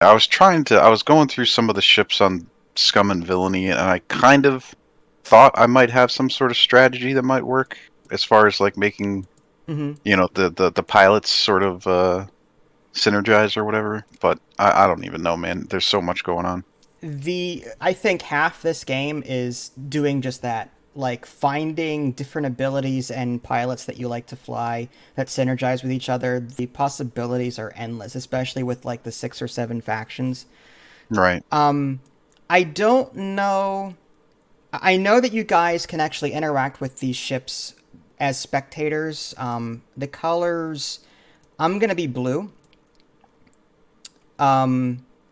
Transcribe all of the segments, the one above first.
I was going through some of the ships on Scum and Villainy, and I kind of thought I might have some sort of strategy that might work as far as like making, Hmm. the pilots sort of synergize or whatever. But I don't even know, man. There's so much going on. I think half this game is doing just that, like finding different abilities and pilots that you like to fly that synergize with each other. The possibilities are endless, especially with like the 6 or 7 factions. Right. I don't know. I know that you guys can actually interact with these ships as spectators. The colors, I'm gonna be blue.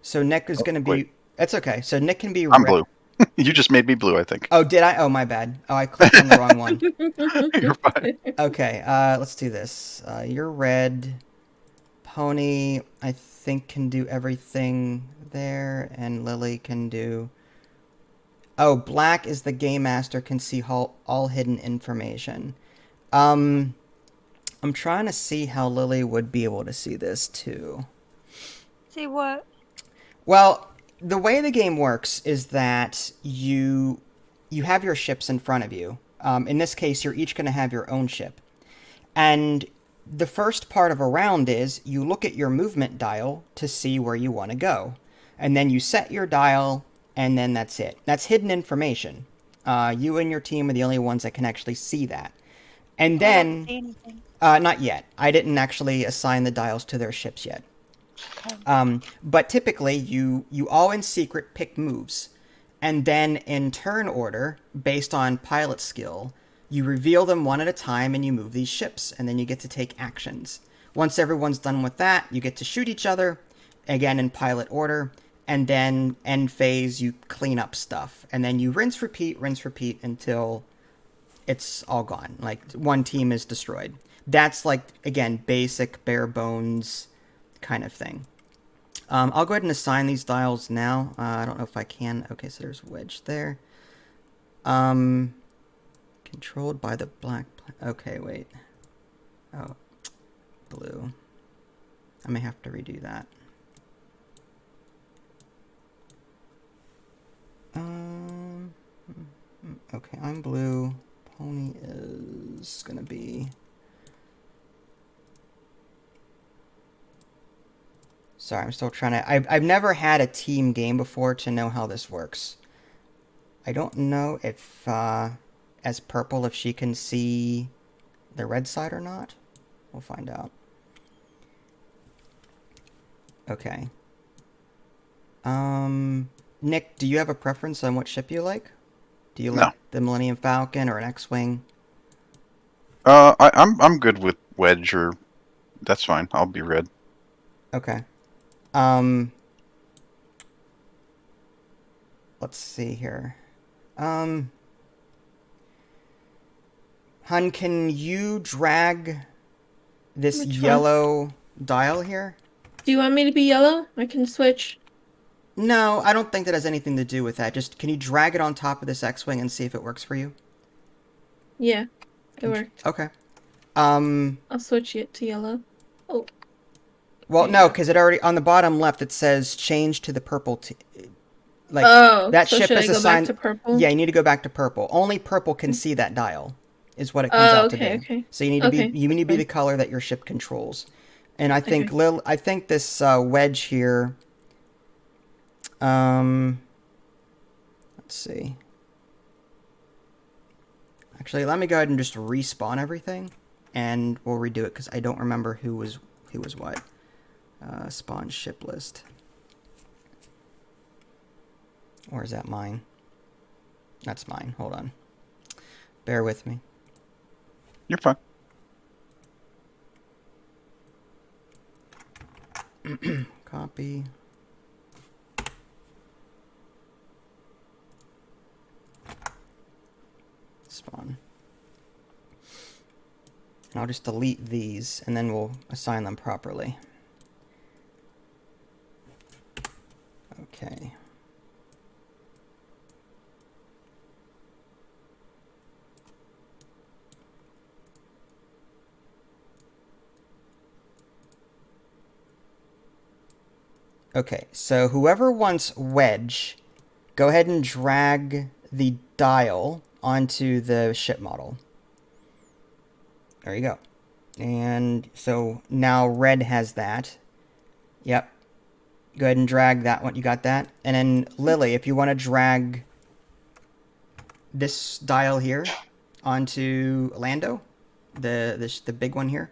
So Nick is Oh, gonna wait, be. That's okay. So Nick can be I'm red. blue. You just made me blue, I think. Oh, did I? Oh, my bad. Oh, I clicked on the wrong one. You're fine. Okay, let's do this. You're red. Pony, I think, can do everything there, and Lily can do. Oh, black is the game master, can see all hidden information. Um, I'm trying to see how Lily would be able to see this too. See what? Well, the way the game works is that you have your ships in front of you. In this case, you're each going to have your own ship. And the first part of a round is you look at your movement dial to see where you want to go. And then you set your dial, and then that's it. That's hidden information. You and your team are the only ones that can actually see that. And Oh, I can then, see anything. not yet. I didn't actually assign the dials to their ships yet. Okay. But typically, you all in secret pick moves, and then in turn order, based on pilot skill, you reveal them one at a time, and you move these ships, and then you get to take actions. Once everyone's done with that, you get to shoot each other, again in pilot order, and then end phase, you clean up stuff, and then you rinse, repeat until it's all gone. Like one team is destroyed. That's like again basic bare bones kind of thing. I'll go ahead and assign these dials now. I don't know if I can. Okay, so there's wedge there. Um, controlled by the black. Okay, wait. Oh, blue. I may have to redo that. Um, okay, I'm blue. Pony is gonna be. Sorry, I'm still trying to. I've never had a team game before to know how this works. I don't know if, as purple, if she can see the red side or not. We'll find out. Okay. Nick, do you have a preference on what ship you like? Do you like No. the Millennium Falcon or an X-wing? I'm good with Wedge or that's fine. I'll be red. Okay. Um, let's see here. Um, Hun, can you drag this Which one? yellow dial here? Do you want me to be yellow? I can switch. No, I don't think that has anything to do with that. Just can you drag it on top of this X-wing and see if it works for you? Yeah, it worked. Okay. Um, I'll switch it to yellow. Oh, well, there you no, go. because it already on the bottom left it says change to the purple. Like Oh, that so ship should is I go back assigned. to purple? Yeah, you need to go back to purple. Only purple can see that dial, is what it comes Oh, out to okay, be. okay. So Okay, you need that's to be the fine. color that your ship controls. And Okay. I think this wedge here. Um, let's see. Actually, let me go ahead and just respawn everything, and we'll redo it because I don't remember who was what. Spawn ship list. Or is that mine? That's mine. Hold on. Bear with me. You're fine. Copy. Spawn. And I'll just delete these, and then we'll assign them properly. Okay. Okay, so whoever wants wedge, go ahead and drag the dial onto the ship model. There you go. And so now red has that. Yep. Go ahead and drag that one. You got that? And then Lily, if you want to drag this dial here onto Lando, the big one here.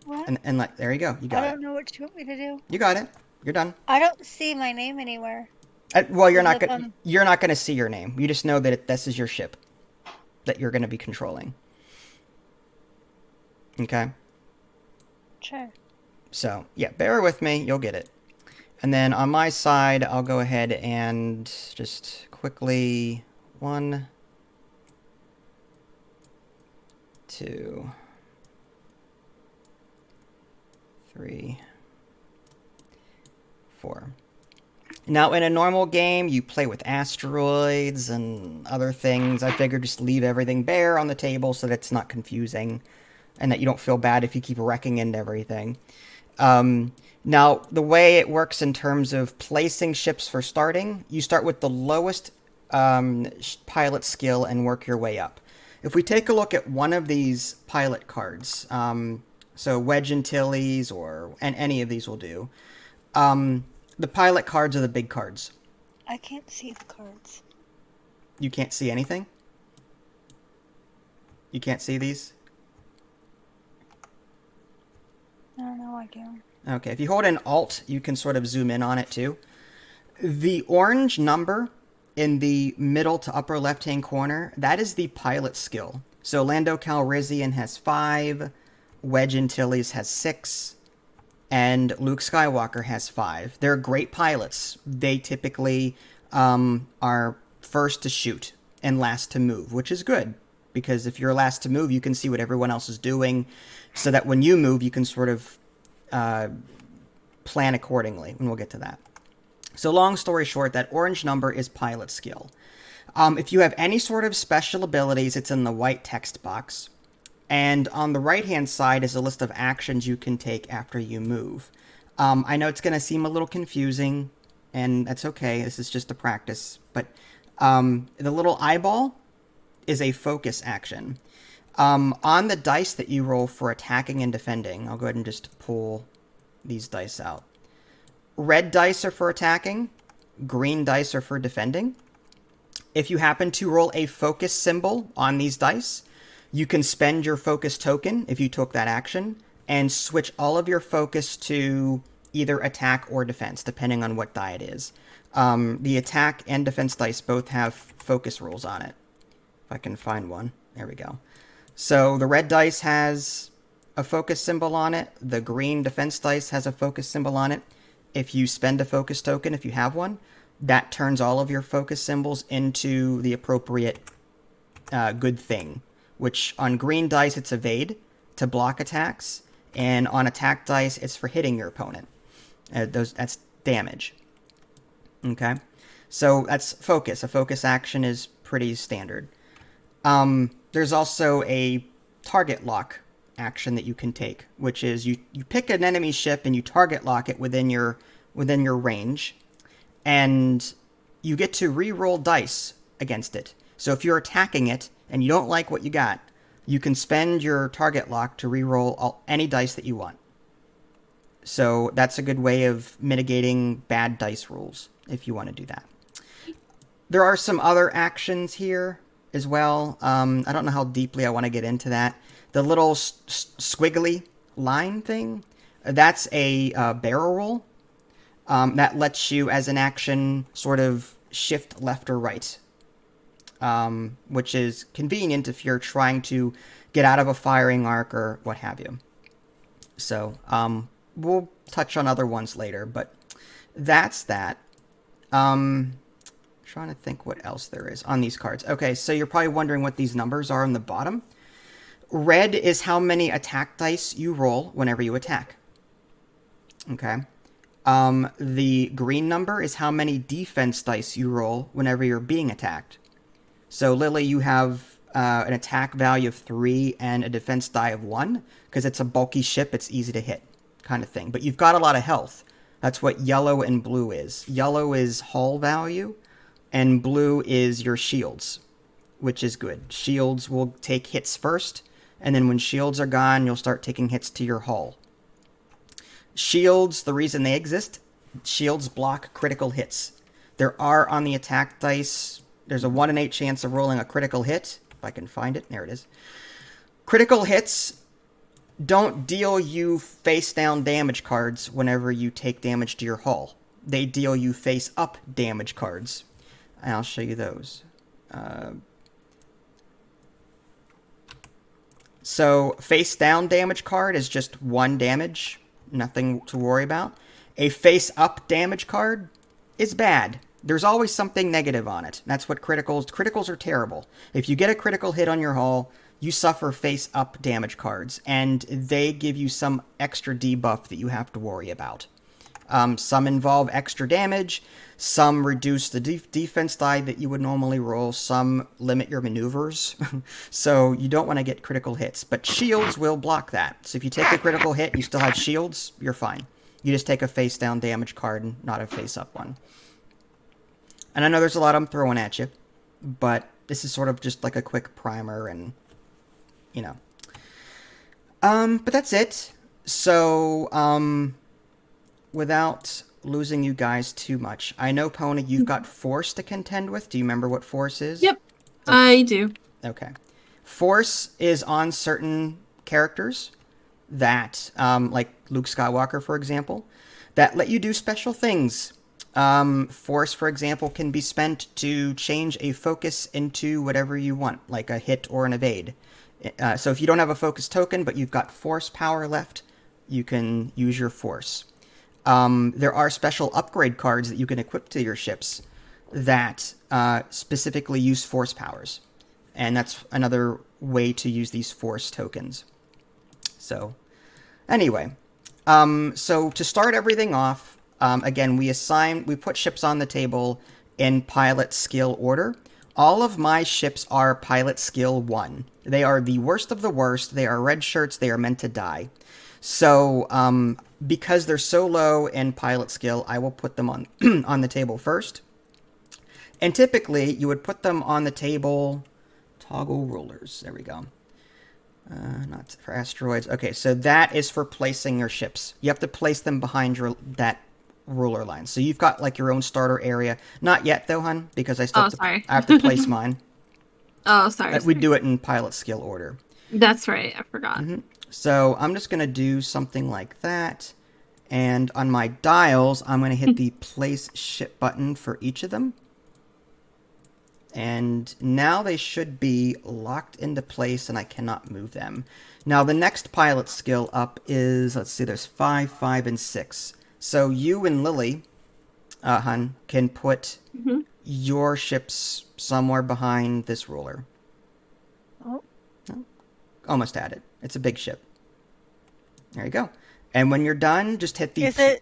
What? And like, there you go. You I got it. don't know what you want me to do. You got it. You're done. I don't see my name anywhere. Well, you're Does not it, gonna see your name. You just know that this is your ship that you're gonna be controlling. Okay. Sure. So yeah, bear with me. You'll get it. And then on my side, I'll go ahead and just quickly 1, 2, 3, 4. Now, in a normal game, you play with asteroids and other things. I figured just leave everything bare on the table so that it's not confusing and that you don't feel bad if you keep wrecking into everything. Now, the way it works in terms of placing ships for starting, you start with the lowest pilot skill and work your way up. If we take a look at one of these pilot cards, so Wedge Antilles and any of these will do, the pilot cards are the big cards. I can't see the cards. You can't see anything? You can't see these? No, I do. Okay, if you hold an Alt, you can sort of zoom in on it too. The orange number in the middle to upper left-hand corner, that is the pilot skill. So Lando Calrissian has 5, Wedge Antilles has 6, and Luke Skywalker has 5. They're great pilots. They typically are first to shoot and last to move, which is good. Because if you're last to move, you can see what everyone else is doing, so that when you move, you can sort of plan accordingly, and we'll get to that. So long story short, that orange number is pilot skill. If you have any sort of special abilities, it's in the white text box. And on the right-hand side is a list of actions you can take after you move. I know it's going to seem a little confusing, and that's okay. This is just a practice. But the little eyeball is a focus action. On the dice that you roll for attacking and defending, I'll go ahead and just pull these dice out. Red dice are for attacking. Green dice are for defending. If you happen to roll a focus symbol on these dice, you can spend your focus token, if you took that action, and switch all of your focus to either attack or defense, depending on what die it is. The attack and defense dice both have focus rules on it. If I can find one. There we go. So the red dice has a focus symbol on it. The green defense dice has a focus symbol on it. If you spend a focus token, if you have one, that turns all of your focus symbols into the appropriate good thing. Which on green dice, it's evade to block attacks. And on attack dice, it's for hitting your opponent. That's damage. Okay? So that's focus. A focus action is pretty standard. There's also a target lock action that you can take, which is you pick an enemy ship and you target lock it within your range, and you get to re-roll dice against it. So if you're attacking it and you don't like what you got, you can spend your target lock to re-roll any dice that you want. So that's a good way of mitigating bad dice rolls if you want to do that. There are some other actions here as well. I don't know how deeply I want to get into that. The little squiggly line thing, that's a barrel roll. That lets you, as an action, sort of shift left or right, which is convenient if you're trying to get out of a firing arc or what have you. So we'll touch on other ones later, but that's that. Trying to think what else there is on these cards. Okay, so you're probably wondering what these numbers are on the bottom. Red is how many attack dice you roll whenever you attack. Okay. The green number is how many defense dice you roll whenever you're being attacked. So, Lily, you have an attack value of 3 and a defense die of 1, because it's a bulky ship, it's easy to hit, kind of thing. But you've got a lot of health. That's what yellow and blue is. Yellow is hull value, and blue is your shields, which is good. Shields will take hits first, and then when shields are gone, you'll start taking hits to your hull. Shields, the reason they exist, shields block critical hits. There are on the attack dice, there's a 1 in 8 chance of rolling a critical hit. If I can find it, there it is. Critical hits don't deal you face down damage cards whenever you take damage to your hull. They deal you face up damage cards. And I'll show you those. So face down damage card is just 1 damage. Nothing to worry about. A face up damage card is bad. There's always something negative on it. That's what criticals are terrible. If you get a critical hit on your hull, you suffer face up damage cards, and they give you some extra debuff that you have to worry about. Some involve extra damage, some reduce the defense die that you would normally roll, some limit your maneuvers. So you don't want to get critical hits, but shields will block that. So if you take a critical hit and you still have shields, you're fine. You just take a face down damage card and not a face up one. And I know there's a lot I'm throwing at you, but this is sort of just like a quick primer and, you know. But that's it. So, without losing you guys too much, I know, Pony, you've got Force to contend with. Do you remember what Force is? Yep, Okay. I do. Okay. Force is on certain characters that, like Luke Skywalker, for example, that let you do special things. Force, for example, can be spent to change a focus into whatever you want, like a hit or an evade. So if you don't have a focus token, but you've got Force power left, you can use your Force. There are special upgrade cards that you can equip to your ships that specifically use Force powers. And that's another way to use these Force tokens. So, anyway. So to start everything off, again, we put ships on the table in pilot skill order. All of my ships are pilot skill 1. They are the worst of the worst. They are red shirts. They are meant to die. So, because they're so low in pilot skill, I will put them on on the table first. And typically, you would put them on the table... Toggle rulers. There we go. Not for asteroids. Okay, so that is for placing your ships. You have to place them behind that ruler line. So you've got like your own starter area. Not yet, though, hun, because I still I have to place mine. Oh, sorry. We do it in pilot skill order. That's right. I forgot. Mm-hmm. So I'm just going to do something like that. And on my dials, I'm going to hit the place ship button for each of them. And now they should be locked into place and I cannot move them. Now the next pilot skill up is, let's see, there's 5, 5, and 6. So you and Lily, hun, can put your ships somewhere behind this ruler. Oh. Almost had it. It's a big ship. There you go. And when you're done, just hit the...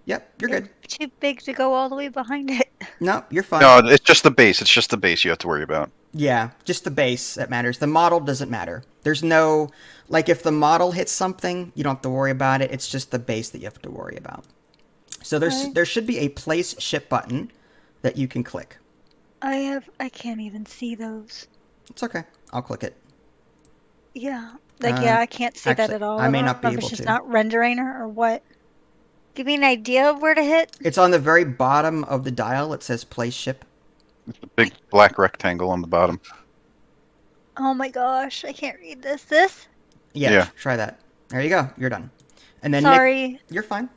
Yep, you're good. Too big to go all the way behind it. No, you're fine. No, it's just the base. It's just the base you have to worry about. Yeah, just the base that matters. The model doesn't matter. There's no... Like, if the model hits something, you don't have to worry about it. It's just the base that you have to worry about. So there should be a place ship button that you can click. I can't even see those. It's okay. I'll click it. Yeah. I can't see that at all. I may not be able to. able It's just to. not rendering or what. Give me an idea of where to hit. It's on the very bottom of the dial. It says place ship. It's a big black rectangle on the bottom. Oh my gosh, I can't read this. This? Yeah. Try that. There you go. You're done. And then Sorry. Nick, you're fine.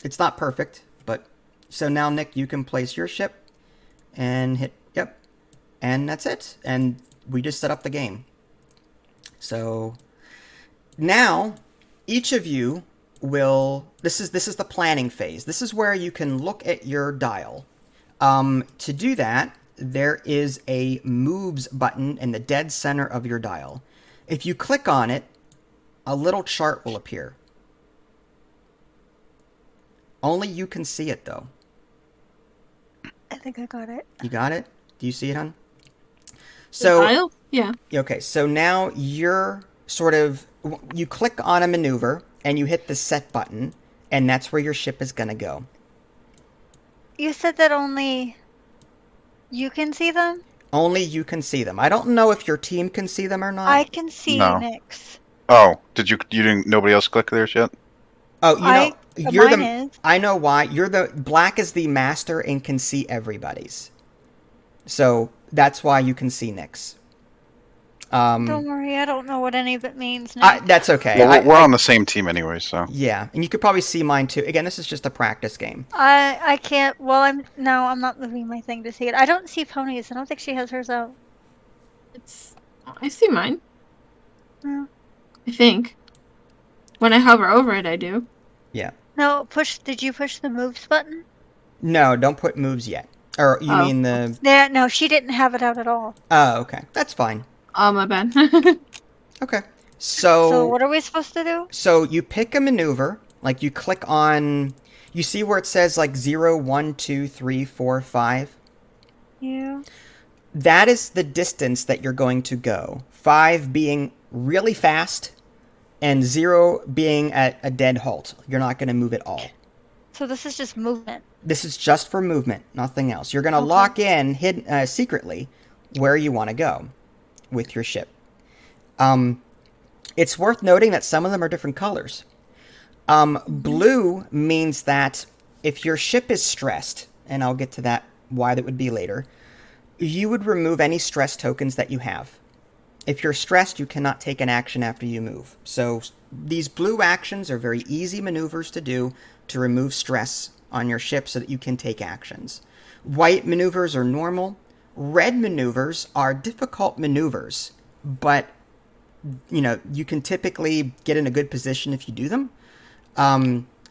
It's not perfect, but... So now, Nick, you can place your ship and hit... Yep. And that's it. And we just set up the game. So now, each of you will... This is the planning phase. This is where you can look at your dial. To do that, there is a moves button in the dead center of your dial. If you click on it, a little chart will appear. Only you can see it, though. I think I got it. You got it? Do you see it, hon? So, the dial? Yeah. Okay, so now you're sort of... You click on a maneuver, and you hit the set button, and that's where your ship is going to go. You said that only you can see them? Only you can see them. I don't know if your team can see them or not. I can see No. Nyx. Oh, you didn't? Nobody else click theirs yet? Oh, you're Mine the. is. I know why. You're the black is the master and can see everybody's. So that's why you can see Nyx. Don't worry, I don't know what any of it means now. That's okay. Well, we're on the same team anyway, so. Yeah, and you could probably see mine too. Again, this is just a practice game. I can't. Well, I'm not moving my thing to see it. I don't see Ponies. I don't think she has hers out. I see mine. No. I think. When I hover over it, I do. Yeah. No, did you push the moves button? No, don't put moves yet. Or you mean the... Yeah, no, she didn't have it out at all. Oh, okay. That's fine. Oh, my bad. Okay. So what are we supposed to do? So you pick a maneuver, like you click on... You see where it says like 0, 1, 2, 3, 4, 5? Yeah. That is the distance that you're going to go. 5 being really fast, and 0 being at a dead halt. You're not going to move at all. So this is just movement. This is just for movement, nothing else. You're going to lock in hidden, secretly where you want to go with your ship. It's worth noting that some of them are different colors. Blue means that if your ship is stressed, and I'll get to that, why that would be later, you would remove any stress tokens that you have. If you're stressed, you cannot take an action after you move. So these blue actions are very easy maneuvers to do to remove stress on your ship so that you can take actions. White maneuvers are normal. Red maneuvers are difficult maneuvers, but you can typically get in a good position if you do them.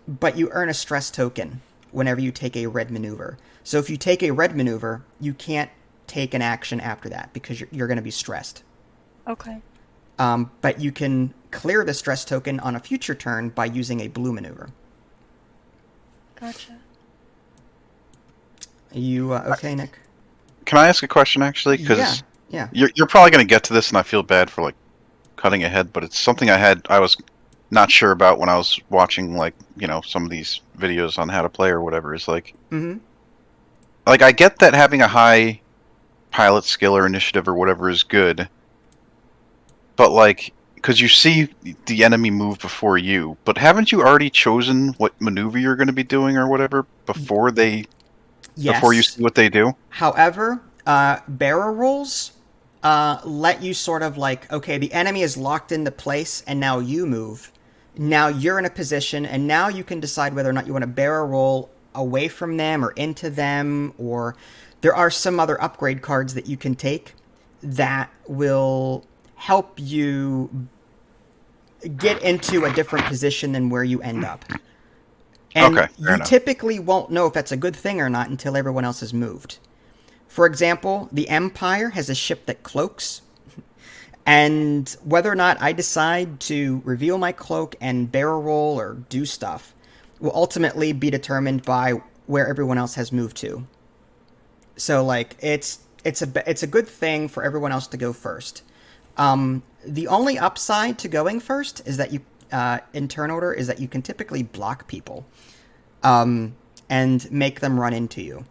But you earn a stress token whenever you take a red maneuver. So if you take a red maneuver, you can't take an action after that because you're going to be stressed. Okay. But you can clear the stress token on a future turn by using a blue maneuver. Gotcha. Are you okay, Nick? Can I ask a question, actually? Because yeah. You're probably going to get to this, and I feel bad for, like, cutting ahead, but it's something I was not sure about when I was watching, like, some of these videos on how to play or whatever. Is like, like, I get that having a high pilot skill or initiative or whatever is good, but, like, because you see the enemy move before you, but haven't you already chosen what maneuver you're going to be doing or whatever before before you see what they do? However, barrel rolls let you sort of like, okay, the enemy is locked into place, and now you move. Now you're in a position, and now you can decide whether or not you want to barrel roll away from them or into them, or there are some other upgrade cards that you can take that will help you get into a different position than where you end up. And you typically won't know if that's a good thing or not until everyone else has moved. For example, the Empire has a ship that cloaks, and whether or not I decide to reveal my cloak and barrel roll or do stuff will ultimately be determined by where everyone else has moved to. So, like, it's a good thing for everyone else to go first. The only upside to going first is that you, in turn order, is that you can typically block people, and make them run into you.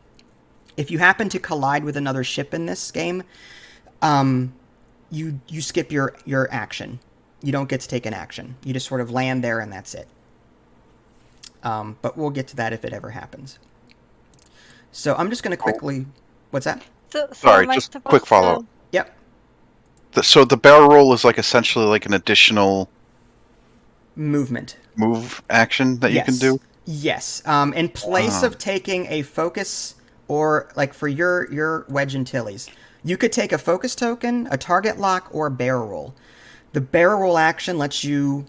If you happen to collide with another ship in this game, you skip your action. You don't get to take an action. You just sort of land there and that's it. But we'll get to that if it ever happens. So I'm just going to quickly... What's that? Sorry, just quick follow-up. Yep. So the barrel roll is like essentially like an additional... move action that you can do? Yes. In place of taking a focus, or like for your Wedge Antilles, you could take a focus token, a target lock, or a barrel roll. The barrel roll action lets you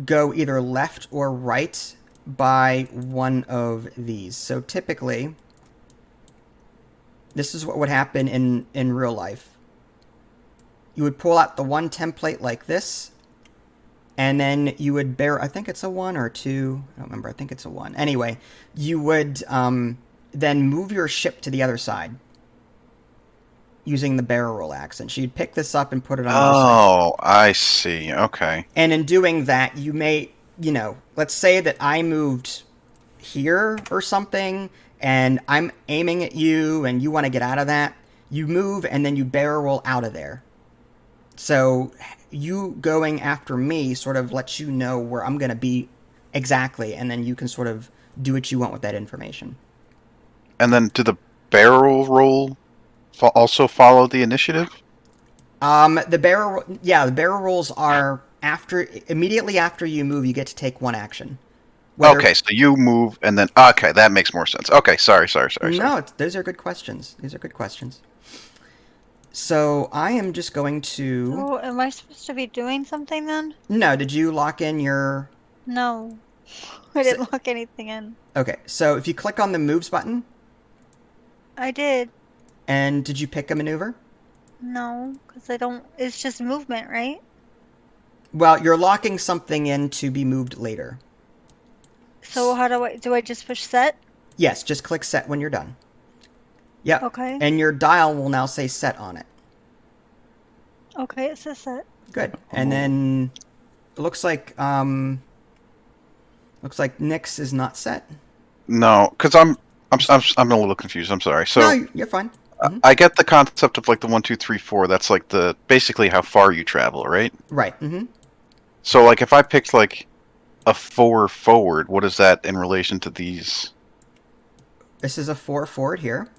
go either left or right by one of these. So typically, this is what would happen in real life. You would pull out the one template like this, and then you would I think it's a 1 or a 2. I don't remember. I think it's a 1. Anyway, you would then move your ship to the other side using the barrel roll action. So you'd pick this up and put it on the other side. Oh, I see. Okay. And in doing that, you may let's say that I moved here or something, and I'm aiming at you, and you want to get out of that. You move, and then you barrel roll out of there. So you going after me sort of lets you know where I'm going to be exactly, and then you can sort of do what you want with that information. And then do the barrel roll also follow the initiative? The barrel rolls are immediately after you move, you get to take one action. Okay, so you move and then okay, that makes more sense. Okay, sorry. No, those are good questions. These are good questions. So I am just going to. Oh, am I supposed to be doing something then? No, did you lock in your? No. I didn't lock anything in. Okay, so if you click on the moves button. I did. And did you pick a maneuver? No, because I don't. It's just movement, right? Well, you're locking something in to be moved later. So how do I just push set? Yes, just click set when you're done. Yep. Okay. And your dial will now say set on it. Okay, it says set. Good. And then it looks like Nyx is not set. No, because I'm a little confused. I'm sorry. So no, you're fine. Mm-hmm. I get the concept of like the 1, 2, 3, 4. That's like the basically how far you travel, right? Right. Mm-hmm. So like if I picked like a 4 forward, what is that in relation to these? This is a 4 forward here.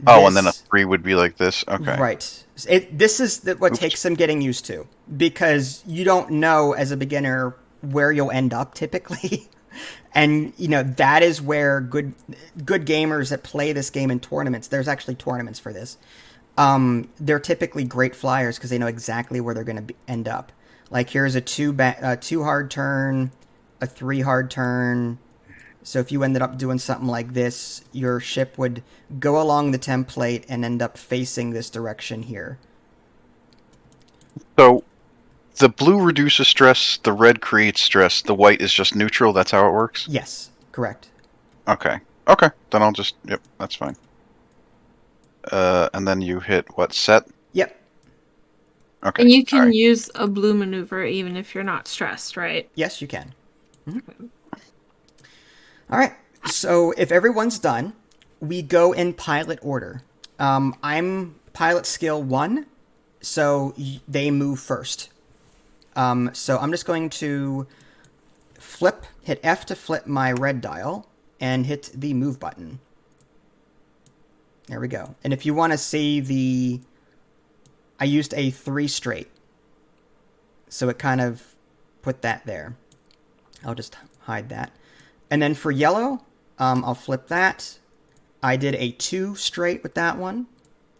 Oh, and then a 3 would be like this? Okay. Right. This is what takes some getting used to, because you don't know as a beginner where you'll end up typically. And, that is where good gamers that play this game in tournaments, there's actually tournaments for this, they're typically great flyers because they know exactly where they're going to end up. Like here's a 2 hard turn, a 3 hard turn. So if you ended up doing something like this, your ship would go along the template and end up facing this direction here. So the blue reduces stress, the red creates stress, the white is just neutral. That's how it works? Yes, correct. Okay. Then I'll just, yep, that's fine. And then you hit what, set? Yep. Okay. And you can use a blue maneuver even if you're not stressed, right? Yes, you can. Mm-hmm. All right. So if everyone's done, we go in pilot order. I'm pilot skill 1, so they move first. So I'm just going to hit F to flip my red dial, and hit the move button. There we go. And if you want to see I used a 3 straight. So it kind of put that there. I'll just hide that. And then for yellow, I'll flip that. I did a 2 straight with that one.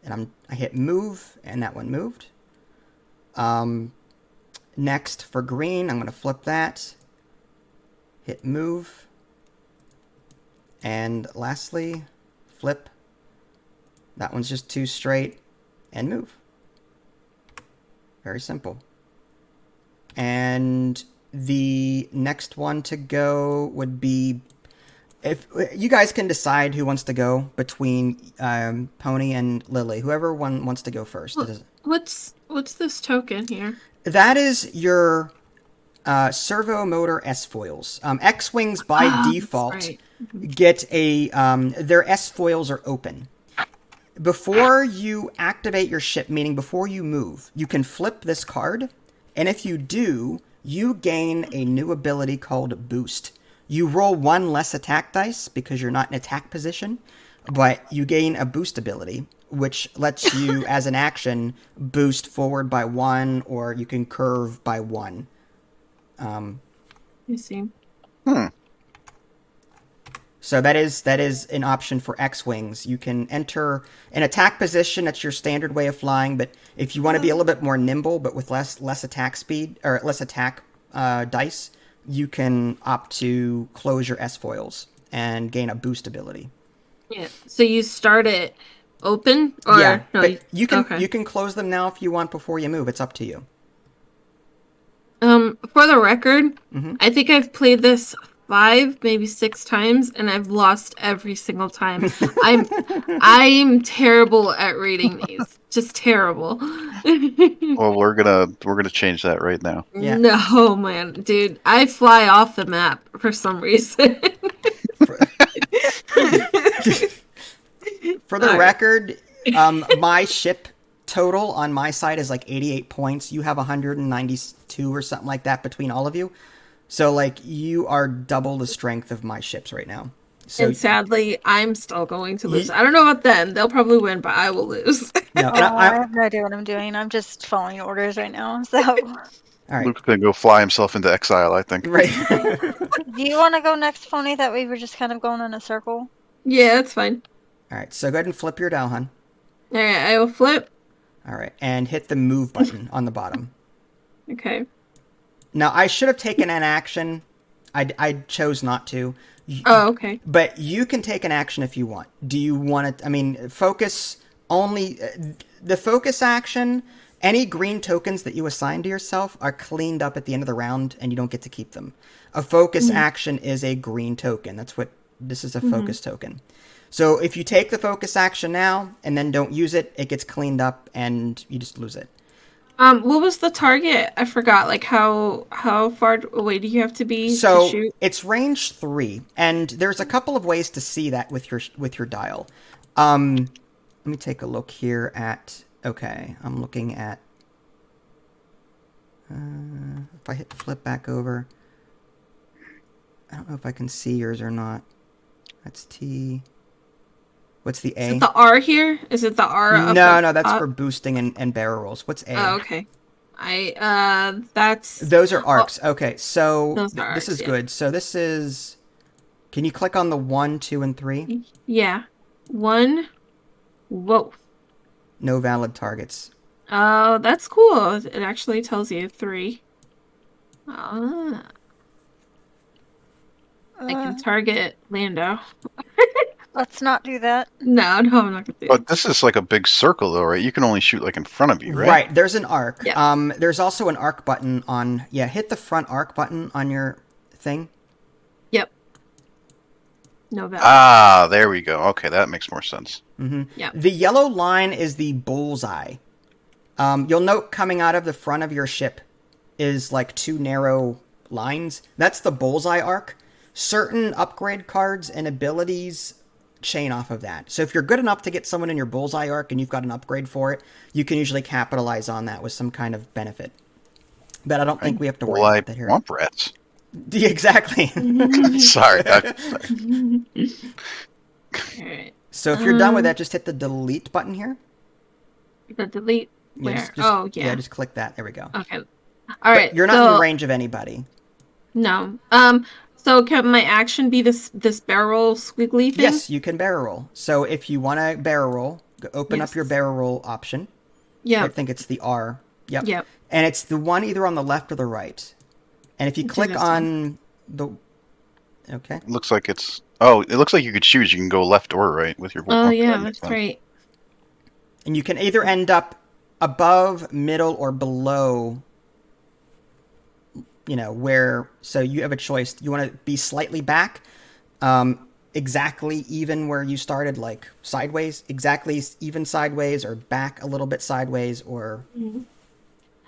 And I hit move, and that one moved. Next, for green, I'm going to flip that. Hit move. And lastly, flip. That one's just 2 straight, and move. Very simple. And the next one to go would be, if you guys can decide who wants to go between Pony and Lily. Whoever one wants to go first. What's this token here? That is your servo motor S-foils. X-wings by default get their S-foils are open. Before you activate your ship, meaning before you move, you can flip this card, and if you do, you gain a new ability called Boost. You roll 1 less attack dice because you're not in attack position, but you gain a Boost ability, which lets you, as an action, boost forward by 1, or you can curve by 1. You see. So that is an option for X-Wings. You can enter an attack position. That's your standard way of flying. But if you want to be a little bit more nimble, but with less attack speed or less attack dice, you can opt to close your S-foils and gain a boost ability. Yeah. So you start it open, or yeah, no? But you can close them now if you want before you move. It's up to you. For the record, I think I've played this 5, maybe 6 times, and I've lost every single time. I'm terrible at reading these. Just terrible. Well, we're gonna change that right now. Yeah. No, man, dude, I fly off the map for some reason. For, for the Alright. record, my ship total on my side is like 88 points. You have 192 or something like that between all of you. So like you are double the strength of my ships right now. So And sadly, I'm still going to lose. Ye- I don't know about them. They'll probably win, but I will lose. no, Oh, and I have no idea what I'm doing. I'm just following orders right now. So, all right, Luke's gonna go fly himself into exile, I think. right. do you want to go next, Pony? That way we're just kind of going in a circle. Yeah, that's fine. All right, so go ahead and flip your dial, hon. Alright, I will flip. All right, and hit the move button on the bottom. Okay. Now I should have taken an action. I chose not to. Oh, okay. But you can take an action if you want. Do you want to? I mean, focus only. The focus action. Any green tokens that you assign to yourself are cleaned up at the end of the round, and you don't get to keep them. A focus action is a green token. That's what this is. A focus token. So if you take the focus action now and then don't use it, it gets cleaned up and you just lose it. What was the target? I forgot. Like how far away do you have to be So to shoot? it's range 3, and there's a couple of ways to see that with your dial. Let me take a look here at. Okay, I'm looking at. If I hit flip back over, I don't know if I can see yours or not. That's T. What's the Is A? it the R here? Is it the R? Up No, the no, that's top? for boosting and barrel rolls. What's A? Oh, okay. That's Those are arcs. Okay, so Those are this arcs, is yeah. good. So this is. Can you click on the 1, 2, and 3? yeah. 1. Whoa. No valid targets. Oh, that's cool. It actually tells you 3. Ah, I Uh, can target Lando. let's not do that. No, I'm not gonna do it. But this is like a big circle, though, right? You can only shoot like in front of you, right? Right, there's an arc. Yeah. There's also an arc button on. Yeah, hit the front arc button on your thing. Yep. No valid. Ah, there we go. Okay, that makes more sense. Yeah. The yellow line is the bullseye. You'll note coming out of the front of your ship is like 2 narrow lines. That's the bullseye arc. Certain upgrade cards and abilities chain off of that. So if you're good enough to get someone in your bullseye arc and you've got an upgrade for it, you can usually capitalize on that with some kind of benefit. But I don't think we have to worry Well, I about that here. want rats. Exactly. Sorry. Alright. So if you're done with that, just hit the delete button here. The delete Yeah, where? just- Oh, yeah. Yeah, just click that. There we go. Okay. Alright. But you're not in range of anybody. No. So can my action be this barrel squiggly thing? Yes, you can barrel roll. So if you want to barrel roll, open up Yes. your barrel roll option. Yeah. I think it's the R. Yep. Yep. And it's the one either on the left or the right. And if you Do click this on the. Okay. It looks like it's. Oh, it looks like you could choose. You can go left or right with your. Oh, okay, yeah, that makes that's sense. right. And you can either end up above, middle, or below. Where. So you have a choice. You want to be slightly back, exactly even where you started, like sideways, exactly even sideways, or back a little bit sideways, or.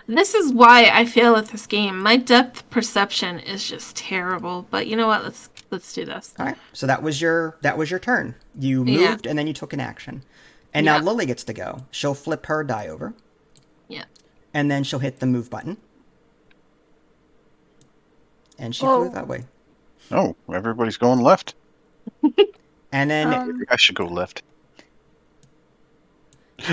This is why I fail at this game. My depth perception is just terrible. But you know what? Let's do this. All right. So that was your turn. You Yeah. moved and then you took an action. And now Yeah. Lily gets to go. She'll flip her die over. Yeah. And then she'll hit the move button. And she Oh. flew that way. Oh, everybody's going left. And then I should go left.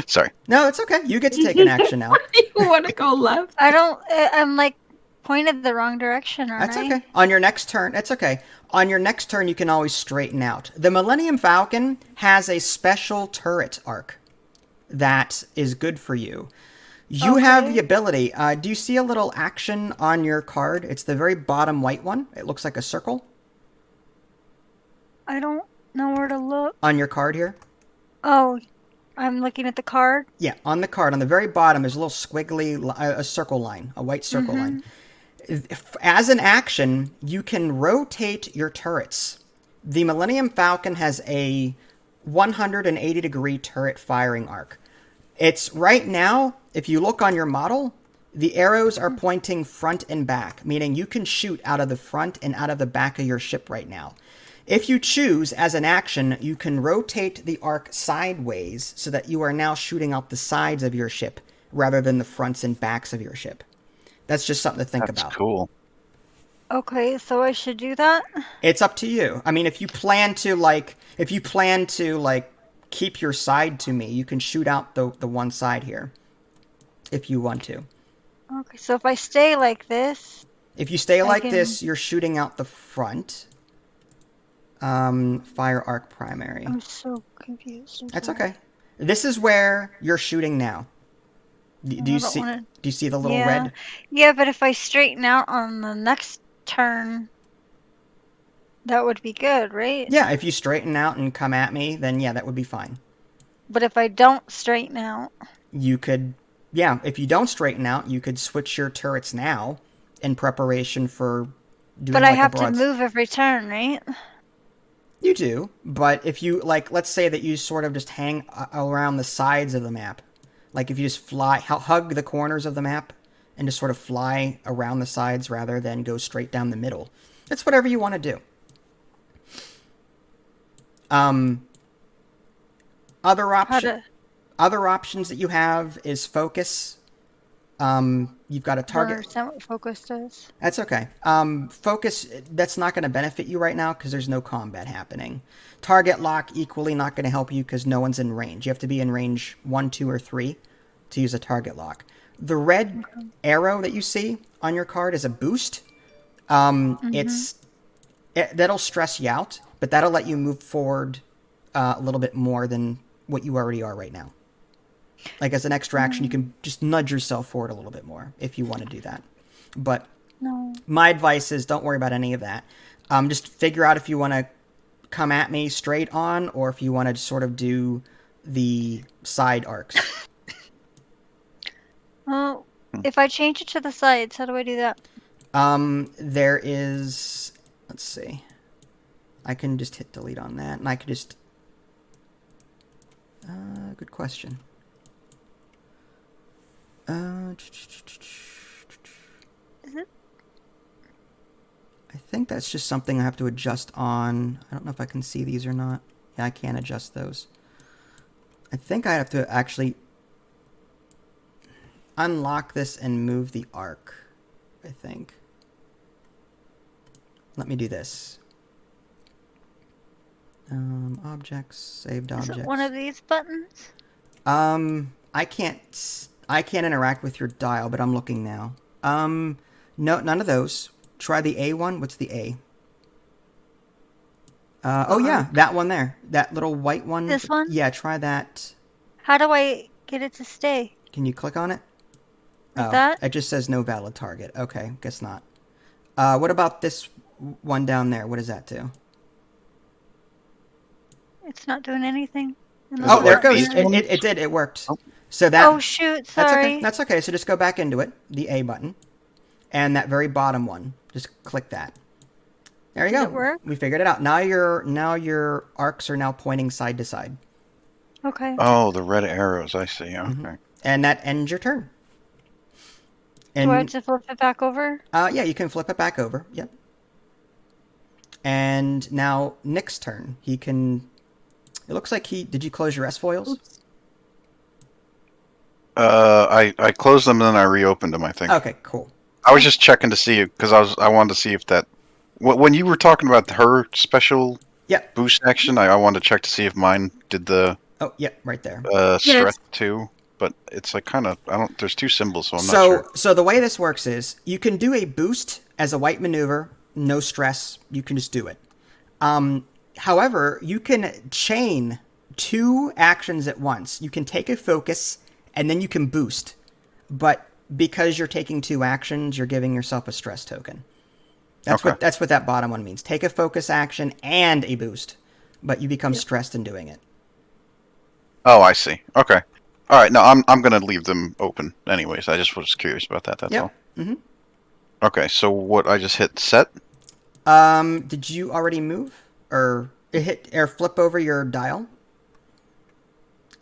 Sorry. no, it's okay. You get to take an action now. You want to go left? I don't. I'm like pointed the wrong direction, aren't That's I? okay. On your next turn, it's okay. On your next turn, you can always straighten out. The Millennium Falcon has a special turret arc that is good for you. You have Okay. the ability. Do you see a little action on your card? It's the very bottom white one. It looks like a circle I don't know where to look. on your card here. Oh, I'm looking at the card. Yeah, on the card, on the very bottom, there's a little squiggly, a circle line, a white circle line. As an action, you can rotate your turrets. The Millennium Falcon has a 180-degree turret firing arc. It's right now, if you look on your model, the arrows are pointing front and back, meaning you can shoot out of the front and out of the back of your ship right now. If you choose, as an action, you can rotate the arc sideways so that you are now shooting out the sides of your ship rather than the fronts and backs of your ship. That's just something to think That's about. cool. Okay, so I should do that? It's up to you. I mean, if you plan to keep your side to me, you can shoot out the one side here if you want to. Okay, so if I stay like this, If you stay like can- this, you're shooting out the front. Fire arc primary. I'm so confused. I'm That's sorry. okay. This is where you're shooting now. Do I you don't see? wanna- Do you see the little Yeah. red? Yeah, but if I straighten out on the next turn, that would be good, right? Yeah. If you straighten out and come at me, then yeah, that would be fine. But if I don't straighten out, You could, yeah. If you don't straighten out, you could switch your turrets now in preparation for doing. but like I have a to broad... move every turn, right? You do, but if you let's say that you sort of just hang around the sides of the map, like if you just hug the corners of the map and just sort of fly around the sides rather than go straight down the middle. It's whatever you want to do. Other options that you have is focus. You've got a I don't target. understand what focus does. That's okay. Focus, that's not going to benefit you right now because there's no combat happening. Target lock, equally not going to help you because no one's in range. You have to be in range 1, 2, or 3 to use a target lock. The red arrow that you see on your card is a boost. That'll stress you out, but that'll let you move forward a little bit more than what you already are right now. Like as an extra action, you can just nudge yourself forward a little bit more if you want to do that. But my advice is don't worry about any of that. Just figure out if you want to come at me straight on or if you want to sort of do the side arcs. Oh, if I change it to the sides, how do I do that? There is, let's see. I can just hit delete on that, and I could just... good question. Is it? I think that's just something I have to adjust on. I don't know if I can see these or not. Yeah, I can't adjust those. I think I have to actually unlock this and move the arc, I think. Let me do this. Objects, saved objects. Is it one of these buttons? I can't interact with your dial, but I'm looking now. No, none of those. Try the A one. What's the A? Oh yeah, that one there. That little white one. This one? Yeah, try that. How do I get it to stay? Can you click on it? Like that? It just says no valid target. Okay, guess not. What about this one down there? What does that do? It's not doing anything. Oh, there it goes. these ones? It did. It worked. Oh. So that. Oh shoot! Sorry. That's okay. So just go back into it. The A button, and that very bottom one. Just click that. There you go. Did it work? We figured it out. Now your arcs are now pointing side to side, Okay. Oh, the red arrows. I see. Okay. and that ends your turn. And Do I have to flip it back over? yeah, you can flip it back over. Yep. And now Nick's turn. He can. It looks like he. Did you close your S foils? Oops. I closed them and then I reopened them. I think. Okay, cool. I was just checking to see because I wanted to see if that when you were talking about her special Yep. boost action, I wanted to check to see if mine did the Oh, yep, right there. stress too. But it's like kind of I don't. There's two symbols, so I'm not sure. So the way this works is you can do a boost as a white maneuver, no stress. You can just do it. However, you can chain 2 actions at once. You can take a focus and then you can boost. But because you're taking 2 actions, you're giving yourself a stress token. That's what that bottom one means. Take a focus action and a boost, but you become stressed in doing it. Oh, I see. Okay. All right. No, I'm gonna leave them open anyways. I just was curious about that. That's all. Mm-hmm. Okay. So what? I just hit set. Did you already move or flip over your dial?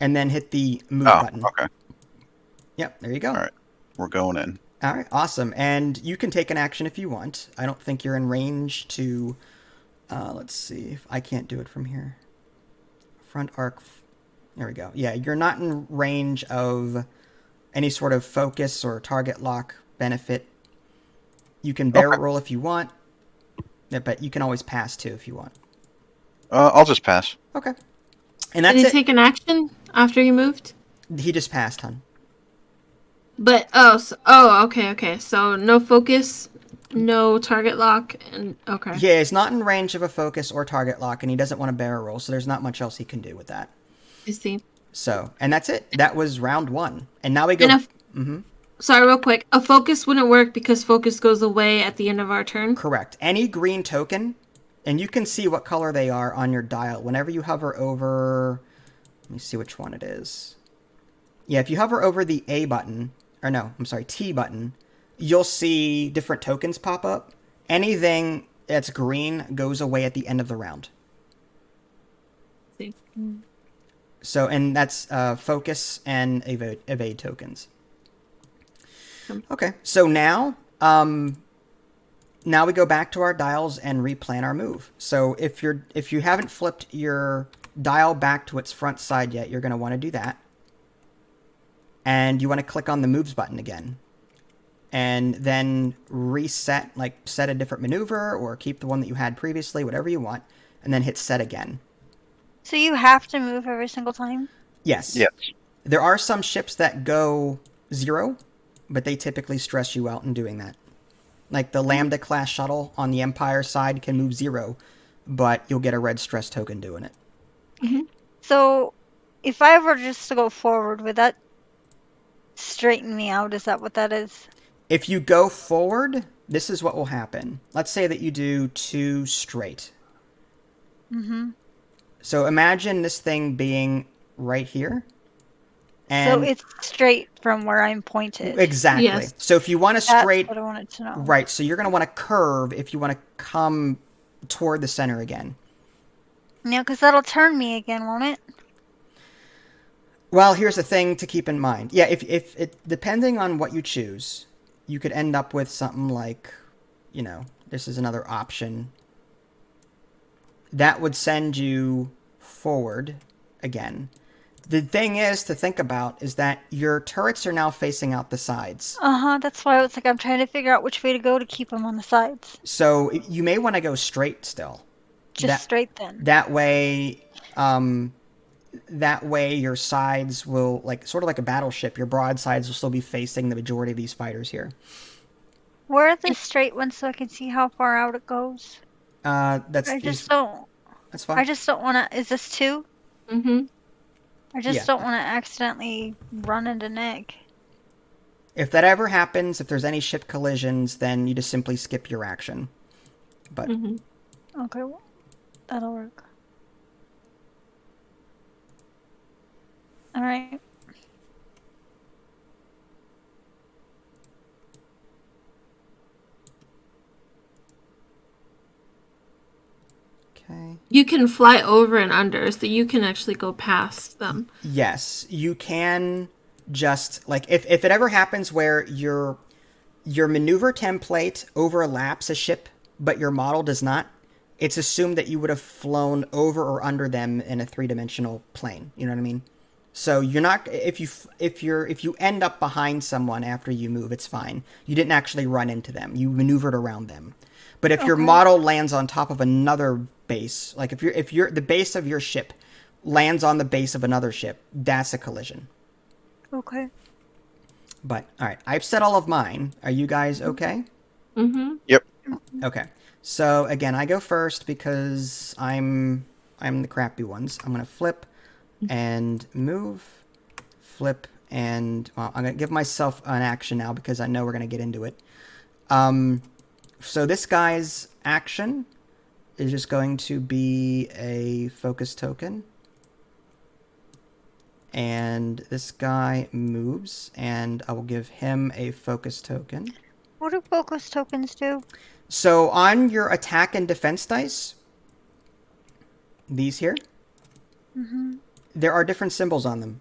and then hit the move Oh, button. okay. Yep, there you go. All right. We're going in. All right, awesome. And you can take an action if you want. I don't think you're in range to... let's see if I can't do it from here. Front arc. There we go. Yeah, you're not in range of any sort of focus or target lock benefit. You can barrel roll if you want, but you can always pass too if you want. I'll just pass. Okay. And that's Did he it. take an action after you moved? He just passed, hon. But okay. So no focus, no target lock, and okay. Yeah, he's not in range of a focus or target lock, and he doesn't want to barrel roll, so there's not much else he can do with that. I see. So, and that's it. That was round 1, and now we go. Sorry, real quick. A focus wouldn't work because focus goes away at the end of our turn. Correct. Any green token, and you can see what color they are on your dial. Whenever you hover over, let me see which one it is. Yeah, if you hover over the A button, or no, I'm sorry, T button, you'll see different tokens pop up. Anything that's green goes away at the end of the round. See. So, and that's focus and evade tokens. Okay, so now we go back to our dials and replan our move. So if you haven't flipped your dial back to its front side yet, you're going to want to do that. And you want to click on the moves button again. And then reset, like set a different maneuver or keep the one that you had previously, whatever you want, and then hit set again. So you have to move every single time? Yes. Yes. There are some ships that go 0, but they typically stress you out in doing that. Like the Lambda class shuttle on the Empire side can move 0, but you'll get a red stress token doing it. Mm-hmm. So if I were just to go forward, would that straighten me out? Is that what that is? If you go forward, this is what will happen. Let's say that you do 2 straight. Mm-hmm. So imagine this thing being right here. So it's straight from where I'm pointed. Exactly. Yes. So if you want to straight... That's what I wanted to know. Right, so you're going to want to curve if you want to come toward the center again. Yeah, because that'll turn me again, won't it? Well, here's the thing to keep in mind. Yeah, if it depending on what you choose, you could end up with something like, this is another option. That would send you forward again. The thing is to think about is that your turrets are now facing out the sides. That's why it's like I'm trying to figure out which way to go to keep them on the sides. So you may want to go straight still. Just straight then. That way your sides will, like sort of like a battleship, your broadsides will still be facing the majority of these fighters here. Where are the straight ones so I can see how far out it goes? That's don't. That's fine. I just don't want to. Is this 2? Mm-hmm. I just don't want to accidentally run into Nick. If that ever happens, if there's any ship collisions, then you just simply skip your action. But Okay, well, that'll work. All right. Okay. You can fly over and under, so you can actually go past them. Yes, you can just, like, if it ever happens where your maneuver template overlaps a ship, but your model does not, it's assumed that you would have flown over or under them in a 3-dimensional plane. You know what I mean? So you're not, if you end up behind someone after you move, it's fine. You didn't actually run into them. You maneuvered around them. But if your model lands on top of another base, like if the base of your ship lands on the base of another ship, that's a collision. Okay. But all right, I've said all of mine. Are you guys okay? Mm-hmm. Yep. Okay. So again, I go first because I'm the crappy ones. I'm gonna flip and move, flip and I'm gonna give myself an action now because I know we're gonna get into it. So this guy's action is just going to be a focus token. And this guy moves, and I will give him a focus token. What do focus tokens do? So on your attack and defense dice, these here, there are different symbols on them.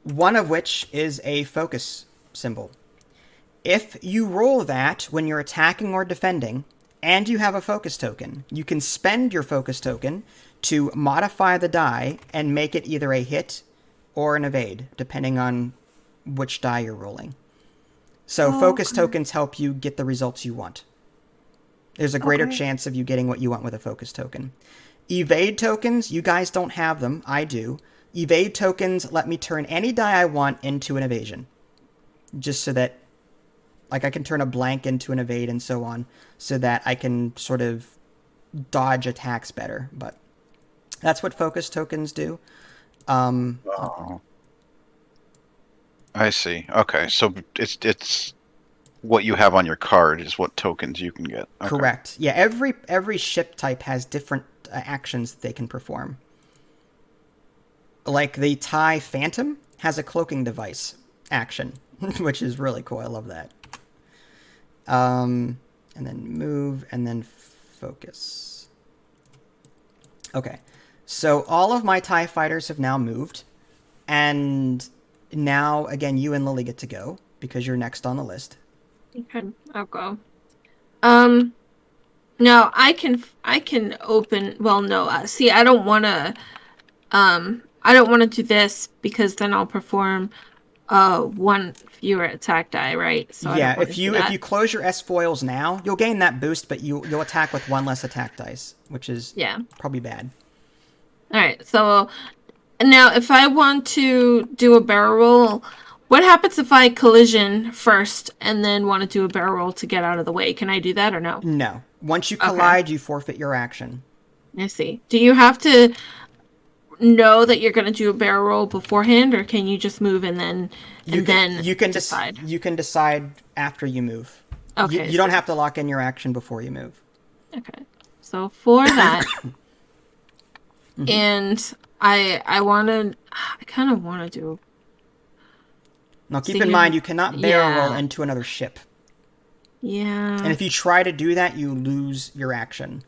One of which is a focus symbol. If you roll that when you're attacking or defending, and you have a focus token, you can spend your focus token to modify the die and make it either a hit or an evade, depending on which die you're rolling. So focus tokens help you get the results you want. There's a greater chance of you getting what you want with a focus token. Evade tokens, you guys don't have them. I do. Evade tokens let me turn any die I want into an evasion. Just so that, like, I can turn a blank into an evade and so on, so that I can sort of dodge attacks better. But that's what focus tokens do. Oh. I see. Okay, so it's what you have on your card is what tokens you can get. Okay. Correct. Yeah, every ship type has different actions that they can perform. Like the TIE Phantom has a cloaking device action, which is really cool. I love that. And then move, and then focus. Okay, so all of my TIE fighters have now moved, and now, again, you and Lily get to go, because you're next on the list. Okay, I'll go. Now I can open. Well, no. See, I don't want to. I don't want to do this because then I'll perform one fewer attack die, right? So I Yeah, don't wanna if do you that. close your S foils now, you'll gain that boost, but you'll attack with one less attack dice, which is probably bad. All right. So now, if I want to do a barrel roll, what happens if I collision first and then want to do a barrel roll to get out of the way? Can I do that or no? No. Once you collide, you forfeit your action. I see. Do you have to know that you're going to do a barrel roll beforehand, or can you just move and then decide? You can decide after you move. Okay. You don't have to lock in your action before you move. Okay. So for that, and I kind of want to do. Now keep in mind, you cannot barrel roll into another ship. Yeah. And if you try to do that, you lose your action.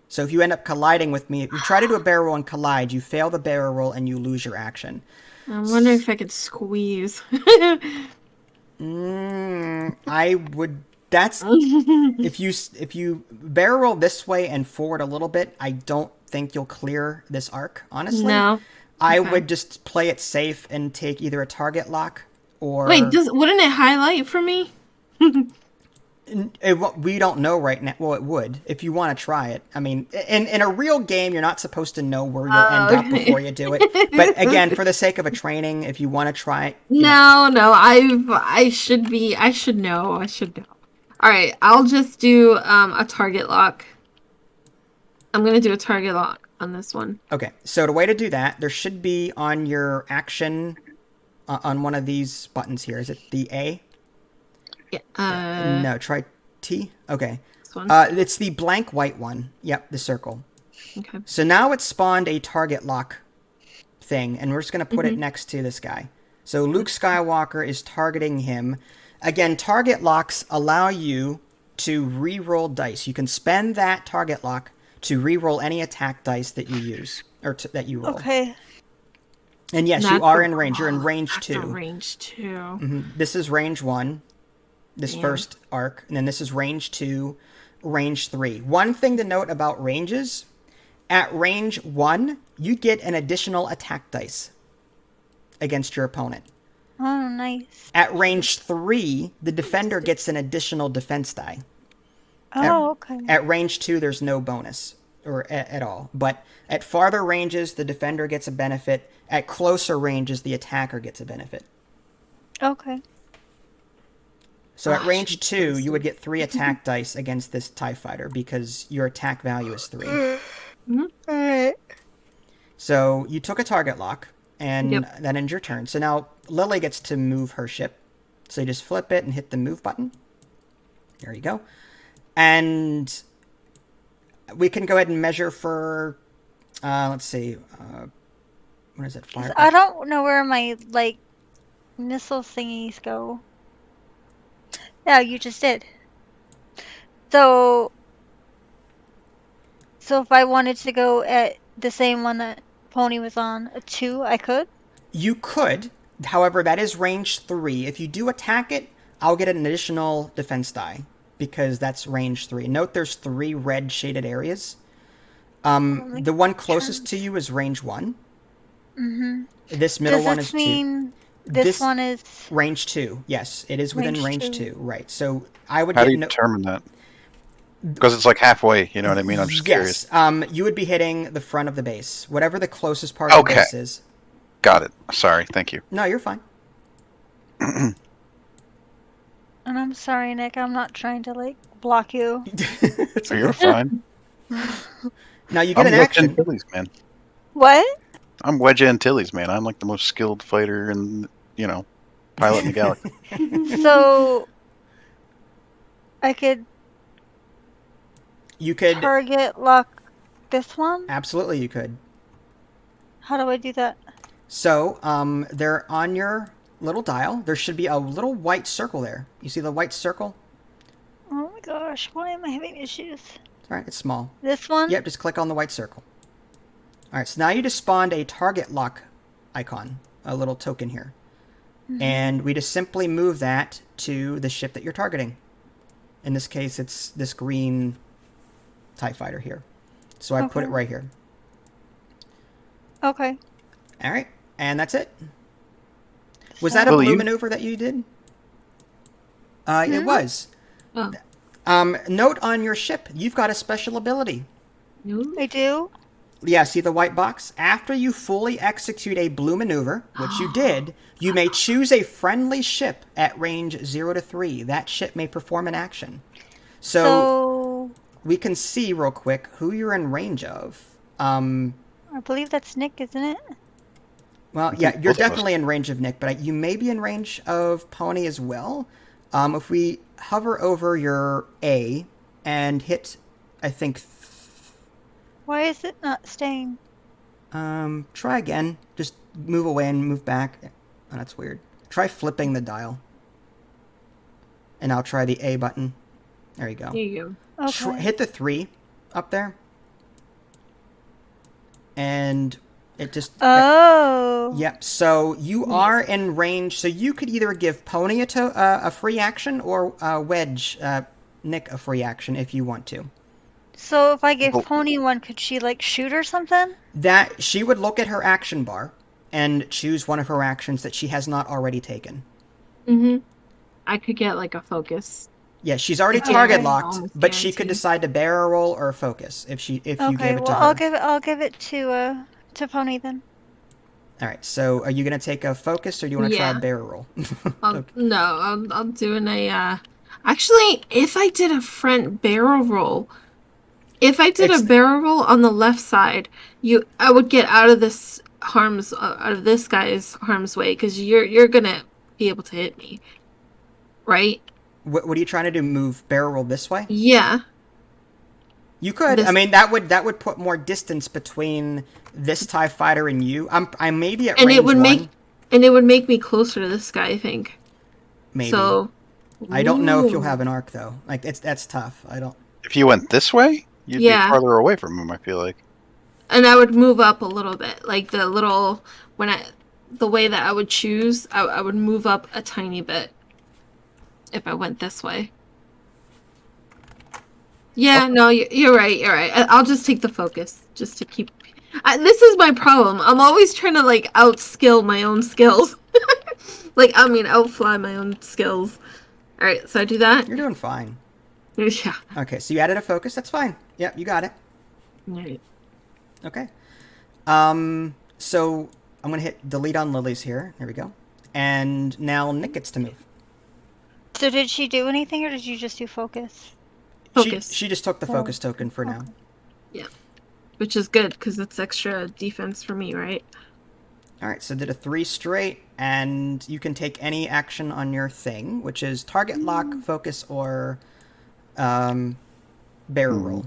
So if you end up colliding with me, if you try to do a barrel roll and collide, you fail the barrel roll and you lose your action. I'm wondering if I could squeeze. I would. That's if you barrel roll this way and forward a little bit, I don't think you'll clear this arc. Honestly, no. I would just play it safe and take either a target lock or. Wait, wouldn't it highlight for me? We don't know right now. Well, it would if you want to try it. I mean, in a real game, you're not supposed to know where you'll end up before you do it. But again, for the sake of a training, if you want to try it, no, I should know. All right, I'll just do a target lock. I'm gonna do a target lock on this one. Okay, so the way to do that, there should be on your action on one of these buttons here. Is it the A? Yeah. No, try T. Okay. This one? It's the blank white one. Yep, the circle. Okay. So now it's spawned a target lock thing, and we're just going to put it next to this guy. So Luke Skywalker is targeting him. Again, target locks allow you to re-roll dice. You can spend that target lock to re-roll any attack dice that you use, or that you roll. Okay. And yes, you are in range. You're in range 2. Range 2. Mm-hmm. This is range 1. This first arc, and then this is range 2, range 3. One thing to note about ranges, at range 1, you get an additional attack dice against your opponent. Oh, nice. At range 3, the defender gets an additional defense die. Oh, okay. At range 2, there's no bonus or at all. But at farther ranges, the defender gets a benefit. At closer ranges, the attacker gets a benefit. Okay. So at range 2, you would get 3 attack dice against this TIE fighter because your attack value is 3. Alright. So you took a target lock, and that ends your turn. So now Lily gets to move her ship. So you just flip it and hit the move button. There you go. And we can go ahead and measure for, let's see, what is it? Fire. I don't know where my, missile thingies go. Yeah, you just did. So if I wanted to go at the same one that Pony was on a 2, I could? You could. However, that is range 3. If you do attack it, I'll get an additional defense die because that's range 3. Note there's 3 red shaded areas. The one closest to you is range 1. Mm-hmm. This middle Does one this is 2. mean this one is range 2. Yes, it is within range range 2. Right. So I would How get do you determine that? Because it's like halfway, you know what I mean? I'm just curious. Yes. You would be hitting the front of the base, whatever the closest part of the base is. Got it. Sorry. Thank you. No, you're fine. And I'm sorry, Nick. I'm not trying to like block you. It's You're okay. fine. Now you get I'm an Wedge action. Antilles, man. What? I'm Wedge Antilles, man. I'm like the most skilled fighter and, pilot in the galaxy. So I could You could target lock this one? absolutely you could. How do I do that? So, they're on your little dial. There should be a little white circle there. You see the white circle? Oh my gosh, why am I having issues? All right, it's small. This one? Yep, just click on the white circle. All right, so now you just spawned a target lock icon, a little token here. Mm-hmm. And we just simply move that to the ship that you're targeting. In this case, it's this green TIE fighter here. So I put it right here. Okay. All right, and that's it. Was that a blue maneuver that you did? It was. Oh. Note on your ship, you've got a special ability. I do? Yeah, see the white box? After you fully execute a blue maneuver, which you did, you may choose a friendly ship at range 0 to 3. That ship may perform an action. So we can see real quick who you're in range of. I believe that's Nick, isn't it? Well, yeah, you're definitely in range of Nick, but you may be in range of Pony as well. If we hover over your A and hit, I think... Why is it not staying? Try again. Just move away and move back. Oh, that's weird. Try flipping the dial. And I'll try the A button. There you go. There you go. Okay. Hit the 3 up there. And it just... Oh. Yep, so you are in range. So you could either give Pony a free action or Wedge, Nick, a free action if you want to. So if I gave Pony one, could she like shoot or something? That she would look at her action bar and choose one of her actions that she has not already taken. Mm-hmm. I could get like a focus. Yeah, she's already target locked, but she could decide to barrel roll or focus if you gave it to her. I'll give it to Pony then. All right. So are you gonna take a focus or do you want to try a barrel roll? Okay. No, I'm doing a. Actually, if I did a front barrel roll. If I did a barrel roll on the left side, I would get out of this guy's harm's way because you're gonna be able to hit me, right? What are you trying to do? Move barrel roll this way? Yeah. You could. I mean, that would put more distance between this TIE fighter and you. I may be at range 1. And it would make me closer to this guy, I think. Maybe. So. I don't know if you'll have an arc though. Like that's tough. I don't. If you went this way, you'd be farther away from him, I feel like. And I would move up a little bit, like the way that I would choose, I would move up a tiny bit if I went this way. Yeah, no, you're right. You're right. I'll just take the focus, just to keep. This is my problem. I'm always trying to like outskill my own skills. Outfly my own skills. All right, so I do that. You're doing fine. Yeah. Okay, so you added a focus. That's fine. Yep, you got it. Right. Okay. So I'm gonna hit delete on Lily's here. There we go. And now Nick gets to move. So did she do anything, or did you just do focus? Focus. She just took the focus token for now. Yeah. Which is good, because it's extra defense for me, right? Alright, so did a 3 straight, and you can take any action on your thing, which is target lock, focus, or barrel roll.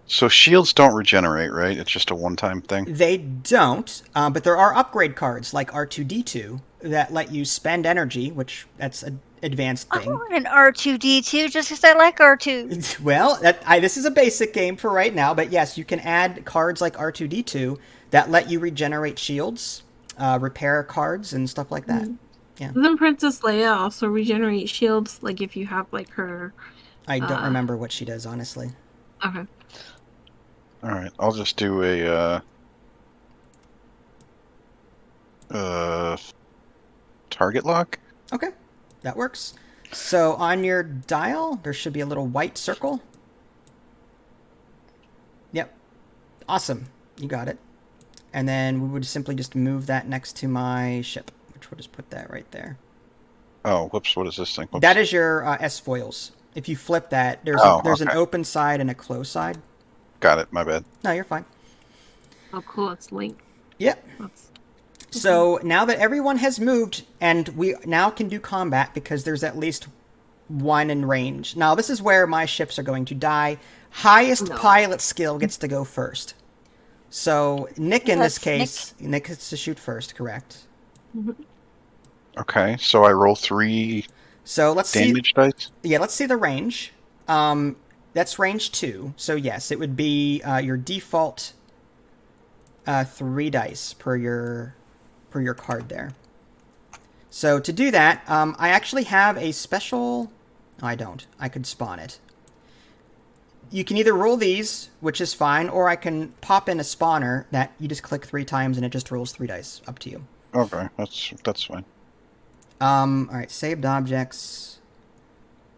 So shields don't regenerate, right? It's just a one-time thing? They don't, but there are upgrade cards like R2-D2 that let you spend energy, which that's advanced I thing. want an R2D2 just because I like R2. Well, this is a basic game for right now, but yes, you can add cards like R2D2 that let you regenerate shields, repair cards, and stuff like that. Yeah. Doesn't Princess Leia also regenerate shields? Like if you have like her. I don't remember what she does, honestly. Okay. All right, I'll just do a target lock. Okay, that works. So on your dial, there should be a little white circle. Yep. Awesome. You got it. And then we would simply just move that next to my ship, which we'll just put that right there. Oh, whoops! What is this thing? Whoops. That is your S foils. If you flip that, there's an okay. open side and a closed side. Got it. My bad. No, you're fine. Oh, cool. It's Link. Yep. That's... So now that everyone has moved, and we now can do combat because there's at least one in range. Now, this is where my ships are going to die. Highest pilot skill gets to go first. So Nick, in this case, Nick gets to shoot first, correct? Okay, so I roll 3 so let's damage dice? Yeah, let's see the range. That's range 2. So yes, it would be your default 3 dice per your card there. So to do that, I actually have a special... No, I don't. I could spawn it. You can either roll these, which is fine, or I can pop in a spawner that you just click 3 times and it just rolls 3 dice. Up to you. Okay, that's fine. Alright, saved objects.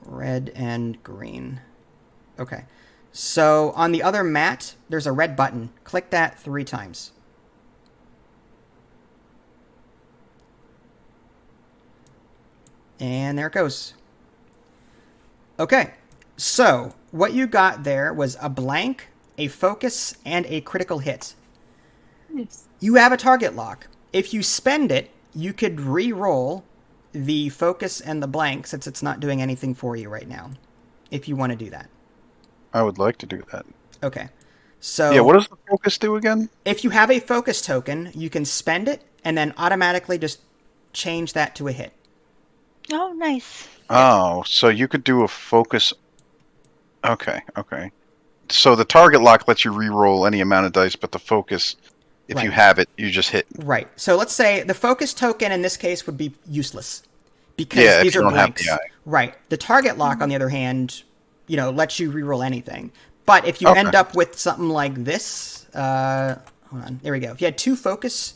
Red and green. Okay. So on the other mat, there's a red button. Click that 3 times. And there it goes. Okay, so what you got there was a blank, a focus, and a critical hit. Nice. You have a target lock. If you spend it, you could re-roll the focus and the blank since it's not doing anything for you right now, if you want to do that. I would like to do that. Okay. So yeah, what does the focus do again? If you have a focus token, you can spend it and then automatically just change that to a hit. Oh, nice. Oh, so you could do a focus... Okay. So the target lock lets you re-roll any amount of dice, but the focus, if you have it, you just hit. Right. So let's say the focus token in this case would be useless because these are blanks. Right. The target lock, on the other hand, lets you re-roll anything. But if you end up with something like this, hold on, there we go. If you had 2 focus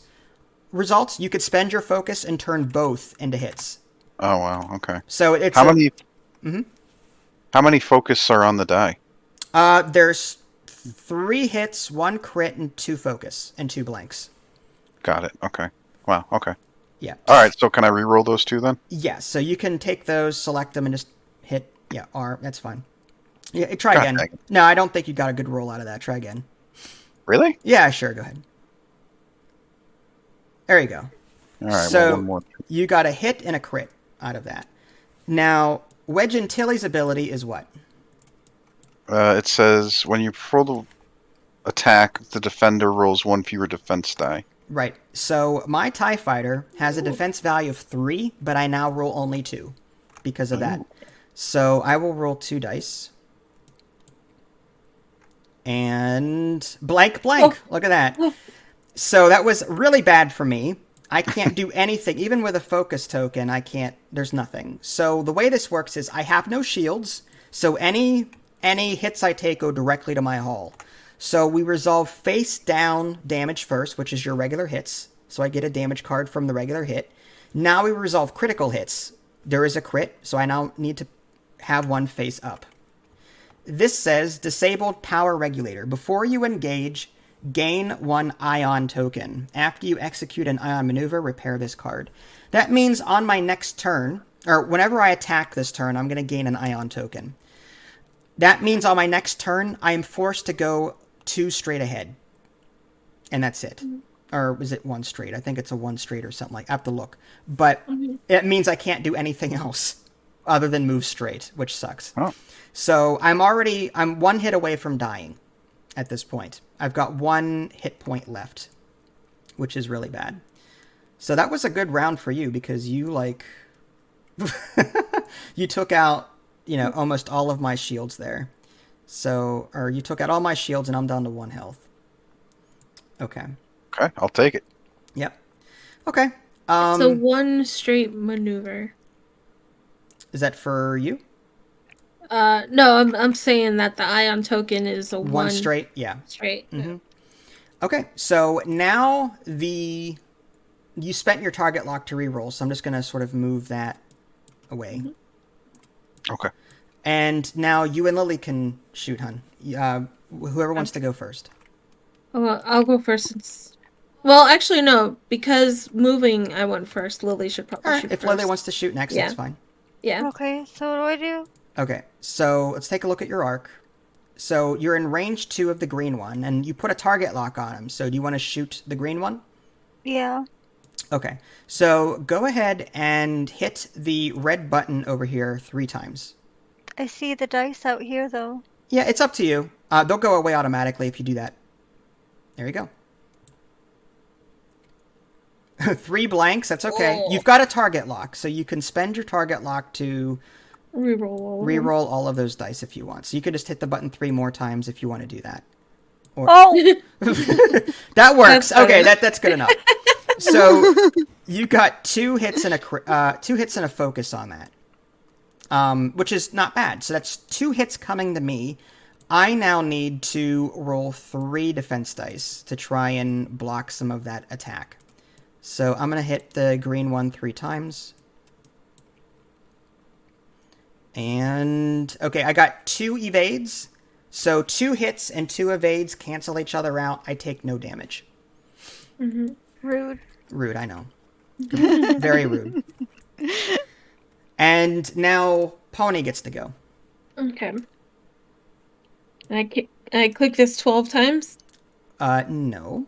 results, you could spend your focus and turn both into hits. Oh wow, okay. So it's how many focus are on the die? There's 3 hits, 1 crit, and 2 focus, and 2 blanks. Got it. Okay. Wow. Okay. Yeah. All right. So can I re-roll those 2 then? Yeah. So you can take those, select them, and just hit R. That's fine. Yeah. Try again. No, I don't think you got a good roll out of that. Try again. Really? Yeah. Sure. Go ahead. There you go. All right. So one more. You got a hit and a crit out of that. Now, Wedge and Tilly's ability is what? It says when you roll the attack, the defender rolls 1 fewer defense die. Right. So my TIE Fighter has a defense value of 3, but I now roll only 2 because of that. So I will roll 2 dice. And blank. Oh. Look at that. So that was really bad for me. I can't do anything. Even with a focus token, I can't. There's nothing. So the way this works is I have no shields. So any hits I take go directly to my hull. So we resolve face down damage first, which is your regular hits. So I get a damage card from the regular hit. Now we resolve critical hits. There is a crit, so I now need to have one face up. This says disabled power regulator. Before you engage, gain 1 ion token. After you execute an ion maneuver, repair this card. That means on my next turn, or whenever I attack this turn, I'm going to gain an ion token. That means on my next turn, I am forced to go 2 straight ahead. And that's it. Or is it 1 straight? I think it's a 1 straight or something like that. I have to look. But it means I can't do anything else other than move straight, which sucks. Oh. So I'm 1 hit away from dying at this point. I've got 1 hit point left, which is really bad. So that was a good round for you because you you took out, almost all of my shields there. So, or you took out all my shields and I'm down to 1 health. Okay. Okay, I'll take it. Yep. Okay. So 1 straight maneuver. Is that for you? No, I'm saying that the ion token is a 1 straight? Yeah. Straight. Mm-hmm. Okay, so now you spent your target lock to reroll, so I'm just going to sort of move that away. Okay. And now you and Lily can shoot, hun. Whoever wants to go first. Well, I'll go first since... Well, actually, no. Because moving, I went first. Lily should probably All right, shoot if first. Lily wants to shoot next, that's fine. Yeah. Okay, so what do I do? Okay, so let's take a look at your arc. So you're in range 2 of the green one, and you put a target lock on him. So do you want to shoot the green one? Yeah. Okay, so go ahead and hit the red button over here 3 times. I see the dice out here, though. Yeah, it's up to you. They'll go away automatically if you do that. There you go. 3 blanks, that's okay. Oh. You've got a target lock, so you can spend your target lock to reroll all of those dice if you want. So you can just hit the button 3 more times if you want to do that. Or... Oh! That works. Okay, that's good enough. So you got 2 hits and a focus on that, which is not bad. So that's 2 hits coming to me. I now need to roll 3 defense dice to try and block some of that attack. So I'm going to hit the green one 3 times. And, okay, I got 2 evades. So 2 hits and 2 evades cancel each other out. I take no damage. Mm-hmm. Rude. Rude, I know. Very rude. And now Pony gets to go. Okay. And I click this 12 times? No.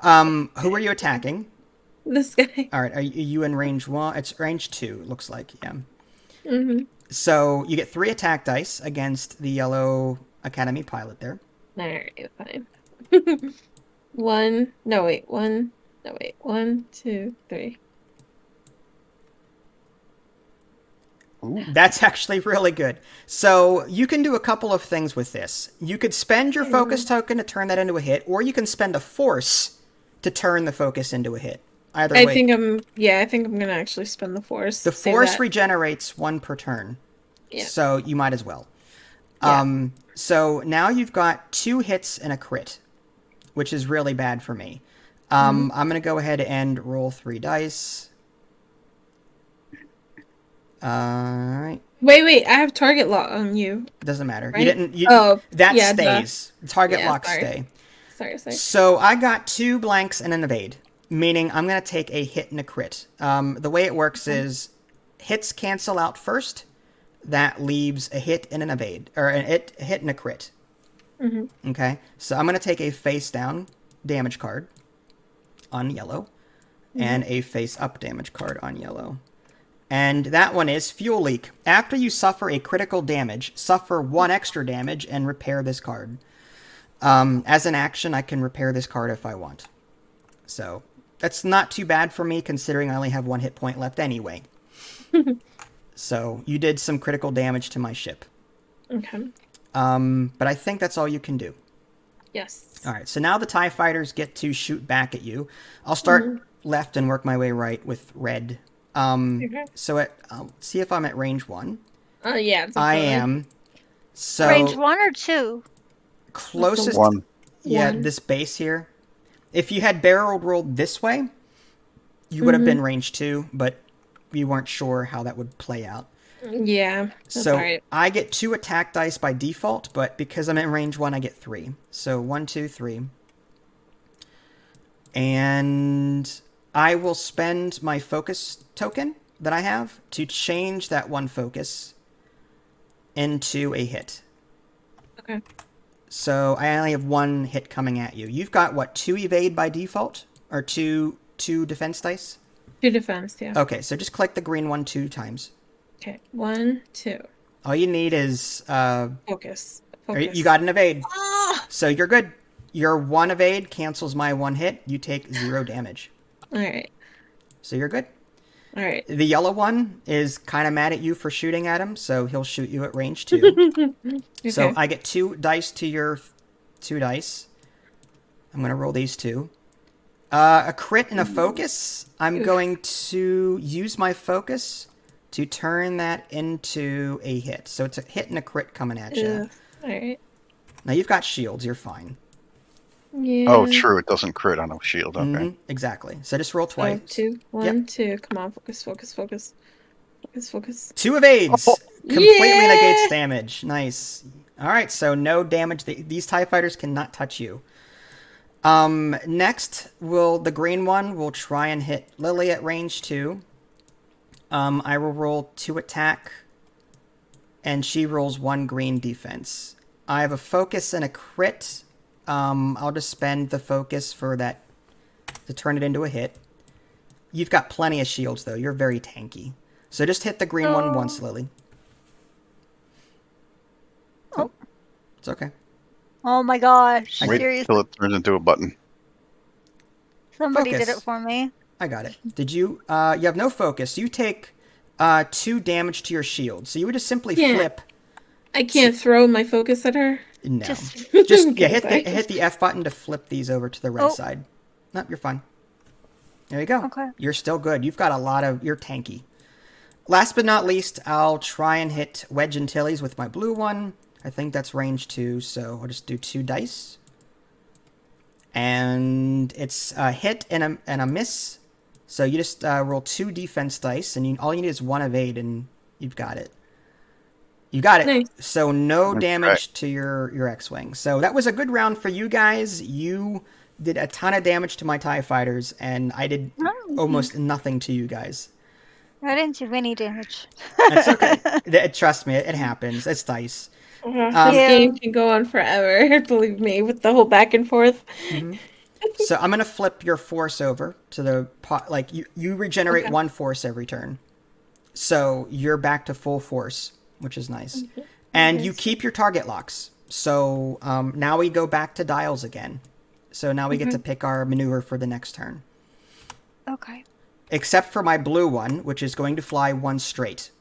Who are you attacking? This guy. All right, are you in range 1? It's range 2, it looks like, yeah. Mm-hmm. So you get 3 attack dice against the yellow Academy pilot there. Alright, fine. 1, 2, 3. Ooh. That's actually really good. So you can do a couple of things with this. You could spend your focus token to turn that into a hit, or you can spend a force to turn the focus into a hit. Either way. I think I'm gonna actually spend the force. The force regenerates 1 per turn. Yeah. So you might as well. Yeah. So now you've got 2 hits and a crit, which is really bad for me. I'm going to go ahead and roll 3 dice. Alright. Wait, I have target lock on you. Doesn't matter. Right? You didn't... stays. Target lock stay. Sorry. So I got 2 blanks and an evade, meaning I'm going to take a hit and a crit. The way it works is hits cancel out first. That leaves a hit and an evade, or a hit and a crit. Mm-hmm. Okay, so I'm going to take a face down damage card on yellow, and a face up damage card on yellow. And that one is fuel leak. After you suffer a critical damage, suffer 1 extra damage and repair this card. As an action, I can repair this card if I want. So that's not too bad for me, considering I only have 1 hit point left anyway. So you did some critical damage to my ship. Okay. But I think that's all you can do. Yes. All right, so now the TIE fighters get to shoot back at you. I'll start left and work my way right with red. So I'll see if I'm at range 1. Yeah. I am. So Range 1 or 2? Closest. 1. Yeah, this base here. If you had barrel rolled this way, you would have been range 2, but we weren't sure how that would play out. Yeah. That's So right. I get 2 attack dice by default, but because I'm in range 1, I get 3. So 1, 2, 3. And I will spend my focus token that I have to change that 1 focus into a hit. Okay. So I only have 1 hit coming at you. You've got, what, 2 evade by default? Or 2 defense dice? 2 defense, yeah. Okay, so just click the green one 2 times. Okay. 1, 2. All you need is... Focus. You got an evade. Ah! So you're good. Your 1 evade cancels my 1 hit. You take 0 damage. Alright. So you're good. All right. The yellow one is kind of mad at you for shooting at him, so he'll shoot you at range 2. So Okay. I get 2 dice to your 2 dice. I'm going to roll these 2. A crit and a focus. I'm going to use my focus to turn that into a hit. So it's a hit and a crit coming at you. Ugh. All right. Now you've got shields. You're fine. Yeah. Oh, true. It doesn't crit on a shield. Okay. Mm-hmm, exactly. So just roll twice. 2, 1, 2. Come on, focus. 2 evades. Oh. Completely Yeah! negates damage. Nice. All right, so no damage. These TIE fighters cannot touch you. Next, the green one will try and hit Lily at range 2. I will roll 2 attack, and she rolls 1 green defense. I have a focus and a crit. I'll just spend the focus for that to turn it into a hit. You've got plenty of shields, though. You're very tanky. So just hit the green one once, Lily. Oh. It's okay. Oh my gosh. Wait Seriously. till it turns into a button. Somebody Focus. did it for me. I got it. Did you? You have no focus. You take 2 damage to your shield. So you would just simply flip. I can't throw my focus at her. No. Just- Just Okay, hit the F button to flip these over to the red side. Nope, you're fine. There you go. Okay. You're still good. You've got you're tanky. Last but not least, I'll try and hit Wedge Antilles with my blue one. I think that's range 2, so I'll just do 2 dice. And it's a hit and a miss. So you just roll 2 defense dice, and all you need is 1 evade, and you've got it. You got it. Nice. So no That's damage right. to your X-Wing. So that was a good round for you guys. You did a ton of damage to my TIE fighters, and I did almost nothing to you guys. I didn't do any damage. That's okay. Trust me, it happens. It's dice. This game can go on forever, believe me, with the whole back and forth. Mm-hmm. So I'm gonna flip your force over to the pot. Like you regenerate 1 force every turn, so you're back to full force, which is nice. Okay. And you keep your target locks. So now we go back to dials again. So now we get to pick our maneuver for the next turn. Okay. Except for my blue one, which is going to fly 1 straight.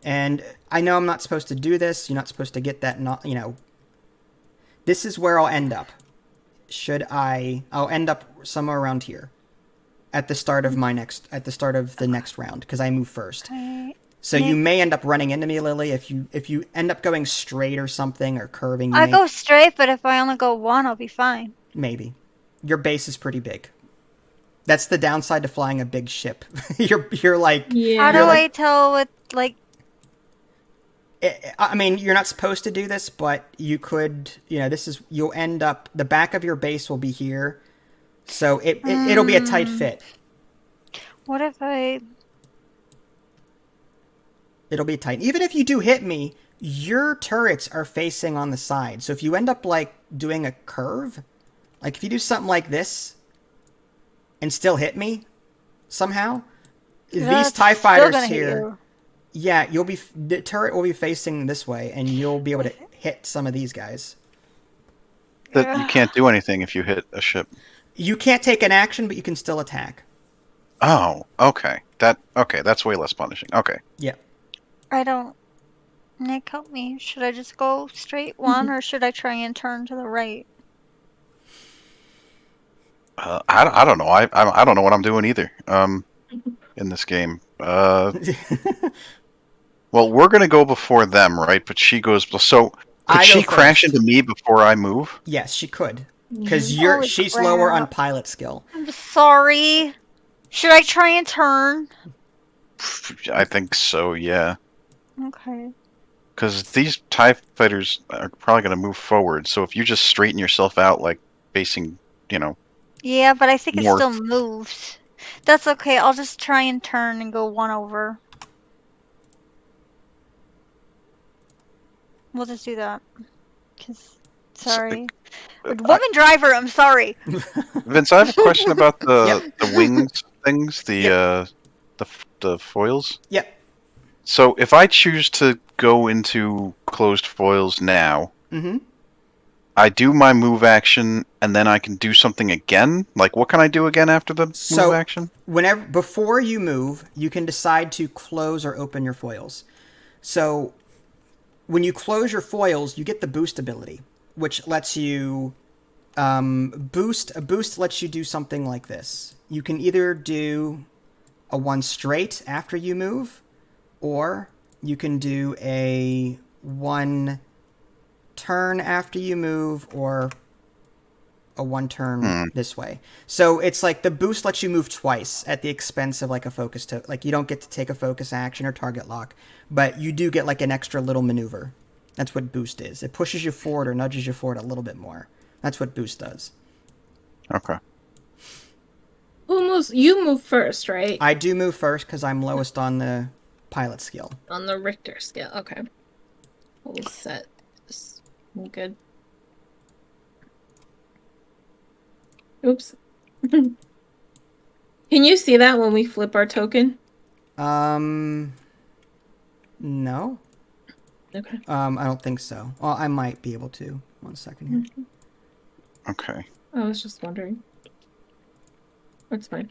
And I know I'm not supposed to do this. You're not supposed to get that. This is where I'll end up. I'll end up somewhere around here, at the start of the next round, because I move first. Okay. So you may end up running into me, Lily, if you end up going straight or something or curving. I go straight, but if I only go 1, I'll be fine. Maybe. Your base is pretty big. That's the downside to flying a big ship. you're like. Yeah. How do I tell what, like... I mean, you're not supposed to do this, but you could, you'll end up, the back of your base will be here. So it'll be a tight fit. What if I... It'll be tight. Even if you do hit me, your turrets are facing on the side. So if you end up, like, doing a curve, like, if you do something like this and still hit me somehow, these TIE fighters here... Yeah, the turret will be facing this way, and you'll be able to hit some of these guys. That you can't do anything if you hit a ship. You can't take an action, but you can still attack. Oh, okay. That's way less punishing. Okay. Yeah. I don't... Nick, help me. Should I just go straight 1, or should I try and turn to the right? I don't know. I don't know what I'm doing either. In this game. Well, we're gonna go before them, right? But she goes. So could she crash into me before I move? Yes, she could. Because she's crap. lower on pilot skill. I'm sorry. Should I try and turn? I think so. Yeah. Okay. Because these TIE fighters are probably gonna move forward. So if you just straighten yourself out, like facing, Yeah, but I think it north. still moves. That's okay. I'll just try and turn and go 1 over. We'll just do that. Sorry. Woman driver, I'm sorry. Vince, I have a question about the wings things, the foils. Yep. So if I choose to go into closed foils now, I do my move action, and then I can do something again? Like, what can I do again after the move So action? before you move, you can decide to close or open your foils. So when you close your foils, you get the boost ability, which lets you boost. A boost lets you do something like this. You can either do a 1 straight after you move, or you can do a 1 turn after you move, or a 1 turn this way. So it's like the boost lets you move twice at the expense of like a focus to like you don't get to take a focus action or target lock, but you do get like an extra little maneuver. That's what boost is. It pushes you forward or nudges you forward a little bit more. That's what boost does. Okay. Who moves? You move first, right? I do move first because I'm lowest on the pilot skill. On the Richter scale. Okay. We'll set this. Good. Oops. Can you see that when we flip our token? No. Okay. I don't think so. Well, I might be able to. 1 second here. Okay. I was just wondering. That's fine.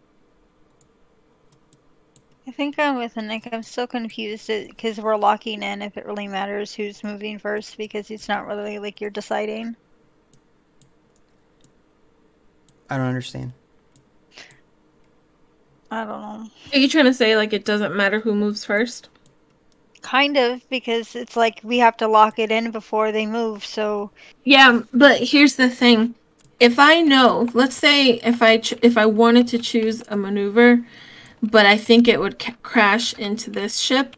I think I'm with Nick. I'm still confused because we're locking in if it really matters who's moving first because it's not really like you're deciding. I don't understand. I don't know. Are you trying to say like it doesn't matter who moves first? Kind of, because it's like we have to lock it in before they move, so... Yeah, but here's the thing. If I know, let's say if I wanted to choose a maneuver, but I think it would crash into this ship,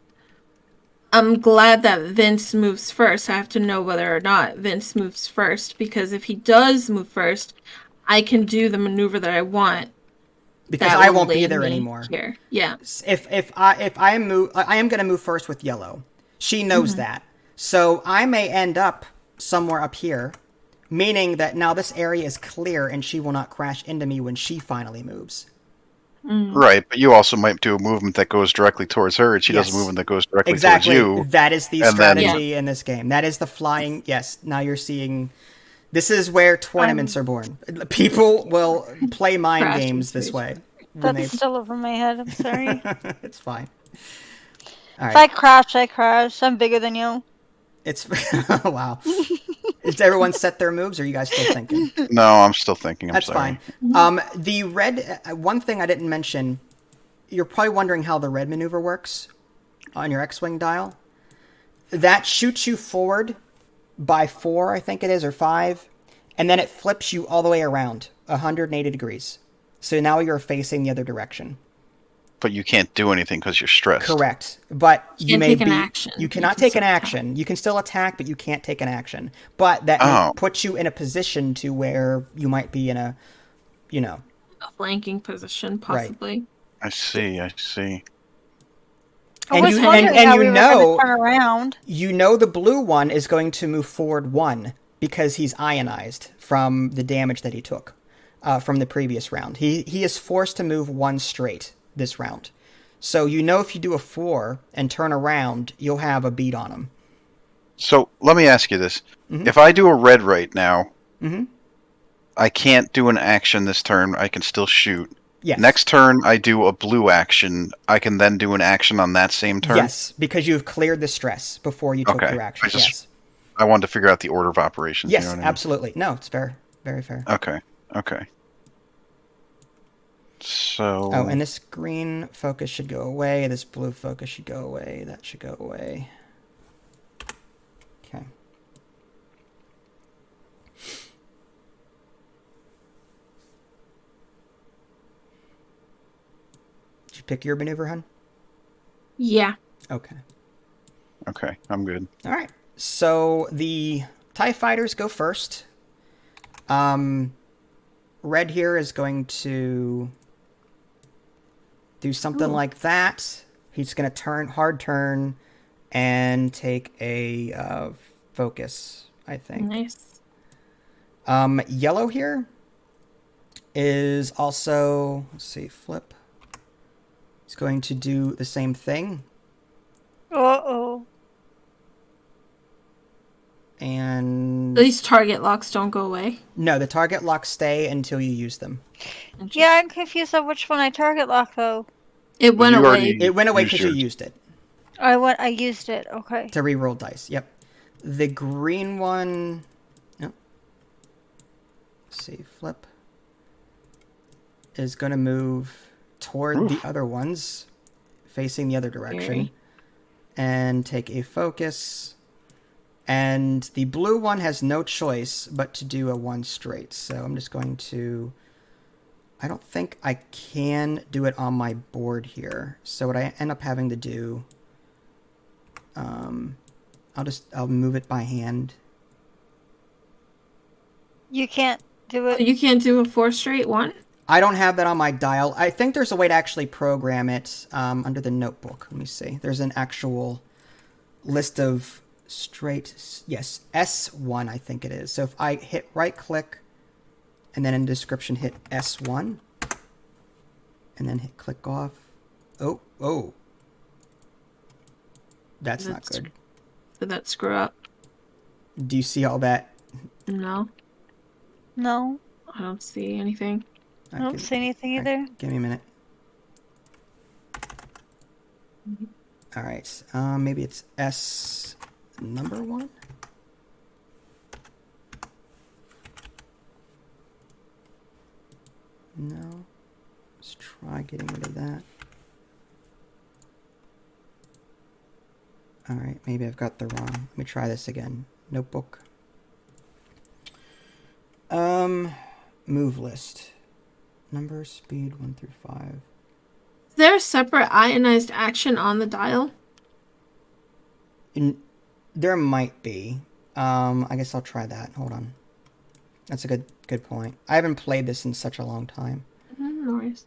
I'm glad that Vince moves first. I have to know whether or not Vince moves first, because if he does move first, I can do the maneuver that I want. Because that I will won't be lead there me anymore. Here. Yeah. If I move, I am going to move first with yellow. She knows that, so I may end up somewhere up here, meaning that now this area is clear and she will not crash into me when she finally moves. Right, but you also might do a movement that goes directly towards her, and she does a Yes. movement that goes directly Exactly. towards you. That is the and then- strategy in this game. That is the flying. Yes. Now you're seeing. This is where tournaments are born. People will play mind Crash games this situation. way. That's still over my head, I'm sorry. It's fine. If I crash, I crash. I'm bigger than you. It's wow. Is everyone set their moves, or are you guys still thinking? No, I'm still thinking. I'm That's sorry. fine. The red. One thing I didn't mention. You're probably wondering how the red maneuver works on your X-wing dial. That shoots you forward by 4, I think it is, or 5, and then it flips you all the way around 180 degrees. So now you're facing the other direction. But you can't do anything because you're stressed. Correct. But you may take an be. action. You You cannot can take an still action. You can still attack, but you can't take an action. But that may put you in a position to where you might be in a, A flanking position, possibly. I see. I see. I was wondering how we were going to turn around. You know the blue one is going to move forward 1 because he's ionized from the damage that he took from the previous round. He is forced to move 1 straight this round. So you know if you do a 4 and turn around, you'll have a beat on him. So let me ask you this. If I do a red right now, I can't do an action this turn. I can still shoot. Yes. Next turn, I do a blue action. I can then do an action on that same turn? Yes, because you've cleared the stress before you took your action. Yes. I wanted to figure out the order of operations. Yes, you know what I mean? absolutely. No, it's fair. Very fair. Okay. So... Oh, and this green focus should go away. This blue focus should go away. That should go away. Okay. Did you pick your maneuver, hun? Yeah. Okay. Okay, I'm good. All right. So the TIE fighters go first. Red here is going to do something like that. He's going to hard turn, and take a focus, I think. Nice. Yellow here is also, let's see, flip. He's going to do the same thing. Uh-oh. And These target locks don't go away. no, the target locks stay until you use them. Yeah, I'm confused on which one I target lock though. It went you away. already It went away used because you yours. used it I used it. Okay. to re-roll dice. Yep. The green one. No. Let's see, flip is going to move toward the other ones, facing the other direction, Scary. and take a focus. And the blue one has no choice but to do a 1 straight. So I'm just going to... I don't think I can do it on my board here. So what I end up having to do... I'll move it by hand. You can't do it. You can't do a 4 straight one? I don't have that on my dial. I think there's a way to actually program it under the notebook. Let me see. There's an actual list of straight... Yes, S1 I think it is. So if I hit right-click, and then in the description hit S1, and then hit click off. Oh. That's not good. Did that screw up? Do you see all that? No, No, I don't see anything. I don't see anything either. Give me a minute. All right. Maybe it's S number 1? No. Let's try getting rid of that. All right. Maybe I've got the wrong. Let me try this again. Notebook. Move list. Number, speed, 1 through 5. Is there a separate ionized action on the dial? There might be. I guess I'll try that. Hold on. That's a good point. I haven't played this in such a long time. No worries.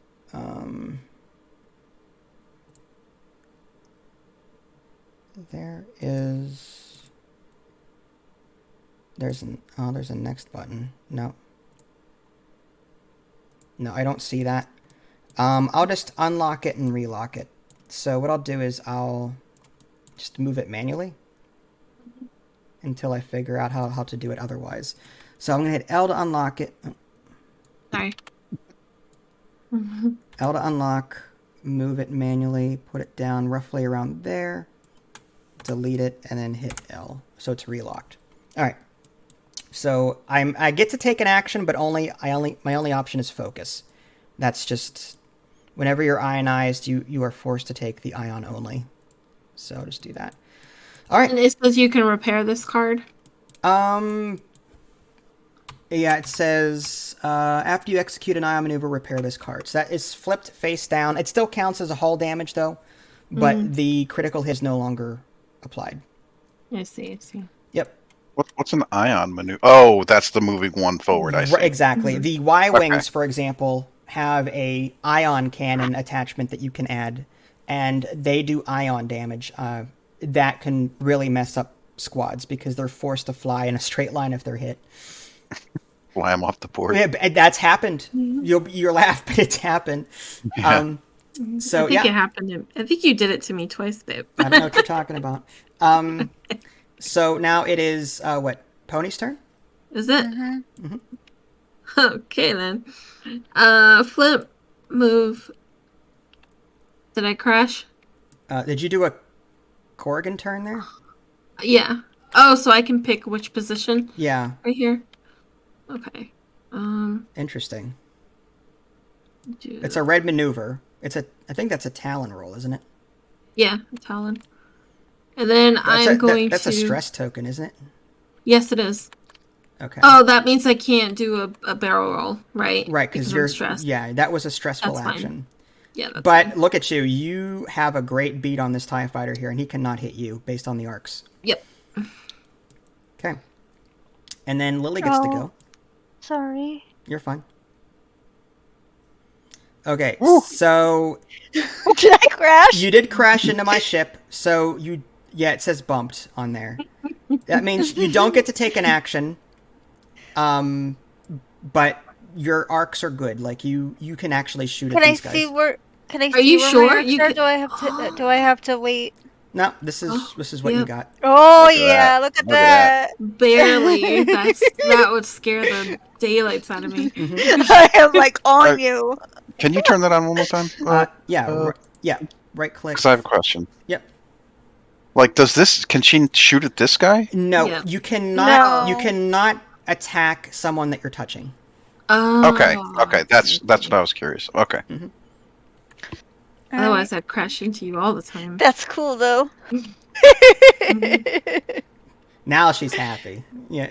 There's a next button. No, I don't see that. I'll just unlock it and relock it. So what I'll do is I'll just move it manually until I figure out how to do it otherwise. So I'm going to hit L to unlock it. Sorry. L to unlock, move it manually, put it down roughly around there, delete it, and then hit L. So it's relocked. All right. So I get to take an action, but my only option is focus. That's just whenever you're ionized, you are forced to take the ion only. So I'll just do that. All right. And it says you can repair this card. Yeah, it says after you execute an ion maneuver, repair this card. So that is flipped face down. It still counts as a hull damage though, but the critical hit is no longer applied. I see. Yep. What's an ion maneuver? Oh, that's the moving one forward. I see. Exactly. The Y-wings, for example, have a ion cannon attachment that you can add, and they do ion damage. That can really mess up squads because they're forced to fly in a straight line if they're hit. Fly them off the board. Yeah, that's happened. You'll laugh, but it's happened. Yeah. So I think it happened. I think you did it to me twice, babe. I don't know what you're talking about. So now it is Pony's turn? Is it? Mm-hmm. Okay then. Flip, move. Did I crash? Did you do a Corrigan turn there? Yeah. Oh, so I can pick which position? Yeah. Right here. Okay. Interesting. It's a red maneuver. I think that's a Talon roll, isn't it? Yeah, Talon. And then That's a stress token, isn't it? Yes, it is. Okay. Oh, that means I can't do a barrel roll, right? Right, because you're stressed. Yeah, that was a stressful That's fine. action. Yeah, that's But fine. look at you. You have a great beat on this TIE fighter here, and he cannot hit you based on the arcs. Yep. Okay. And then Lily gets to go. Sorry. You're fine. Okay, Ooh. so Did I crash? you did crash into my ship, so it says bumped on there. That means you don't get to take an action, but your arcs are good. Like you can actually shoot at Can I these guys. see where? Can I Are see you where sure? my arcs You are? could- Do I have to wait? No, this is what you Yep. got. Oh Look at yeah, that. look at Look at that. Barely. That would scare the daylights out of me. I am like on Alright. you. Can you turn that on one more time? Yeah, right click. Because I have a question. Yep. Like, can she shoot at this guy? No, Yeah. you cannot. No. You cannot attack someone that you're touching. Okay, Oh, that's what I was curious. Okay. Otherwise, I'd crash into you all the time. That's cool though. Now she's happy. Yeah.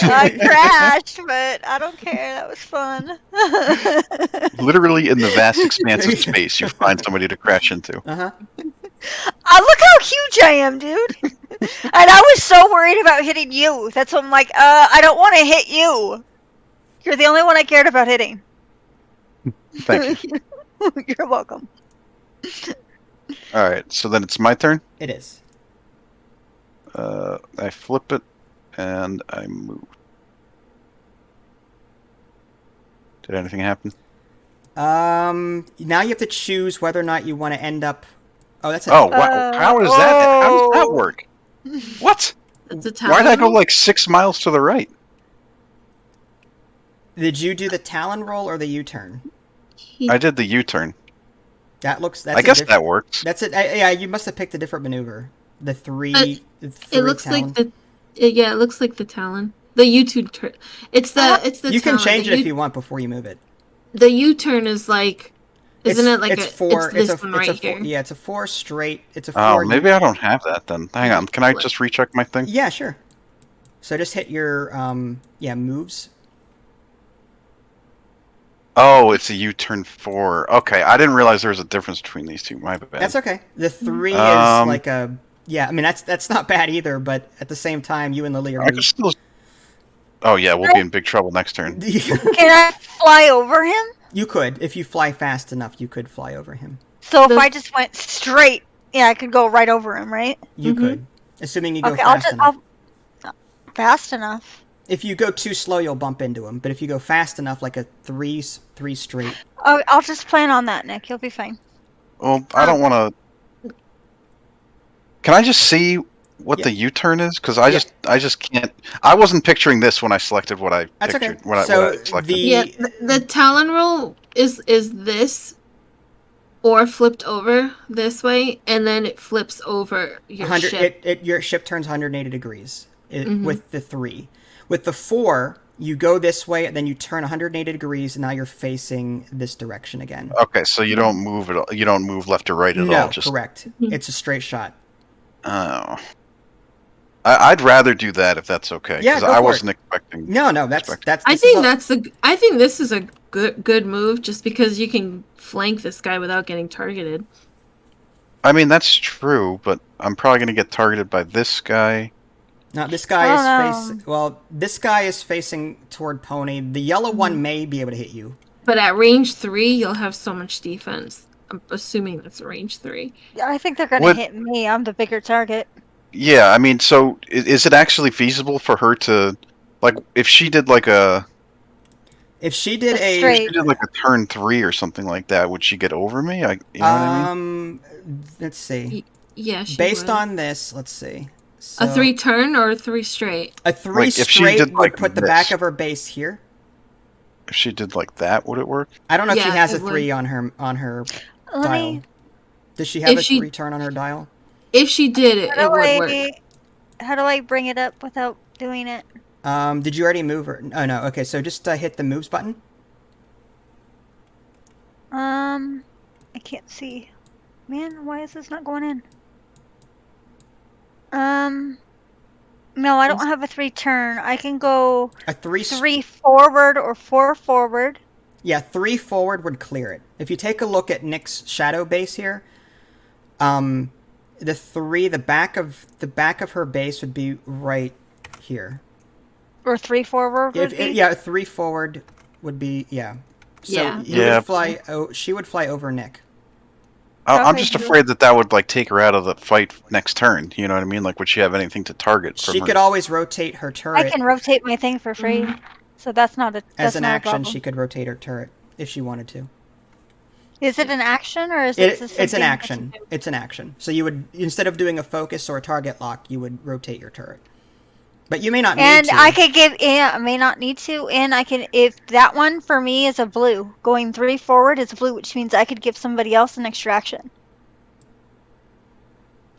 I crashed, but I don't care. That was fun. Literally in the vast expanse of space, you find somebody to crash into. Uh-huh. Look how huge I am, dude. And I was so worried about hitting you. That's what I'm like, I don't want to hit you. You're the only one I cared about hitting. Thank you. You're welcome. Alright, so then it's my turn. It is. I flip it, and I move. Did anything happen? Now you have to choose whether or not you want to end up. Oh, that's Oh, wow. How does that oh. work? What? That's a Why did I go talent like 6 miles to the right? Did you do the Talon roll or the U-turn? I did the U-turn. That looks. That's I guess that works. That's it. Yeah, you must have picked a different maneuver. The three. It looks Talon. like the. Yeah, it looks like the Talon. The U-turn. It's the. You can Talon. change it if you want before you move it. The U-turn is like. Isn't it like it's four? It's this one right here. Yeah, it's a 4 straight. It's a 4. Oh, maybe I don't have that then. Hang on. Can I just recheck my thing? Yeah, sure. So just hit your moves. Oh, it's a U-turn 4. Okay, I didn't realize there was a difference between these two. My bad. That's okay. The 3 is like a. Yeah, I mean that's not bad either, but at the same time, you and Lily are. I could still... Oh yeah, we'll be in big trouble next turn. Can I fly over him? You could, if you fly fast enough, you could fly over him. So if I just went straight, yeah, I could go right over him, right? You could, assuming you go Okay, fast enough. Fast enough. If you go too slow, you'll bump into him. But if you go fast enough, like a three straight. Oh, I'll just plan on that, Nick. You'll be fine. Well, I don't want to... Can I just see what the U-turn is? Because I just can't... I wasn't picturing this when I selected what I That's pictured. okay. What I selected. Yeah, the Talon roll is this, or flipped over this way, and then it flips over your ship. Your ship turns 180 degrees with the 3. With the 4, you go this way, and then you turn 180 degrees, and now you're facing this direction again. Okay, so you don't move at all. You don't move left or right at all. No, correct. It's a straight shot. Oh. I'd rather do that if that's okay. Yeah, because I wasn't expecting. No, that's. I think this is a good move, just because you can flank this guy without getting targeted. I mean, that's true, but I'm probably going to get targeted by this guy. No, this guy is facing. Well, this guy is facing toward Pony. The yellow one may be able to hit you. But at range 3, you'll have so much defense. I'm assuming that's range 3. I think they're gonna hit me. I'm the bigger target. Yeah, I mean, so is it actually feasible for her to, like, if she did like a... If she did like a turn 3 or something like that, would she get over me? You know what I mean? Let's see. Yeah, she Based would. on this, let's see. So, A 3 turn or a 3 straight? A 3 straight would put the back of her base here. If she did like that, would it work? I don't know if she has a 3 on her dial. Does she have a 3 turn on her dial? If she did, it would work. How do I bring it up without doing it? Did you already move her? Oh no. Okay, so just hit the moves button. I can't see. Man, why is this not going in? No, I don't have a 3 turn. I can go a 3 forward or 4 forward. Yeah, 3 forward would clear it. If you take a look at Nick's shadow base here, the 3, the back of her base would be right here. Or 3 forward would be? Yeah, 3 forward would be, yeah. So would fly. She would fly over Nick. I'm just afraid that would like take her out of the fight next turn. You know what I mean? Like, would she have anything to target? She could always rotate her turret. I can rotate my thing for free, so that's not a. As an action, she could rotate her turret if she wanted to. Is it an action or is it just It's an something that action. you do? It's an action. So you would, instead of doing a focus or a target lock, you would rotate your turret. But you may not need And to. I could give, yeah, I may not need to, and I can, if that one for me is a blue, going 3 forward is blue, which means I could give somebody else an extra action.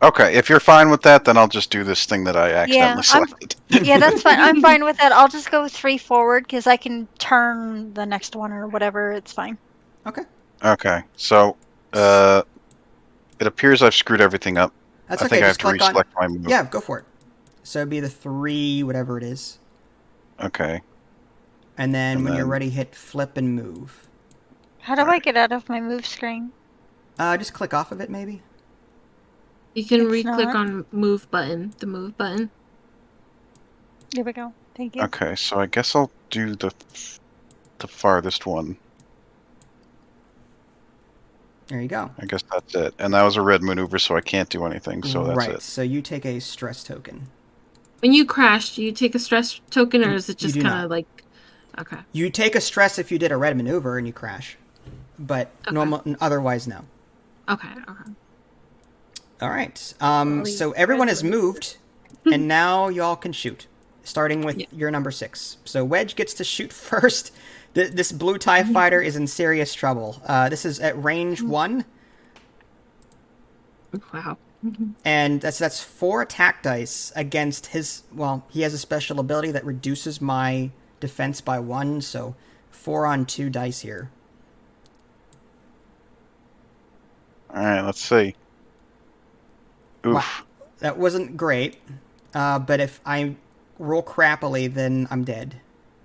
Okay, if you're fine with that, then I'll just do this thing that I Yeah, accidentally selected. yeah, that's fine. I'm fine with that. I'll just go 3 forward because I can turn the next one or whatever. It's fine. Okay. Okay, so it appears I've screwed everything up. That's I okay. think I have Just to click on. reselect my move. Yeah, go for it. So it'd be the 3, whatever it is. Okay. And then And when you're then- ready, hit flip and move. How do I get out of my move screen? Just click off of it, maybe. You can It's re-click not. on move button, the move button. There we go. Thank you. Okay, so I guess I'll do the farthest one. There you go. I guess that's it. And that was a red maneuver, so I can't do anything. So that's right. it. So you take a stress token. When you crash, do you take a stress token, or is it You just do kind not. of like, okay, You take a stress if you did a red maneuver and you crash, but otherwise no. okay, okay. All right. Well, So you everyone has graduated. moved, and now y'all can shoot, starting with Yeah. your number 6. So Wedge gets to shoot first. This blue TIE fighter is in serious trouble. This is at range 1, Wow. and that's 4 attack dice against his. Well, he has a special ability that reduces my defense by 1, so 4 on 2 dice here. All right, let's see. Oof. Wow. That wasn't great, but if I roll crappily, then I'm dead.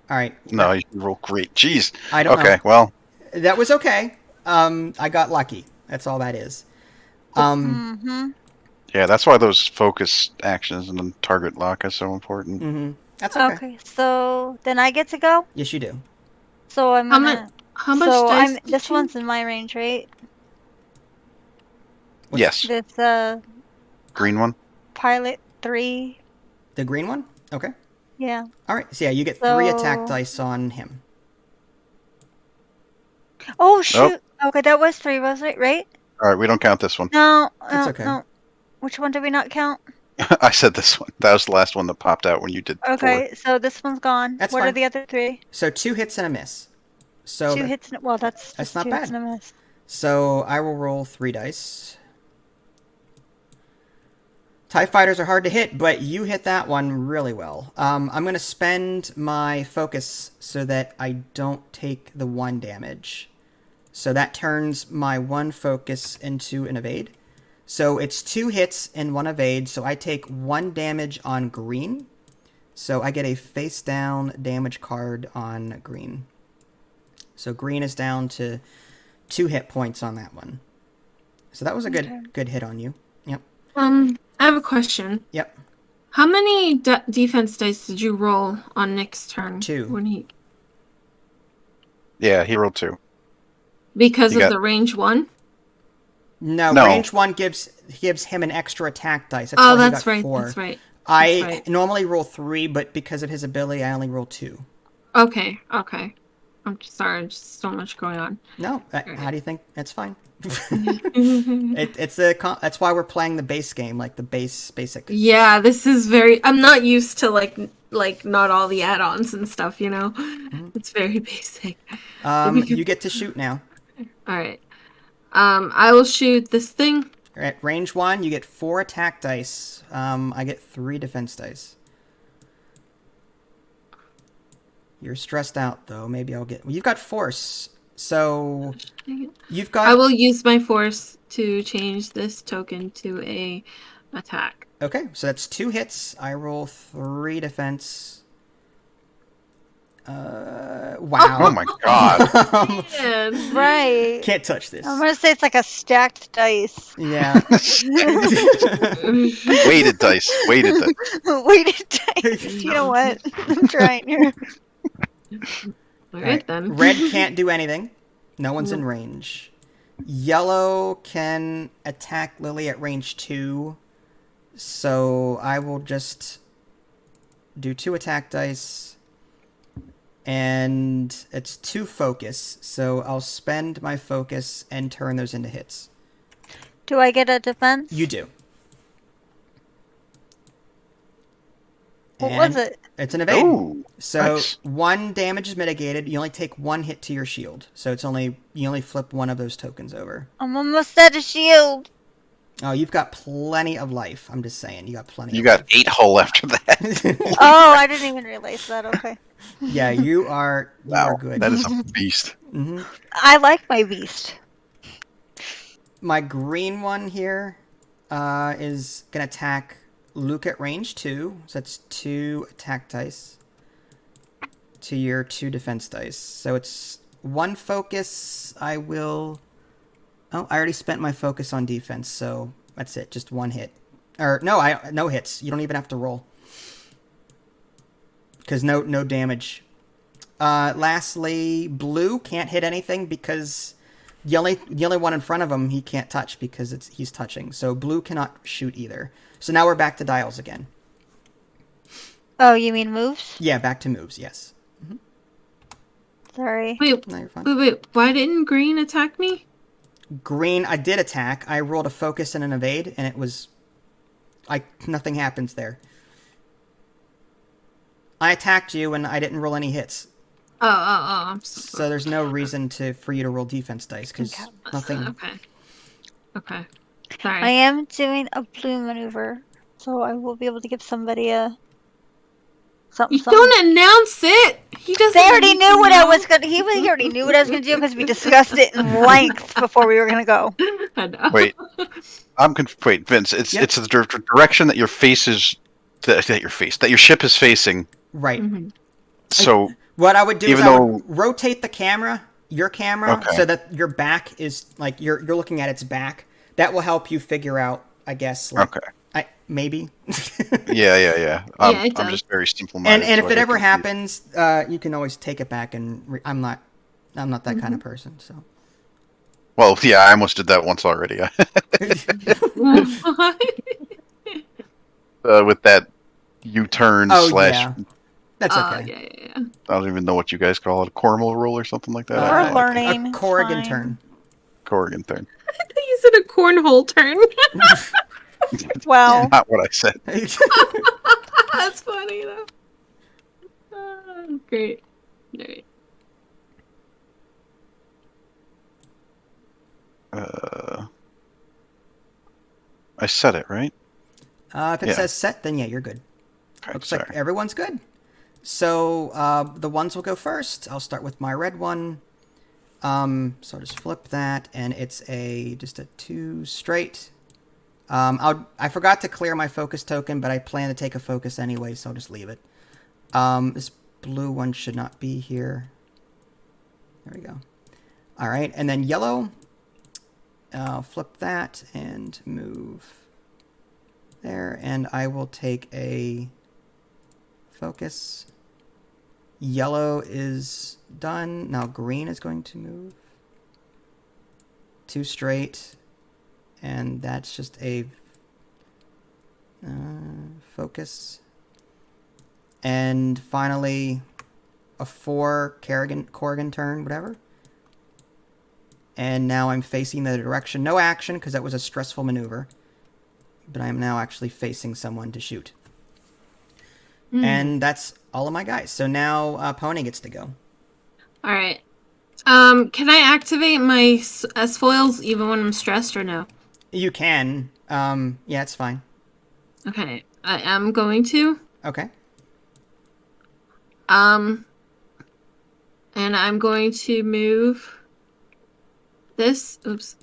All right. No, you roll great. Jeez. I don't Okay, know. well, That was okay. I got lucky. That's all that is. Mm-hmm. yeah, that's why those focus actions and then target lock is so important. That's okay. Okay, so then I get to go. Yes, you do. So I'm How gonna. much? How much So dice? I'm. did This you- one's in my range, right? Yes. This Green one? pilot 3. The green one? Okay. Yeah. All right. So yeah, you get 3 So- attack dice on him. Oh shoot. Okay, that was 3, was it? Right? All right, we don't count this one. No. That's okay. No. Which one did we not count? I said this one. That was the last one that popped out when you did 4. Okay, so this one's gone. That's what are fine. the other 3? So 2 hits and a miss. So 2 hits. Well, that's just not 2 hits bad. and a miss. So I will roll 3 dice. TIE fighters are hard to hit, but you hit that one really well. I'm going to spend my focus so that I don't take the 1 damage. So that turns my 1 focus into an evade. So it's 2 hits and 1 evade, so I take 1 damage on green. So I get a face down damage card on green. So green is down to 2 hit points on that one. So that was a good hit on you. Yep. I have a question. Yep. How many defense dice did you roll on Nick's turn? 2. When he Yeah, he rolled 2. because You of got- the range 1? No, No. range 1 gives him an extra attack dice. Oh, why he that's got right. 4. That's right. I right. normally roll 3, but because of his ability, I only roll 2. Okay. Okay. I'm sorry. Just so much going on. No, how do you think? That's fine. That's why we're playing the base game, like the basic. Yeah, this is very. I'm not used to like not all the add-ons and stuff. You know, it's very basic. You get to shoot now. All right. I will shoot this thing. At range 1, you get 4 attack dice. I get 3 defense dice. You're stressed out though. Maybe I'll get. Well, you've got force, so you've got. I will use my force to change this token to a attack. Okay, so that's 2 hits. I roll 3 defense. Wow. Oh my god. And Right. Can't touch this. I'm gonna say it's like a stacked dice. Yeah. Weighted dice. Weighted dice. Weighted dice. You know what? I'm trying here. all right then. Red can't do anything. No one's in range. Yellow can attack Lily at range 2. So I will just do 2 attack dice. and it's 2 focus, so I'll spend my focus and turn those into hits. Do I get a defense? You do. What And was it? it's an evade. Oh, So nice. 1 damage is mitigated. You only take 1 hit to your shield. So you only flip 1 of those tokens over. I'm almost out of shield. Oh, you've got plenty of life. I'm just saying, you got plenty. You of got life. 8 hull after that. Oh, I didn't even realize that. Okay. Yeah, you are Wow, good. that is a beast. Hmm. I like my beast. My green one here is gonna attack Luke at range 2. So that's 2 attack dice to your 2 defense dice. So it's 1 focus. I will. Oh, I already spent my focus on defense, so that's it. Just 1 hit. Or no hits. You don't even have to roll because no damage. Lastly, blue can't hit anything because the only one in front of him he can't touch because he's touching. So blue cannot shoot either. So now we're back to dials again. Oh, you mean moves? Yeah, back to moves. Yes. Sorry. Wait, No, you're fine. wait. Why didn't green attack me? Green, I did attack. I rolled a focus and an evade, and it was nothing happens there. I attacked you, and I didn't roll any hits. Oh. I'm So there's no reason for you to roll defense dice because nothing. Okay. Sorry. I am doing a blue maneuver, so I will be able to give somebody a something. You don't announce it. He doesn't. They already need knew to what I know. was gonna. He already knew what I was gonna do because we discussed it in length before we were gonna go. I know. Wait, wait, Vince. It's Yep. it's the direction that your face is that your ship is facing. Right. Mm-hmm. So What I would do is even I though would rotate the camera, your camera, Okay. so that your back is like you're looking at its back. That will help you figure out, I guess. Like, okay, maybe. yeah. Yeah, it I'm does. just very simple-minded. And so if I it get ever confused. happens, you can always take it back. And I'm not that kind of person. So. Well, yeah, I almost did that once already. With that U-turn Oh slash. yeah, that's okay. Yeah. I don't even know what you guys call it, a Cornwall roll or something like that. I We're don't know. learning. A it's Corrigan fine. turn. Corrigan turn. You said a cornhole turn. Well, Not what I said. That's funny though. Great. I said it right. If it Yeah. says set, then yeah, you're good. Okay, Looks sorry. like everyone's good. So the ones will go first. I'll start with my red one. So I'll just flip that, and it's just a 2 straight. I forgot to clear my focus token, but I plan to take a focus anyway, so I'll just leave it. This blue one should not be here. There we go. All right, and then yellow. I'll flip that and move there, and I will take a focus. Yellow is done. Now green is going to move. 2 straight. And that's just a focus. And finally, a 4 Corrigan turn, whatever. And now I'm facing the direction. No action, because that was a stressful maneuver. But I am now actually facing someone to shoot. And that's all of my guys. So now Pony gets to go. All right. Can I activate my S foils even when I'm stressed or no? You can. Yeah, it's fine. Okay, I am going to. Okay. And I'm going to move this. Oops.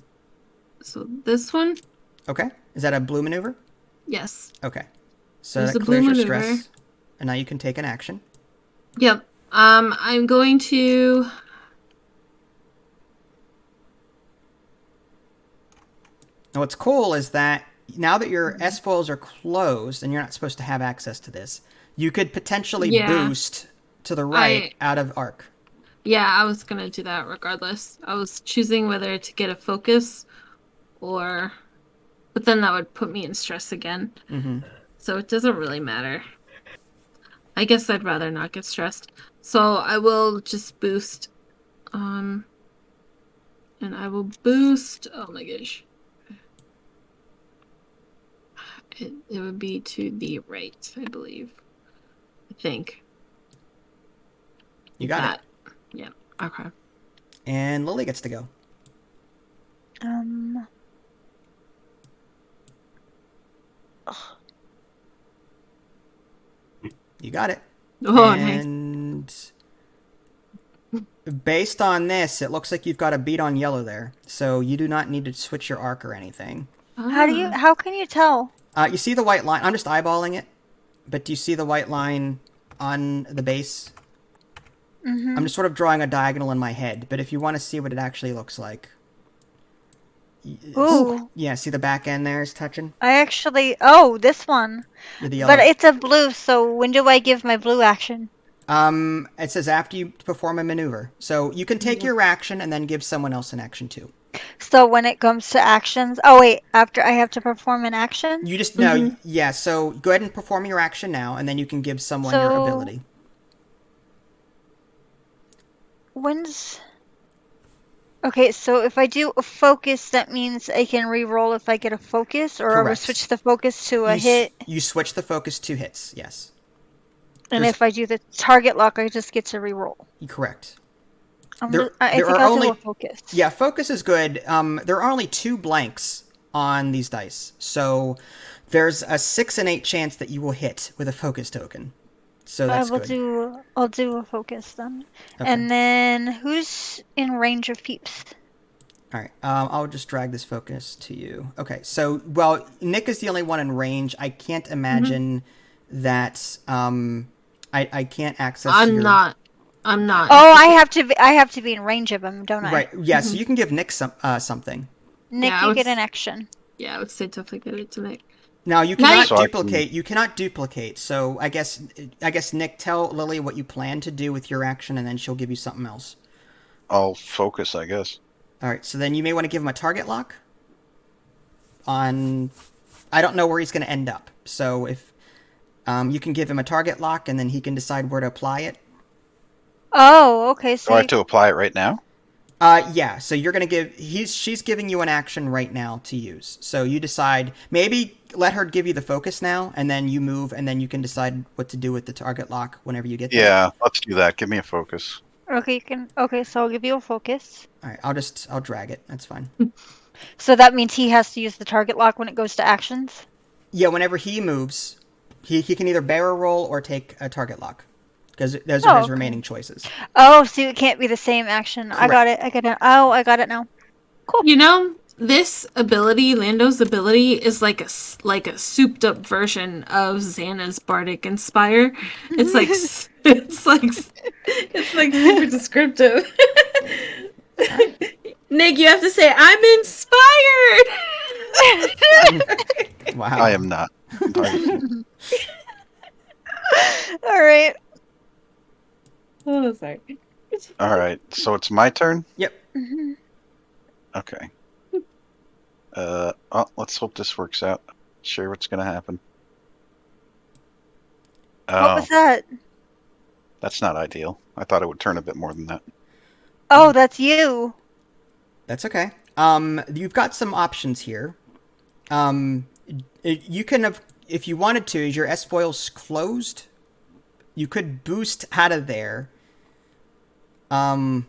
So this one. Okay. Is that a blue maneuver? Yes. Okay. So There's that a blue clears your maneuver. stress. And now you can take an action. Yep. I'm going to. Now what's cool is that now that your S foils are closed and you're not supposed to have access to this, you could potentially boost to the right out of arc. Yeah, I was gonna do that regardless. I was choosing whether to get a focus or, but then that would put me in stress again. Mm-hmm. So it doesn't really matter. I guess I'd rather not get stressed. So I will just boost. And I will boost. Oh my gosh. It would be to the right, I believe. I think. You got that. it. Yeah. Okay. And Lily gets to go. You got it. Oh, and nice. Based on this, it looks like you've got a beat on yellow there. So you do not need to switch your arc or anything. How can you tell? You see the white line? I'm just eyeballing it. But do you see the white line on the base? Mm-hmm. I'm just sort of drawing a diagonal in my head. But if you want to see what it actually looks like. Ooh. Yeah, see the back end there is touching? This one. Yeah, the yellow. But it's a blue, so when do I give my blue action? It says after you perform a maneuver. So you can take your action and then give someone else an action too. So when it comes to actions, oh wait, after I have to perform an action? You just no, yeah. So go ahead and perform your action now, and then you can give someone your ability. Okay, so if I do a focus, that means I can re-roll if I get a focus, or I will switch the focus to a hit. You switch the focus to hits, yes. And if I do the target lock, I just get to re-roll. Correct. I think I'll do a focus. Yeah, focus is good. There are only 2 blanks on these dice, so there's a 6 and 8 chance that you will hit with a focus token. So that's good. I'll do a focus then. Okay. And then who's in range of peeps? All right. I'll just drag this focus to you. Okay. So, Nick is the only one in range. I can't imagine that. I can't access. I'm not. Oh, I have to be in range of him, don't I? Right. Yeah. So you can give Nick something. Nick, you get an action. Yeah, I would say definitely give it to Nick. Now you cannot duplicate. You cannot duplicate. So I guess Nick, tell Lily what you plan to do with your action, and then she'll give you something else. I'll focus, I guess. All right. So then you may want to give him a target lock. I don't know where he's going to end up. So if you can give him a target lock, and then he can decide where to apply it. Oh, okay. So do I have to apply it right now? Yeah. So you're gonna she's giving you an action right now to use. So you decide, maybe let her give you the focus now, and then you move, and then you can decide what to do with the target lock whenever you get there. Yeah, let's do that. Give me a focus. Okay, Okay, so I'll give you a focus. All right. I'll drag it. That's fine. So that means he has to use the target lock when it goes to actions? Yeah. Whenever he moves, he can either barrel roll or take a target lock. Because those are his remaining choices. Oh, so it can't be the same action. Correct. I got it. Oh, I got it now. Cool. You know, this ability, Lando's ability, is like a souped up version of Xana's Bardic Inspire. It's like it's like super descriptive. Nick, you have to say, "I'm inspired." Wow. I am not. All right. Oh, sorry. All right, so it's my turn? Yep. Mm-hmm. Okay. Let's hope this works out. Sure, what's gonna happen? What was that? That's not ideal. I thought it would turn a bit more than that. Oh, that's you. That's okay. You've got some options here. You can have, if you wanted to, is your S foils closed? You could boost out of there. And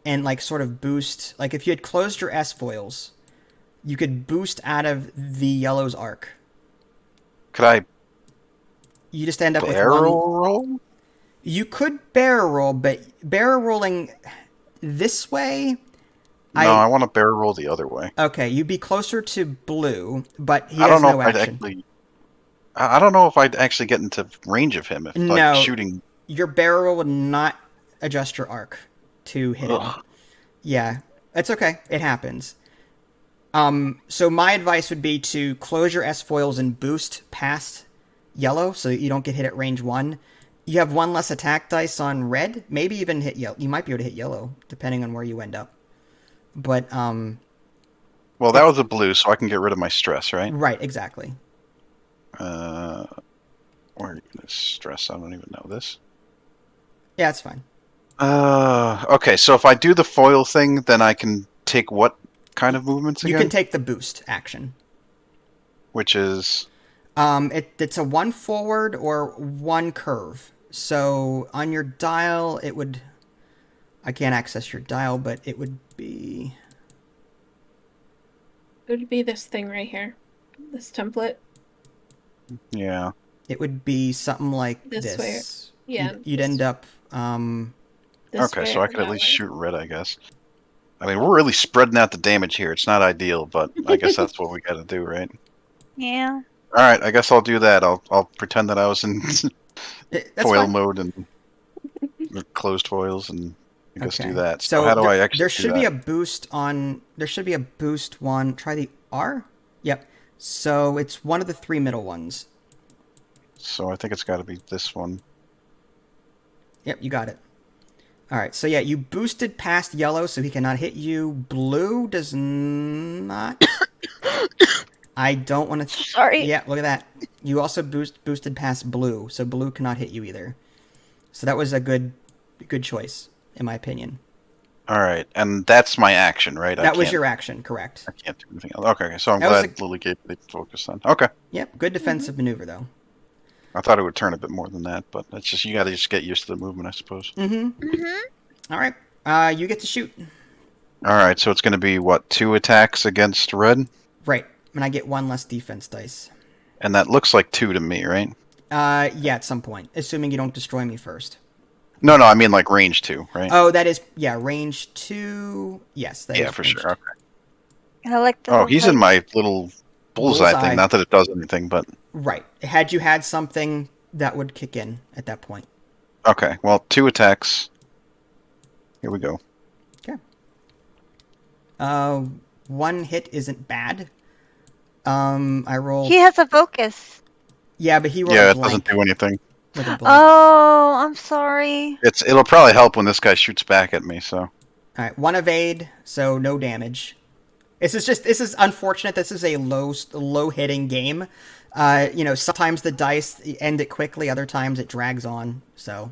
like sort of boost, like if you had closed your S foils, you could boost out of the yellow's arc. Could I? You just end up with barrel roll? You could barrel roll, but barrel rolling this way. No, I want to barrel roll the other way. Okay, you'd be closer to blue, but he has no action. I don't know if I'd actually get into range of him if like shooting. Your barrel would not adjust your arc to hit him. Yeah, that's okay. It happens. So my advice would be to close your S foils and boost past yellow so that you don't get hit at range 1. You have 1 less attack dice on red. Maybe even hit yellow. You might be able to hit yellow depending on where you end up. But well, that was a blue, so I can get rid of my stress, right? Right, exactly. Well, Or are you gonna stress? I don't even know this. Yeah, it's fine. Okay, so if I do the foil thing, then I can take what kind of movements You again? can take the boost action. Which is... It's a 1 forward or 1 curve. So on your dial, it would... I can't access your dial, but it would be... It would be this thing right here. This template. Yeah. It would be something like This way. this. Yeah. You'd end up... This Okay, way so or I could at that least way. shoot red, I guess. I mean, we're really spreading out the damage here. It's not ideal, but I guess that's what we gotta do, right? Yeah. Alright, I guess I'll do that. I'll pretend that I was in That's foil fine. mode and closed foils, and I guess do Okay. that. So So how do I there actually should do be that? a boost on... There should be a boost one... Try the R? Yep. So it's one of the 3 middle ones. So I think it's gotta be this one. Yep, you got it. Alright, so yeah, you boosted past yellow, so he cannot hit you. Blue does not. I don't want to... Sorry. Yeah, look at that. You also boosted past blue, so blue cannot hit you either. So that was a good choice, in my opinion. Alright, and that's my action, right? That was your action, correct. I can't do anything else. Okay, so I'm That was glad Lily gave me the focus then. Okay. Yep, good defensive maneuver, though. I thought it would turn a bit more than that, but it's just you gotta just get used to the movement, I suppose. Alright, you get to shoot. Alright, so it's gonna be, what, 2 attacks against red? Right, and I get 1 less defense dice. And that looks like 2 to me, right? Yeah, at some point, assuming you don't destroy me first. No, I mean like range 2, right? Oh, that is, yeah, range 2. Yes, that is Yeah, for range sure. 2. Okay. I like the Oh, he's in like, my little bullseye thing. Not that it does anything, but... Right. Had you had something, that would kick in at that point. Okay, well, 2 attacks. Here we go. Okay. 1 hit isn't bad. I roll... He has a focus. Yeah, but he rolled Yeah, a it doesn't blank. do anything. With a blank. Oh, I'm sorry. It'll probably help when this guy shoots back at me, so... Alright, 1 evade, so no damage. This is unfortunate. This is a low hitting game. Sometimes the dice end it quickly, other times it drags on. So,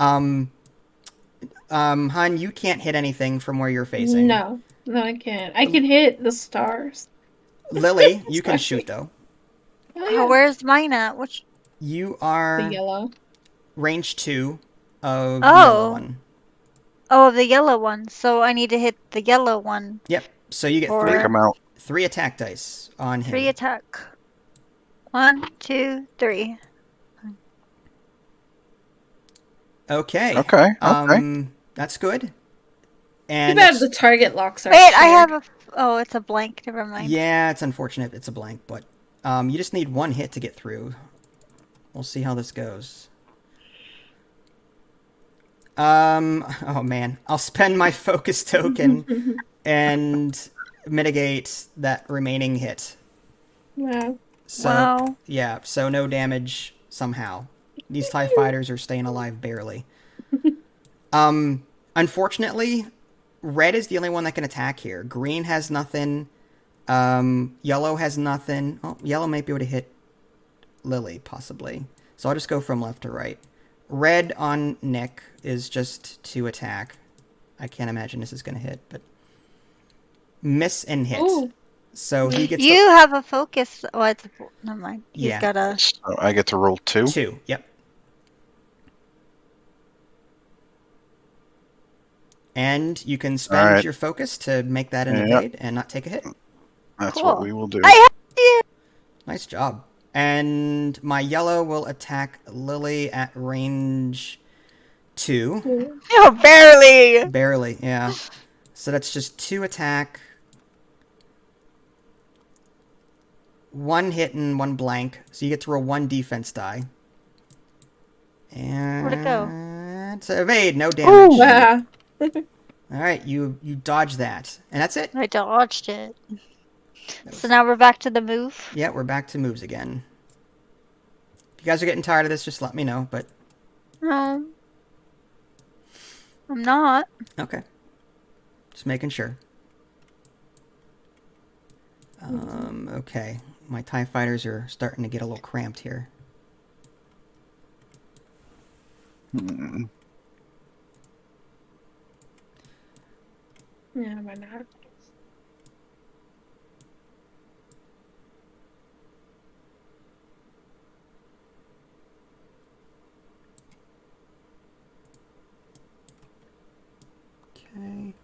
Hun, you can't hit anything from where you're facing. No, I can't. I can hit the stars. Lily, you can shoot though. Oh, yeah. Where's mine at? Which? You are The yellow. range 2 of the yellow one. Oh, the yellow one. So I need to hit the yellow one. Yep. So you get Or- Take him out. 3 attack dice on him. 3 attack. 1, 2, 3. Okay. Okay. That's good. Too And bad the target locks are Wait, I shared. have a. Oh, it's a blank. Never mind. yeah, it's unfortunate it's a blank, but you just need 1 hit to get through. We'll see how this goes. Oh man, I'll spend my focus token and mitigate that remaining hit. Wow. So Wow. yeah, so no damage somehow. These TIE fighters are staying alive barely. Unfortunately, red is the only one that can attack here. Green has nothing. Yellow has nothing. Oh, yellow might be able to hit Lily, possibly. So I'll just go from left to right. Red on Nick is just 2 attack. I can't imagine this is going to hit, but... Miss and hit. Ooh. So he gets You have a focus. Oh, it's. Never mind. He's Yeah. got a. So I get to roll 2. 2. Yep. And you can spend Alright. your focus to make that an Yeah. evade and not take a hit. That's Cool. what we will do. I have you. Nice job. And my yellow will attack Lily at range 2. Oh, barely. Barely, yeah. So that's just 2 attack. 1 hit and 1 blank. So you get to roll 1 defense die. And Where'd it go? it's evade, no damage. Wow. Alright, you dodge that. And that's it. I dodged it. So now we're back to the move. Yeah, we're back to moves again. If you guys are getting tired of this, just let me know, but... No. I'm not. Okay. Just making sure. Okay. My TIE fighters are starting to get a little cramped here. Hmm. Yeah, why not? Okay.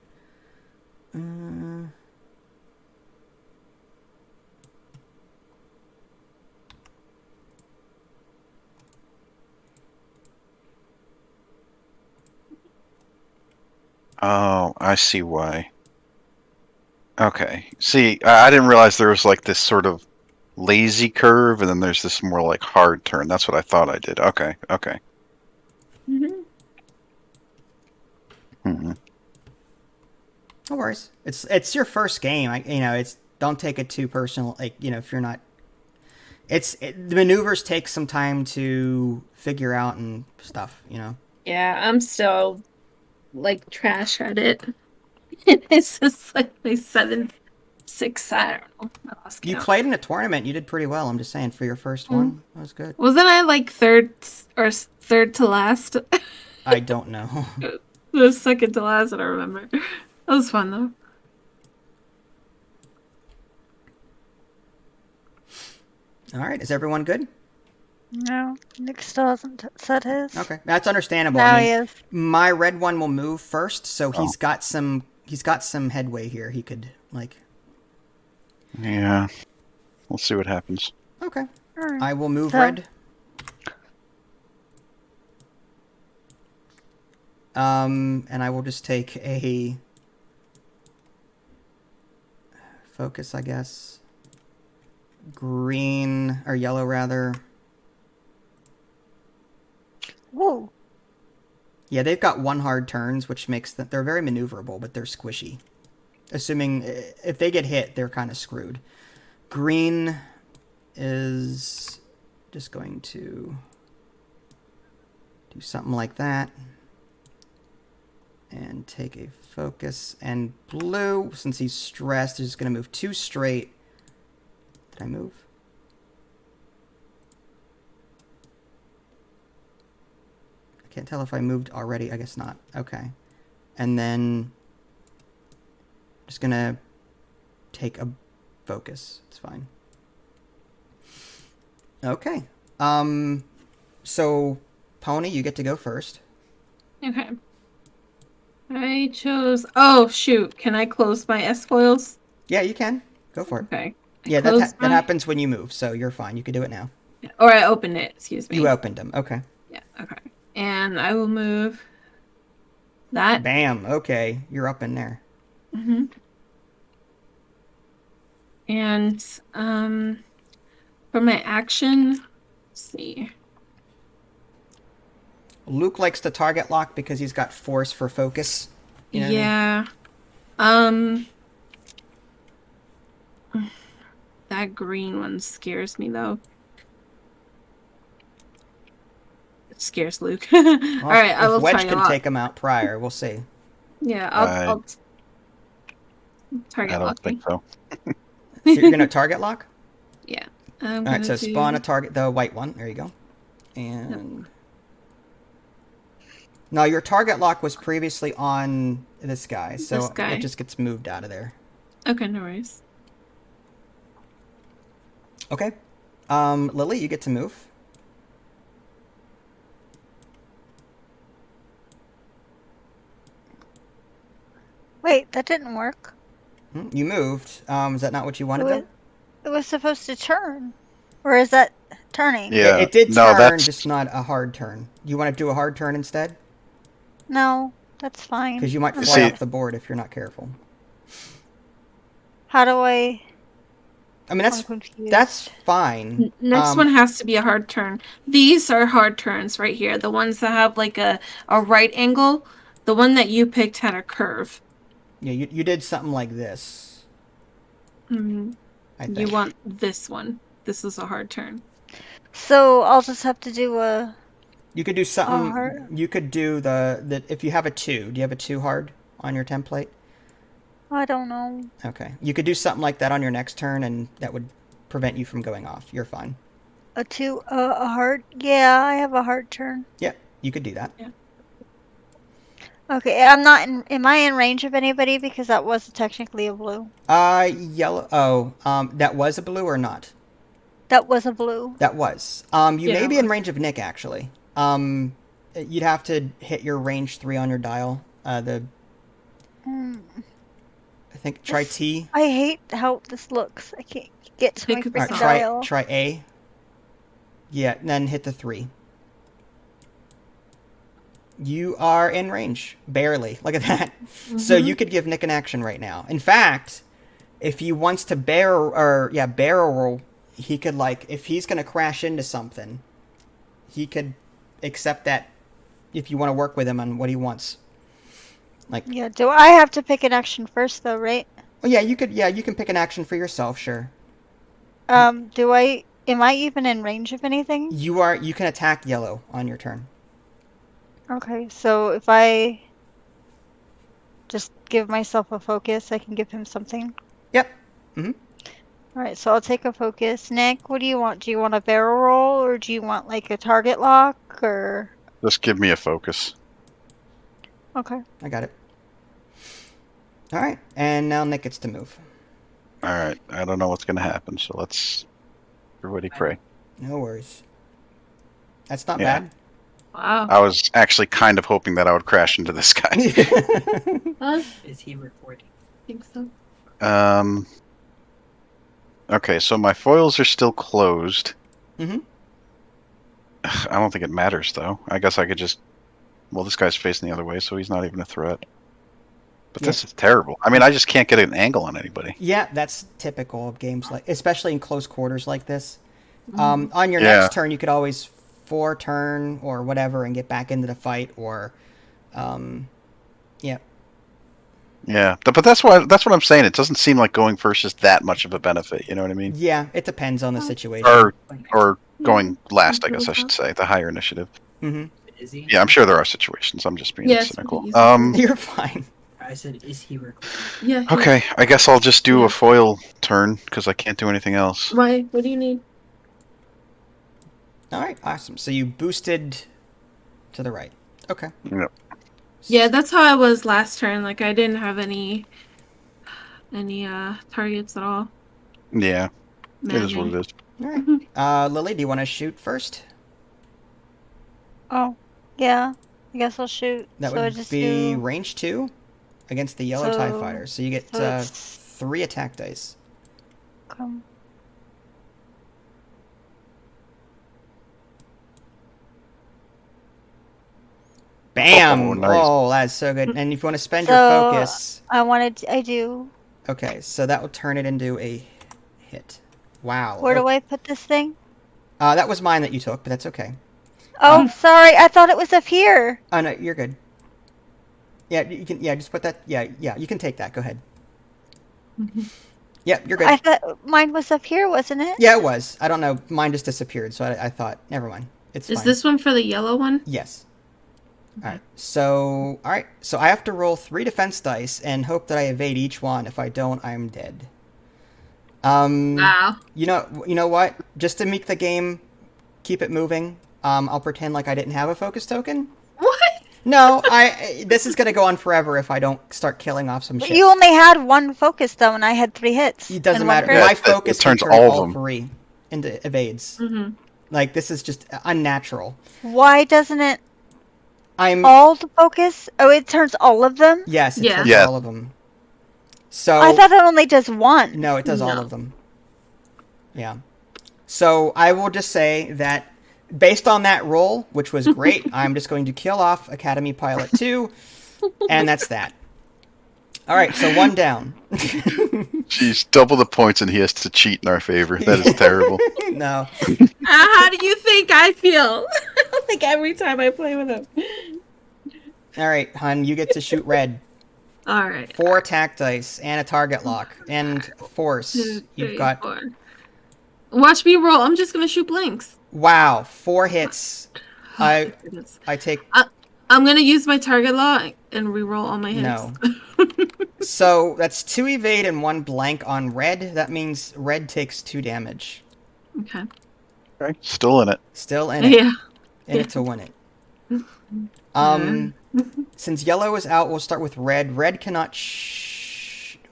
Oh, I see why. Okay. See, I didn't realize there was like this sort of lazy curve, and then there's this more like hard turn. That's what I thought I did. Okay. Okay. Mm-hmm. Hmm. No worries. It's your first game. It's don't take it too personal. Like, if you're not, the maneuvers take some time to figure out and stuff. Yeah, I'm still like trash at it. It's just like my seventh, sixth. I don't know. I lost You count. played in a tournament. You did pretty well. I'm just saying for your first Mm. one, that was good. Wasn't I like third to last? I don't know. The second to last, I don't remember. That was fun though. All right, is everyone good? No, Nick still hasn't said his. Okay, that's understandable. Now I he mean, is. my red one will move first, so Oh, he's got some headway here. He could like. yeah. We'll see what happens. Okay, Alright. I will move So- red. And I will just take a focus, I guess. Green or yellow rather. Whoa. Yeah, they've got one hard turns, which makes them they're very maneuverable, but they're squishy. Assuming if they get hit, they're kind of screwed. Green is just going to do something like that. And take a focus. And blue, since he's stressed, is just going to move 2 straight. Did I move? I can't tell if I moved already. I guess not. Okay. And then just going to take a focus. It's fine. Okay. So, Pony, you get to go first. Okay. I chose. Oh shoot! Can I close my S foils? Yeah, you can. Go for it. Okay. Yeah, closed that happens when you move, so you're fine. You can do it now. Or I opened it. Excuse me. You opened them. Okay. Yeah. Okay. And I will move that. Bam. Okay. You're up in there. Mm-hmm. And for my action, let's see. Luke likes to target lock because he's got force for focus. You know what I mean? Yeah. That green one scares me though. It scares Luke. All right, I If will Wedge target can lock. take him out prior, we'll see. Yeah, I'll target I don't lock think me. so. So you're gonna target lock. Yeah. All right. So spawn a target, the white one. There you go. And no, your target lock was previously on this guy, so This guy. it just gets moved out of there. Okay, no worries. Okay. Lily, you get to move. Wait, that didn't work. You moved. Is that not what you wanted, though? It was supposed to turn. Or is that turning? Yeah. It did No, turn, that's just not a hard turn. You want to do a hard turn instead? No, that's fine. Because you might I'm fly See- off the board if you're not careful. How do I... I mean, I'm confused. that's fine. Next one has to be a hard turn. These are hard turns right here. The ones that have like a right angle. The one that you picked had a curve. Yeah, you did something like this. Mm-hmm. I think. You want this one. This is a hard turn. So I'll just have to do a... You could do something. hard. You could do the if you have a 2. Do you have a 2 hard on your template? I don't know. Okay. You could do something like that on your next turn, and that would prevent you from going off. You're fine. A hard... Yeah, I have a hard turn. Yep. You could do that. Okay, I'm not in. Am I in range of anybody? Because that was technically a blue. Yellow. Oh, that was a blue or not? That was a blue. That was. You Yeah, may it be in was. range of Nick, actually. You'd have to hit your range 3 on your dial. Mm, I think try T. I hate how this looks. I can't get to my Pick All right, freaking song. dial. try A. Yeah, and then hit the 3. You are in range. Barely. Look at that. So you could give Nick an action right now. In fact, if he wants to barrel roll, he could, like, if he's going to crash into something, he could accept that if you want to work with him on what he wants. Like, Yeah. Do I have to pick an action first, though? Right? oh yeah, you can pick an action for yourself, sure. Do I? Am I even in range of anything? You can attack yellow on your turn. Okay. So if I just give myself a focus, I can give him something. Yep. Mhm. All right. So I'll take a focus. Nick, what do you want? Do you want a barrel roll, or do you want like a target lock, or? Just give me a focus. Okay. I got it. All right. And now Nick gets to move. All right. I don't know what's going to happen, so let's everybody pray. No worries. That's not Yeah. bad. Wow. I was actually kind of hoping that I would crash into this guy. Huh? Is he recording? I think so. Okay, so my foils are still closed. Mm-hmm. I don't think it matters, though. I guess I could just... Well, this guy's facing the other way, so he's not even a threat. But this is terrible. I mean, I just can't get an angle on anybody. Yeah, that's typical of games, like especially in close quarters like this. Mm-hmm. On your Yeah. next turn, you could always 4-turn or whatever and get back into the fight, or, yeah. Yeah, but that's what I'm saying. It doesn't seem like going first is that much of a benefit. You know what I mean? Yeah, it depends on the situation. Or going last, I guess I should say, the higher initiative. Mm-hmm. Is he? Yeah, I'm sure there are situations. I'm just being Yes, cynical. we can You're fine. I said, is he recording? Yeah. Okay, I guess I'll just do Yeah. a foil turn because I can't do anything else. Why? What do you need? All right, awesome. So you boosted to the right. Okay. Yep. Yeah, that's how I was last turn. Like I didn't have any targets at all. Yeah, it is what it is. All right. Lily, do you want to shoot first? Oh, yeah. I guess I'll shoot. That so I would just be do. range 2 against the yellow TIE fighter. So you get so it's- 3 attack dice. Come. Bam! Oh, nice. That's so good. And if you want to spend your So focus, I do. okay, so that will turn it into a hit. Wow. Where do I put this thing? That was mine that you took, but that's okay. Oh, sorry. I thought it was up here. Oh no, you're good. Yeah, you can. Yeah, just put that. Yeah, you can take that. Go ahead. Yep, you're good. I thought mine was up here, wasn't it? Yeah, it was. I don't know. Mine just disappeared, so I thought, never mind. It's Is fine. this one for the yellow one? Yes. All right. So I have to roll 3 defense dice and hope that I evade each one. If I don't, I'm dead. Wow. You know what? Just to make the game keep it moving, I'll pretend like I didn't have a focus token. What? No, this is gonna go on forever if I don't start killing off some But shit. you only had one focus though, and I had 3 hits. It doesn't and one matter. crit. Yeah, My it focus can turns turn all of all them. 3 into evades. Mm-hmm. Like, this is just unnatural. Why doesn't it I'm all the focus? Oh, it turns all of them? yes, it Yeah. turns Yeah. all of them. So I thought it only does one. no, it does all No. of them. Yeah. So I will just say that based on that roll, which was great, I'm just going to kill off Academy Pilot 2, and that's that. All right, so 1 down. Jeez, double the points and he has to cheat in our favor. That is terrible. No. How do you think I feel? Like every time I play with him. All right, hun, you get to shoot red. All right. 4 attack dice and a target lock and force. 2, You've 3, got 4. Watch me roll. I'm just gonna shoot blanks. wow, 4 hits. I Goodness. take I'm gonna use my target lock and re-roll all my hits. No. So that's 2 evade and 1 blank on red. That means red takes 2 damage. Okay. Okay, still in it. Still in it. Yeah. In it to win it. Since yellow is out, we'll start with red. Red cannot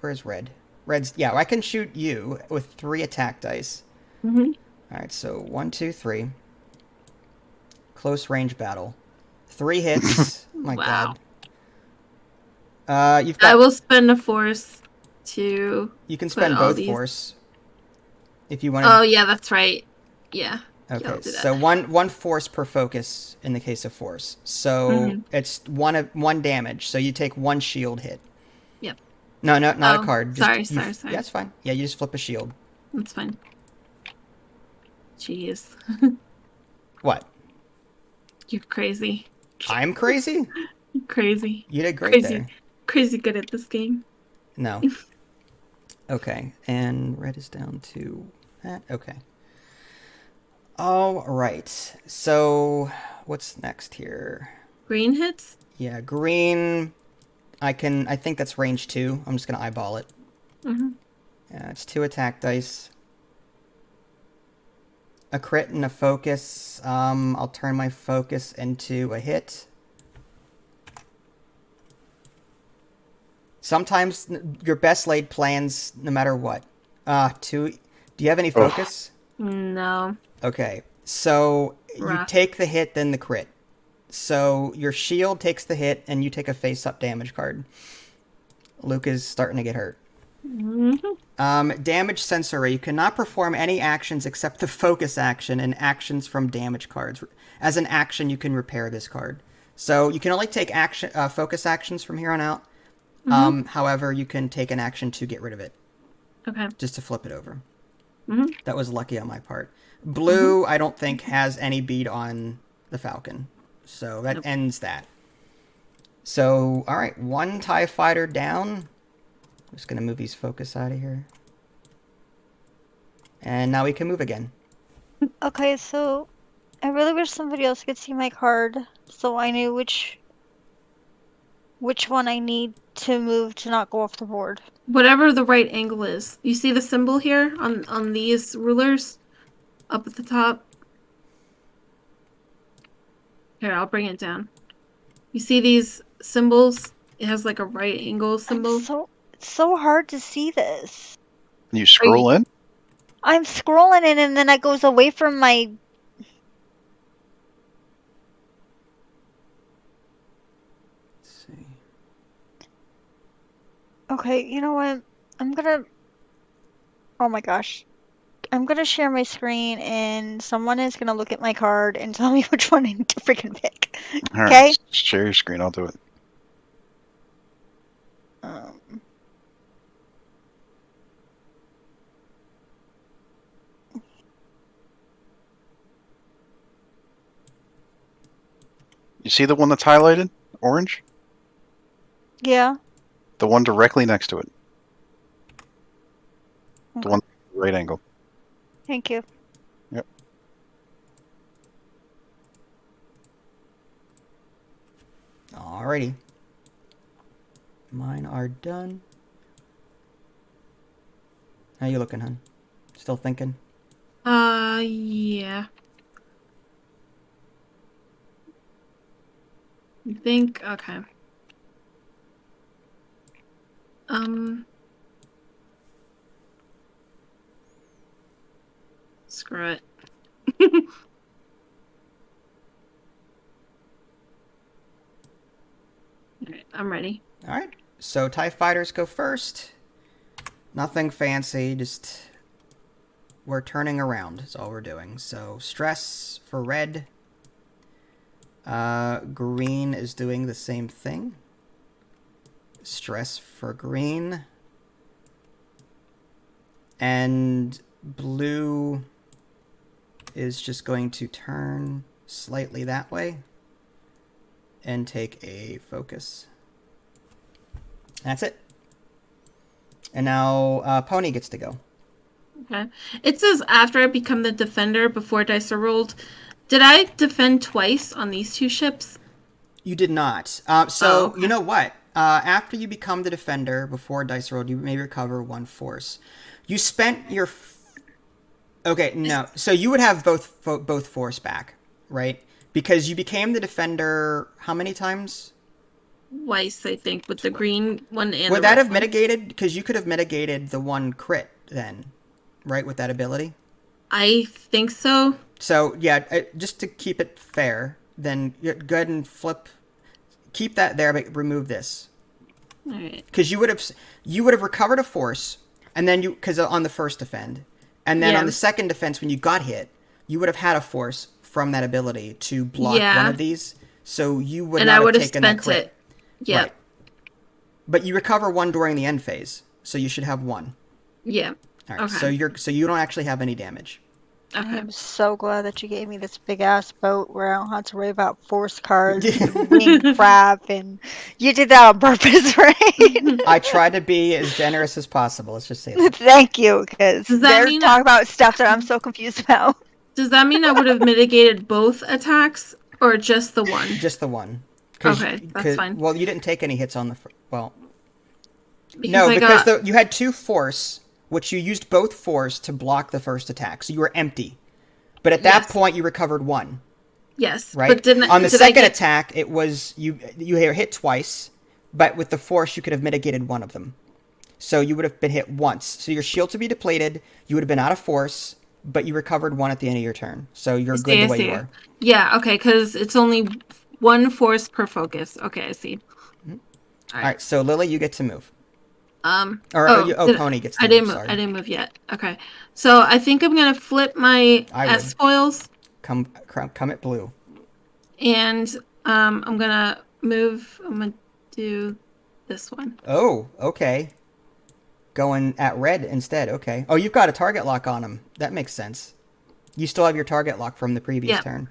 Where's red? Red's... Yeah, I can shoot you with 3 attack dice. Mhm. Alright, so 1, 2, 3. Close range battle. 3 hits. My Wow. god. You've I got... will spend a force to You can put spend all both these. force. If you want Oh to... yeah, that's right. Yeah. Yeah, Okay, I'll do that. so one force per focus in the case of force. So it's one damage. So you take 1 shield hit. Yep. No, not a Oh, card. sorry. Yeah, that's fine. Yeah, you just flip a shield. That's fine. Jeez. What? You're crazy. I'm crazy? You're crazy. You did great Crazy. there. Crazy good at this game. No. Okay, and red is down to that. Okay. All right. So what's next here? Green hits? Yeah, green. I think that's range 2. I'm just gonna eyeball it. Mm-hmm. Yeah, it's 2 attack dice. A crit and a focus. I'll turn my focus into a hit. Sometimes your best laid plans, no matter what. 2. Do you have any focus? No. Okay, so you Rough. take the hit, then the crit. So your shield takes the hit, and you take a face-up damage card. Luke is starting to get hurt. Mm-hmm. Damage sensory. You cannot perform any actions except the focus action and actions from damage cards. As an action, you can repair this card. So you can only take focus actions from here on out. However, you can take an action to get rid of it. Okay. Just to flip it over. Mm-hmm. That was lucky on my part. Blue, I don't think, has any bead on the Falcon. So that ends that. So, alright, 1 TIE fighter down. I'm just going to move these focus out of here. And now we can move again. Okay, so I really wish somebody else could see my card so I knew which one I need to move to not go off the board. Whatever the right angle is. You see the symbol here on these rulers? Up at the top? Here, I'll bring it down. You see these symbols? It has like a right angle symbol. It's so hard to see this. You scroll in? I'm scrolling in and then it goes away from my... Let's see. Okay, you know what? I'm gonna... Oh my gosh. I'm gonna share my screen and someone is gonna look at my card and tell me which one I need to freaking pick. All Okay? right, share your screen. I'll do it. You see the one that's highlighted? Orange? Yeah. The one directly next to it. Okay. The one right angle. Thank you. Yep. Alrighty. Mine are done. How you looking, hun? Still thinking? Yeah. You think? Okay. Screw it. Alright, I'm ready. Alright. So TIE fighters go first. Nothing fancy, just we're turning around is all we're doing. So stress for red. Green is doing the same thing. Stress for green. And blue is just going to turn slightly that way and take a focus. That's it. And now Pony gets to go. Okay. It says after I become the defender before dice are rolled. Did I defend twice on these 2 ships? You did not. Okay. You know what? After you become the defender before dice rolled, you may recover 1 force. You spent your... Okay, no. So you would have both force back, right? because you became the defender how many times? Twice, I think, with the green one and Would the that red have one. mitigated? Because you could have mitigated the one crit then, right, with that ability? I think so. So, yeah, just to keep it fair, then go ahead and keep that there, but remove this. All right. Because you would have recovered a force, and then because on the first defend, and then on the second defense when you got hit, you would have had a force from that ability to block one of these, so you would not have taken that crit. It. Yeah. Right. But you recover one during the end phase, so you should have one. Yeah. All right. Okay. So you don't actually have any damage. Okay. I'm so glad that you gave me this big ass boat where I don't have to worry about force cards and wing crap, and you did that on purpose, right? I tried to be as generous as possible. Let's just say that. Thank you, because they're talking about stuff that I'm so confused about. Does that mean I would have mitigated both attacks or just the one? Just the one. Okay, that's fine. Well, you didn't take any hits on the because you had 2 force, which you used both force to block the first attack, so you were empty. But at that point, you recovered 1. Yes, right. But on the second attack, it was you were hit twice, but with the force, you could have mitigated one of them. So you would have been hit once. So your shield would be depleted. You would have been out of force, but you recovered 1 at the end of your turn. So you're good the way you are. Yeah. Okay. Because it's only 1 force per focus. Okay, I see. Mm-hmm. All right. So Lily, you get to move. Pony gets to move. Sorry. I didn't move yet. Okay. So I think I'm gonna flip my S foils. Come at blue. And I'm gonna move. I'm gonna do this one. Oh, okay. Going at red instead. Okay. Oh, you've got a target lock on him. That makes sense. You still have your target lock from the previous turn.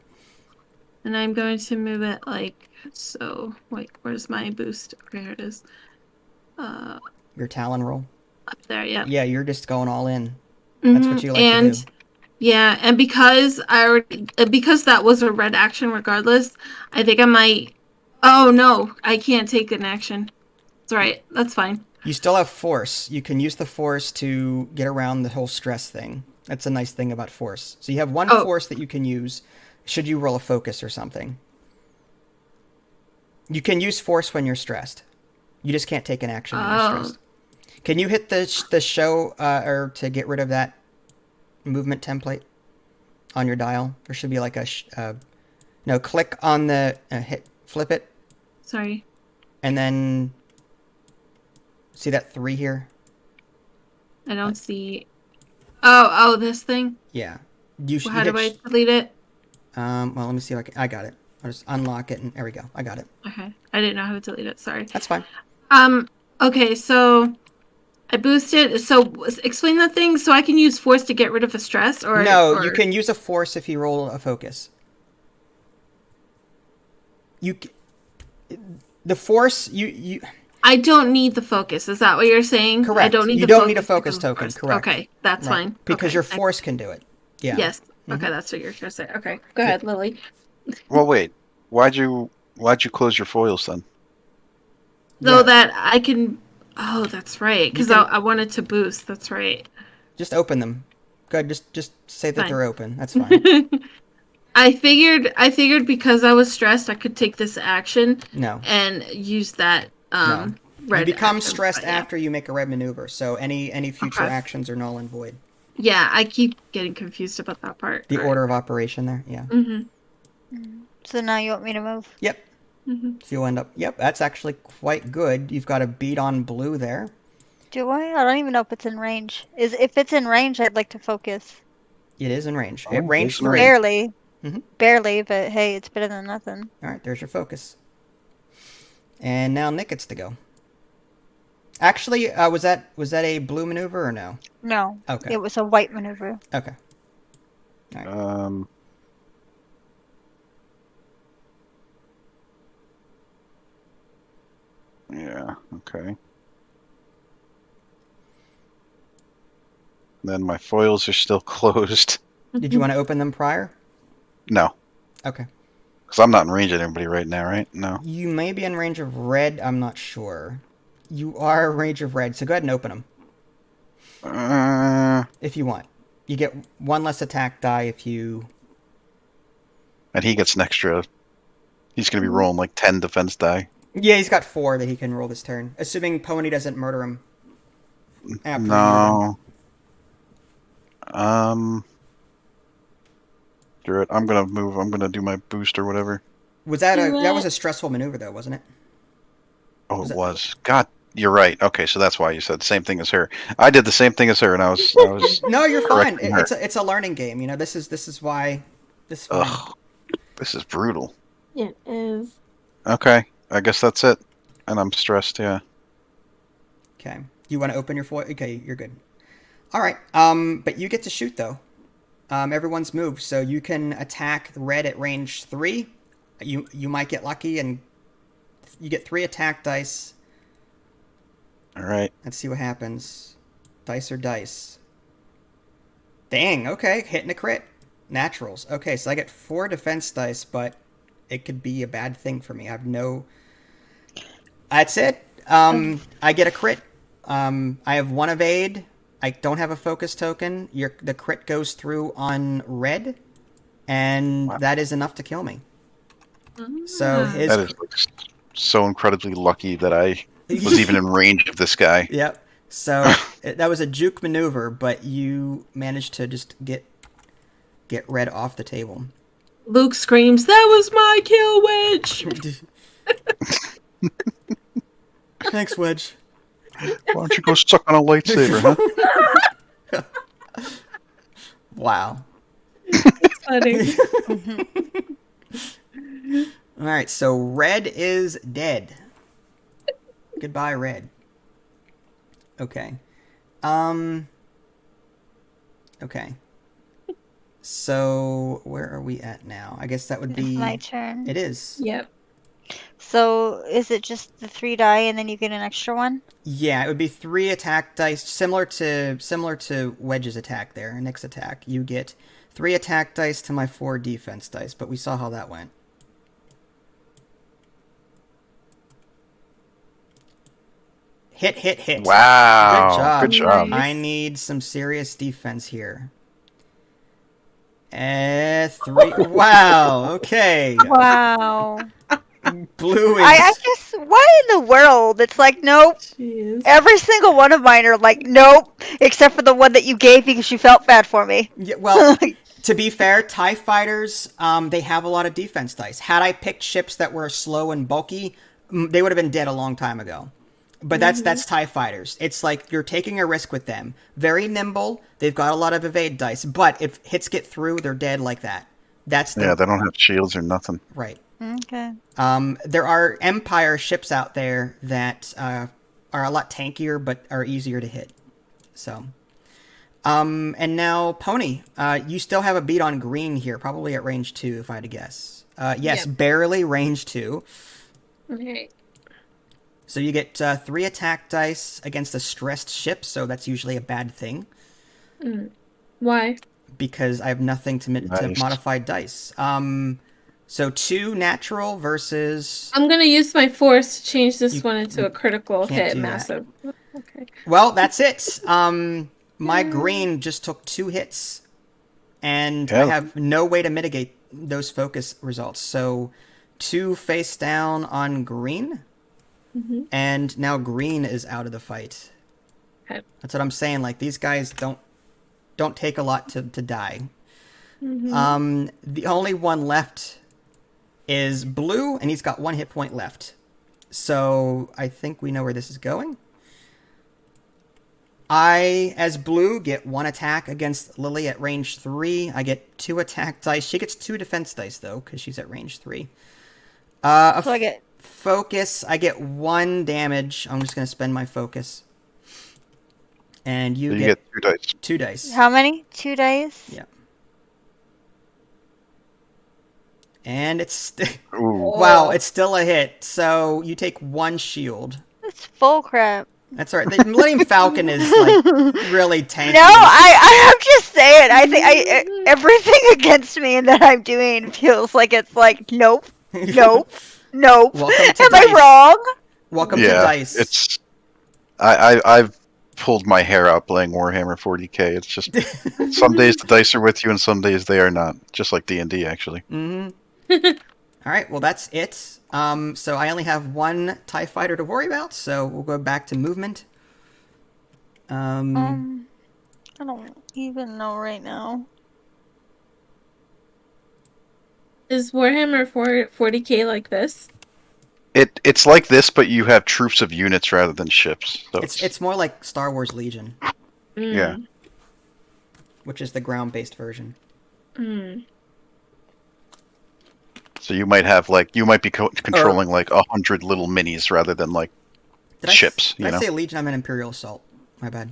And I'm going to move it like so. Wait, where's my boost? Okay, here it is. Your Talon roll. Up there, yeah. Yeah, you're just going all in. That's what you like to do. Yeah, and because that was a red action regardless, I think I might. Oh no, I can't take an action. It's alright. That's fine. You still have force. You can use the force to get around the whole stress thing. That's a nice thing about force. So you have 1 force that you can use should you roll a focus or something. You can use force when you're stressed. You just can't take an action when you're stressed. Can you hit the show or to get rid of that movement template on your dial? There should be like a click on the flip it. Sorry. And then see that 3 here? I don't see. Oh, this thing. Yeah. How do I delete it? Well, let me see if I got it. I'll just unlock it and there we go. I got it. Okay. I didn't know how to delete it. Sorry. That's fine. Okay, so I boosted. So explain that thing. So I can use force to get rid of the stress, or no? You can use a force if you roll a focus. The force you. I don't need the focus. Is that what you're saying? Correct. I don't need. You don't need a focus token. Correct. Okay, that's fine. Because your force can do it. Yeah. Yes. Okay, that's what you're gonna say. Okay, go ahead, Lily. Well, wait. Why'd you close your foils then? So that I can. Oh, that's right. Because I wanted to boost. That's right. Just open them. Good. Just say that they're open. That's fine. I figured because I was stressed, I could take this action. No. And use that. No. Red. You become stressed after you make a red maneuver, so any future actions are null and void. Yeah, I keep getting confused about that part. The order of operation there. Yeah. So now you want me to move? Yep. So you'll end up... Yep, that's actually quite good. You've got a beat on blue there. Do I? I don't even know if it's in range. If it's in range, I'd like to focus. It is in range. It range 3. Barely. Barely, but hey, it's better than nothing. All right, there's your focus. And now Nick gets to go. Actually, was that a blue maneuver or no? No. Okay. It was a white maneuver. Okay. All right. Yeah, okay. Then my foils are still closed. Did you want to open them prior? No. Okay. Because I'm not in range of anybody right now, right? No. You may be in range of red. I'm not sure. You are in range of red, so go ahead and open them. If you want. You get 1 less attack die if you... And he gets an extra. He's going to be rolling like 10 defense die. Yeah, he's got 4 that he can roll this turn, assuming Pony doesn't murder him. After you No. Screw it. I'm gonna move. I'm gonna do my boost or whatever. Was that Do that was it. a stressful maneuver though, wasn't it? Oh, Was it it- was. God, you're right. Okay, so that's why you said same thing as her. I did the same thing as her, and I was No, you're fine. correcting her. It's a learning game. You know, this is why this is fine. Ugh, this is brutal. It is. Okay, I guess that's it. And I'm stressed. Yeah. Okay. You want to open your foil? Okay, you're good. All right. But you get to shoot though. Everyone's moved, so you can attack red at range 3. You might get lucky, and you get 3 attack dice. All right. Let's see what happens. Dice or dice. Dang. Okay, hitting a crit. Naturals. Okay, so I get 4 defense dice, but it could be a bad thing for me. I have no. That's it. I get a crit. I have 1 evade. I don't have a focus token. The crit goes through on red, and that is enough to kill me. So his. That is like so incredibly lucky that I was even in range of this guy. Yep. So that was a juke maneuver, but you managed to just get red off the table. Luke screams, "That was my kill, Wedge!" Thanks, Wedge. Why don't you go suck on a lightsaber, huh? Wow. It's funny. All right, so red is dead. Goodbye, red. Okay. Okay. So where are we at now? I guess that would be It's my turn. It is. Yep. So is it just the 3 die and then you get an extra one? Yeah, it would be 3 attack dice, similar to Wedge's attack there, Nick's attack. You get 3 attack dice to my 4 defense dice, but we saw how that went. Hit. Wow. Good Good job. Nice. I need some serious defense here. 3. Wow. Okay. Wow. Blue is. I just, what in the world? It's like, nope. Jeez. Every single one of mine are like, nope, except for the one that you gave because you felt bad for me. Yeah, well, to be fair, TIE fighters, they have a lot of defense dice. Had I picked ships that were slow and bulky, they would have been dead a long time ago. But that's TIE fighters. It's like you're taking a risk with them. Very nimble. They've got a lot of evade dice. But if hits get through, they're dead like that. That's the Yeah, they don't have shields or nothing. right. Okay. There are Empire ships out there that are a lot tankier but are easier to hit. So, and now Pony, you still have a beat on green here, probably at range 2, if I had to guess. Yes, Yep. barely range 2. Okay. So you get 3 attack dice against a stressed ship, so that's usually a bad thing Why? because I have nothing to Nice. modify dice. So 2 natural versus. I'm gonna use my force to change this one into a critical can't hit, do that. massive. Okay. Well, that's it. My green just took 2 hits, and I Yeah. have no way to mitigate those focus results. So 2 face down on green, and now green is out of the fight. Okay. That's what I'm saying. Like, these guys don't take a lot to die. The only one left is blue, and he's got 1 hit point left. So I think we know where this is going. I, as blue, get 1 attack against Lily at range 3. I get 2 attack dice. She gets 2 defense dice, though, because she's at range 3. So I get Focus, I get 1 damage. I'm just going to spend my focus. And So you you get get 2 dice. 2 dice. how many? 2 dice? Yeah. And it's... Ooh. wow, it's still a hit. So you take 1 shield. That's full crap. That's all right. The Millennium Falcon is, like, really tanky. No, I'm just saying. I think everything against me and that I'm doing feels like it's like, nope, nope, nope. Welcome to Am dice. I wrong? Welcome to Yeah, dice. it's. I've pulled my hair out playing Warhammer 40k. It's just some days the dice are with you, and some days they are not. Just like D&D, actually. All right, well, that's it. So I only have one TIE fighter to worry about, so we'll go back to movement. I don't even know right now. Is Warhammer 40k like this? It's like this, but you have troops of units rather than ships. So It's more like Star Wars Legion, yeah. which is the ground-based version. So you might have be controlling like 100 little minis rather than like ships. Did I say Legion? I meant Imperial Assault. My bad.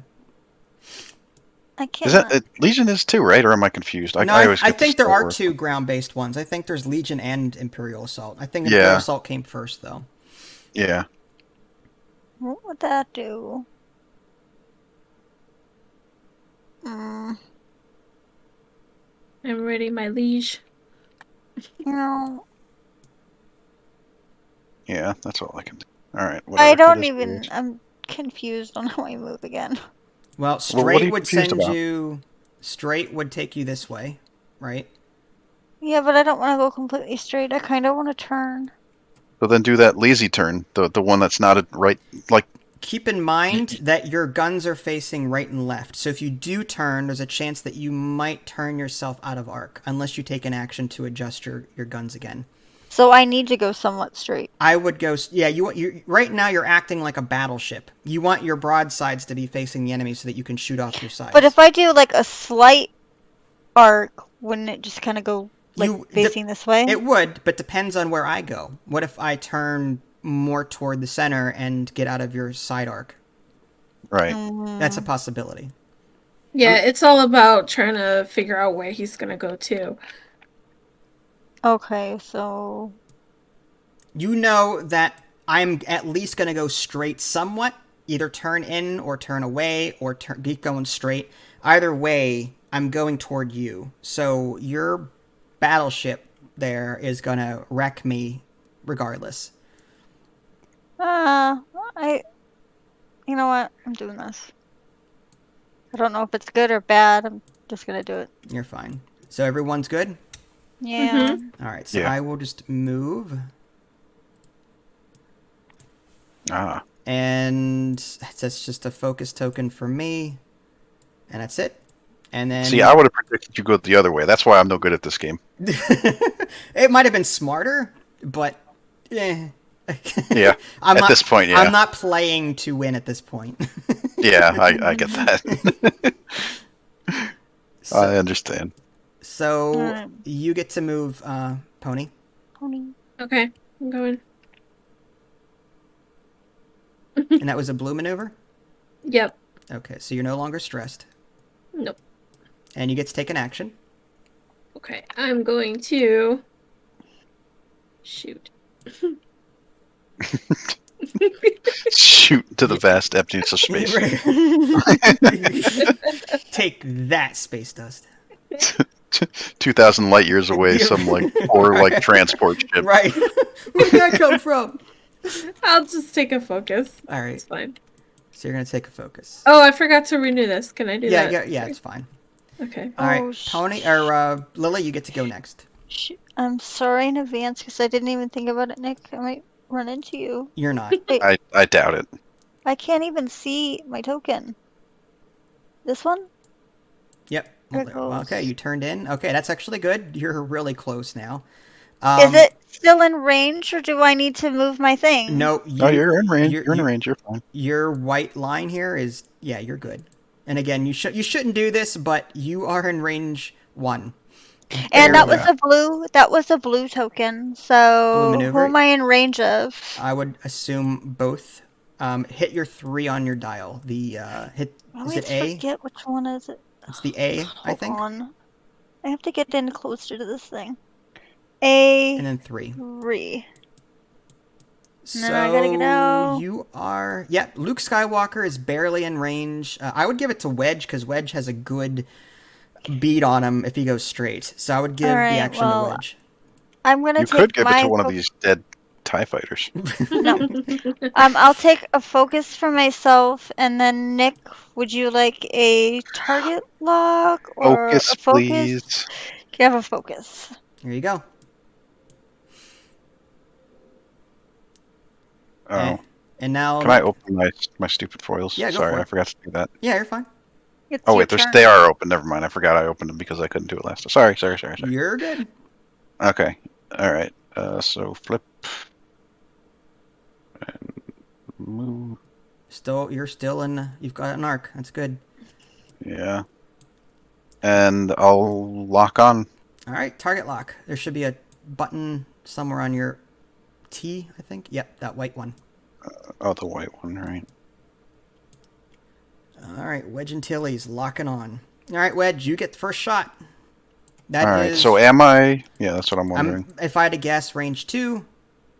I can't. Is that Legion is too, right? Or am I confused? No, I always I get think the there Star are Wars. two ground-based ones. I think there's Legion and Imperial Assault. I think Imperial Assault came first, though. Yeah. What would that do? I'm ready, my liege. You know, Yeah, that's all I can do. All right. Whatever. I It don't is even. weird. I'm confused on how I move again. Well, what are straight you would confused send about? you. Straight would take you this way, right? Yeah, but I don't want to go completely straight. I kind of want to turn. So then do that lazy turn, the one that's not right, like. Keep in mind that your guns are facing right and left. So if you do turn, there's a chance that you might turn yourself out of arc, unless you take an action to adjust your guns again. So I need to go somewhat straight. I would go. Yeah, you right now you're acting like a battleship. You want your broadsides to be facing the enemy so that you can shoot off your sides. But if I do like a slight arc, wouldn't it just kind of go like facing this way? It would, but depends on where I go. What if I turn more toward the center and get out of your side arc? Right. That's a possibility. Yeah, it's all about trying to figure out where he's gonna go to. Okay, so You know that I'm at least going to go straight somewhat, either turn in or turn away or keep going straight. Either way, I'm going toward you. So your battleship there is going to wreck me regardless. you know what? I'm doing this. I don't know if it's good or bad. I'm just gonna do it. You're fine. So everyone's good? Yeah. All right, so Yeah. I will just move. And that's just a focus token for me. And that's it. And then See, I would have predicted you go the other way. That's why I'm no good at this game. it might have been smarter, but Yeah. I'm At not, this point, yeah. I'm not playing to win at this point. Yeah, I get that. I understand. So you get to move, Pony. Pony. Okay, I'm going. And that was a blue maneuver? Yep. Okay, so you're no longer stressed. Nope. And you get to take an action. Okay, I'm going to shoot. Shoot to the vast emptiness of space. Take that, space dust. 2,000 light years away, some poor transport ship. Right. Where did I come from? I'll just take a focus. All right. It's fine. So you're gonna take a focus. Oh, I forgot to renew this. Can I do that? Yeah, it's fine. Okay. All right, Pony or Lily, you get to go next. I'm sorry in advance because I didn't even think about it, Nick. I might run into you. You're not. I doubt it. I can't even see my token. This one? Yep. There it Well, goes. okay, you turned in. Okay, that's actually good. You're really close now. Is it still in range, or do I need to move my thing? No. You're in range. You're in range. You're fine. Your white line here is you're good. And again, you shouldn't do this, but you are in range 1. And that was a blue. That was a blue token. So Blue who maneuver? am I in range of? I would assume both. Hit your 3 on your dial. The hit. I Is always it A? forget which one is it. It's the A, I think. Hold on. I have to get in closer to this thing. A. And then 3. 3. So then I gotta get out. you are. Yeah, Luke Skywalker is barely in range. I would give it to Wedge because Wedge has a good beat on him if he goes straight. So I would give the action to Wedge. I'm gonna You take could give it my to one of these dead TIE fighters. No. I'll take a focus for myself, and then Nick, would you like a target lock or Focus, a focus? please. You have a focus. Here you go. Oh, And now, can I open my stupid foils? Yeah, go Sorry, for it. I forgot to do that. Yeah, you're fine. It's Oh your wait, turn. they are open. Never mind. I forgot I opened them because I couldn't do it last time. Sorry. You're good. Okay. All right. So flip and move. You're still in. You've got an arc. That's good. Yeah. And I'll lock on. All right, target lock. There should be a button somewhere on your T, I think. Yep, that white one. Oh, the white one, right? All right, Wedge and Tilly's locking on. All right, Wedge, you get the first shot. All right. So am I? Yeah, that's what I'm wondering. If I had to guess, range 2.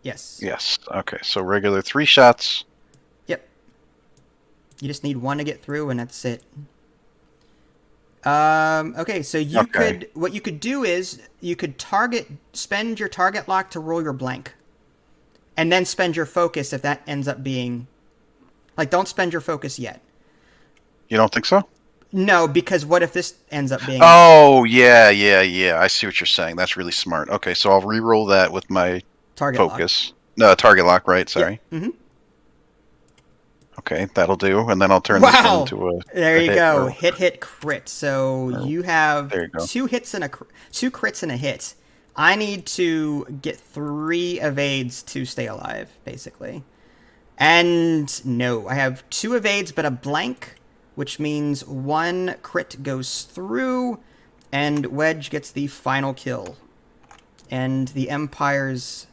Yes. Yes. Okay. So regular 3 shots. Yep. You just need 1 to get through, and that's it. Okay, so what you could do is you could spend your target lock to roll your blank, and then spend your focus if that ends up being, like, don't spend your focus yet. You don't think so? No, because what if this ends up being? Oh, yeah. I see what you're saying. That's really smart. Okay, so I'll re-roll that with my Target focus. No, target lock, right? Sorry. Yep. Mm-hmm. Okay, that'll do, and then I'll turn this one into a. There you hit go. or- Hit crit. So you have There you go. 2 crits and a hit. I need to get 3 evades to stay alive, basically. And no, I have 2 evades but a blank, which means 1 crit goes through, and Wedge gets the final kill. And the Empire's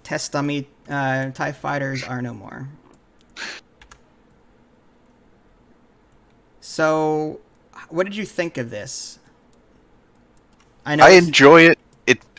test dummy TIE fighters are no more. So, what did you think of this? I enjoy it.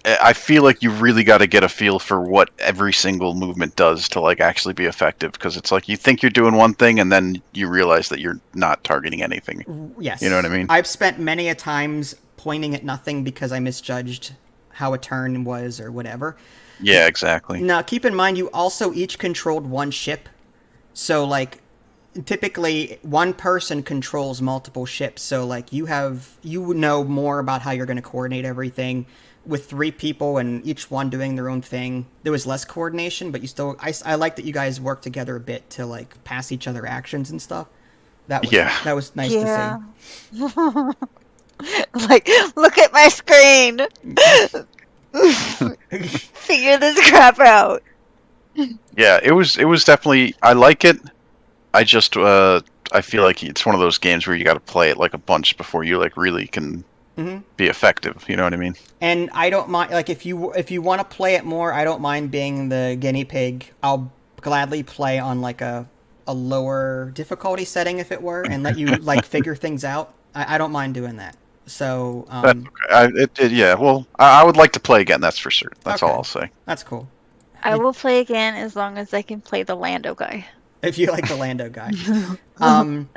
I feel like you really got to get a feel for what every single movement does to like actually be effective, because it's like you think you're doing one thing and then you realize that you're not targeting anything. Yes. You know what I mean? I've spent many a times pointing at nothing because I misjudged how a turn was or whatever. Yeah, exactly. Now, keep in mind, you also each controlled 1 ship. So, like, typically 1 person controls multiple ships. So, like, you know more about how you're going to coordinate everything. With 3 people and each one doing their own thing, there was less coordination, but you still. I like that you guys work together a bit to like pass each other actions and stuff. That was nice to see. Like, look at my screen. Figure this crap out. Yeah, it was definitely. I like it. I just I feel like it's one of those games where you got to play it like a bunch before you like really can. Mm-hmm. Be effective, you know what I mean? And I don't mind, like, if you want to play it more, I don't mind being the guinea pig. I'll gladly play on like a lower difficulty setting, if it were, and let you like figure things out. I don't mind doing that. So that's okay. Yeah. Well, I would like to play again. That's for certain. That's all I'll say. That's cool. I will play again as long as I can play the Lando guy. If you like the Lando guy.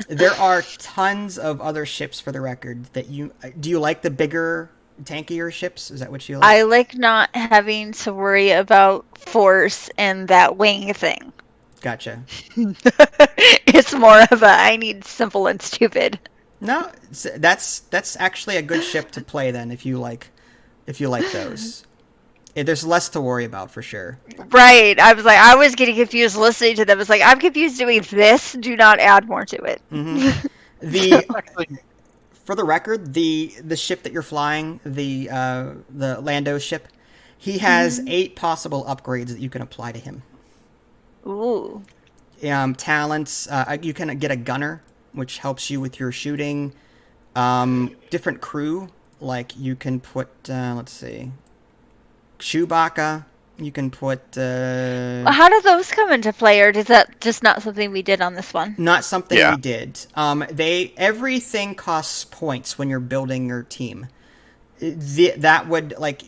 There are tons of other ships, for the record, that do you like the bigger, tankier ships? Is that what you like? I like not having to worry about force and that wing thing. Gotcha. It's more of a, I need simple and stupid. No, that's actually a good ship to play then, if you like those. There's less to worry about for sure. Right. I was getting confused listening to them. It's like, I'm confused doing this. Do not add more to it. Mm-hmm. For the record, the ship that you're flying, the Lando ship, he has 8 possible upgrades that you can apply to him. Ooh. Talents. You can get a gunner, which helps you with your shooting. Different crew, like you can put. Let's see. Chewbacca, you can put. How do those come into play, or is that just not something we did on this one? Not something we did. Everything costs points when you're building your team. That would, like,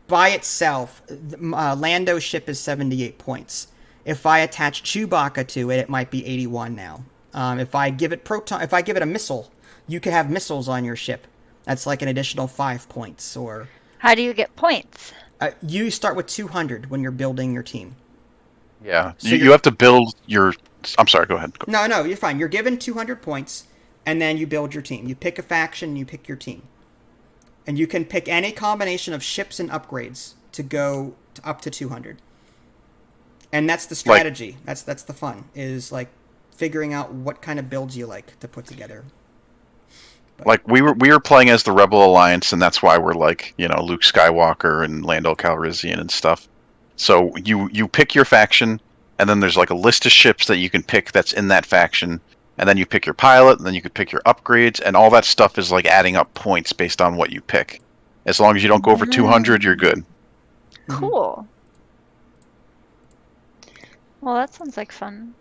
by itself, Lando's ship is 78 points. If I attach Chewbacca to it, it might be 81 now. If I give it a missile, you could have missiles on your ship. That's like an additional 5 points. Or how do you get points? You start with 200 when you're building your team. Yeah, So you have to build your. I'm sorry. Go ahead. No, you're fine. You're given 200 points, and then you build your team. You pick a faction, and you pick your team, and you can pick any combination of ships and upgrades to go up to 200. And that's the strategy. That's the fun, is like figuring out what kind of builds you like to put together. Like we were playing as the Rebel Alliance, and that's why we're like Luke Skywalker and Lando Calrissian and stuff. So you pick your faction, and then there's like a list of ships that you can pick that's in that faction, and then you pick your pilot, and then you can pick your upgrades, and all that stuff is like adding up points based on what you pick. As long as you don't go over 200, you're good. Cool. Well, that sounds like fun.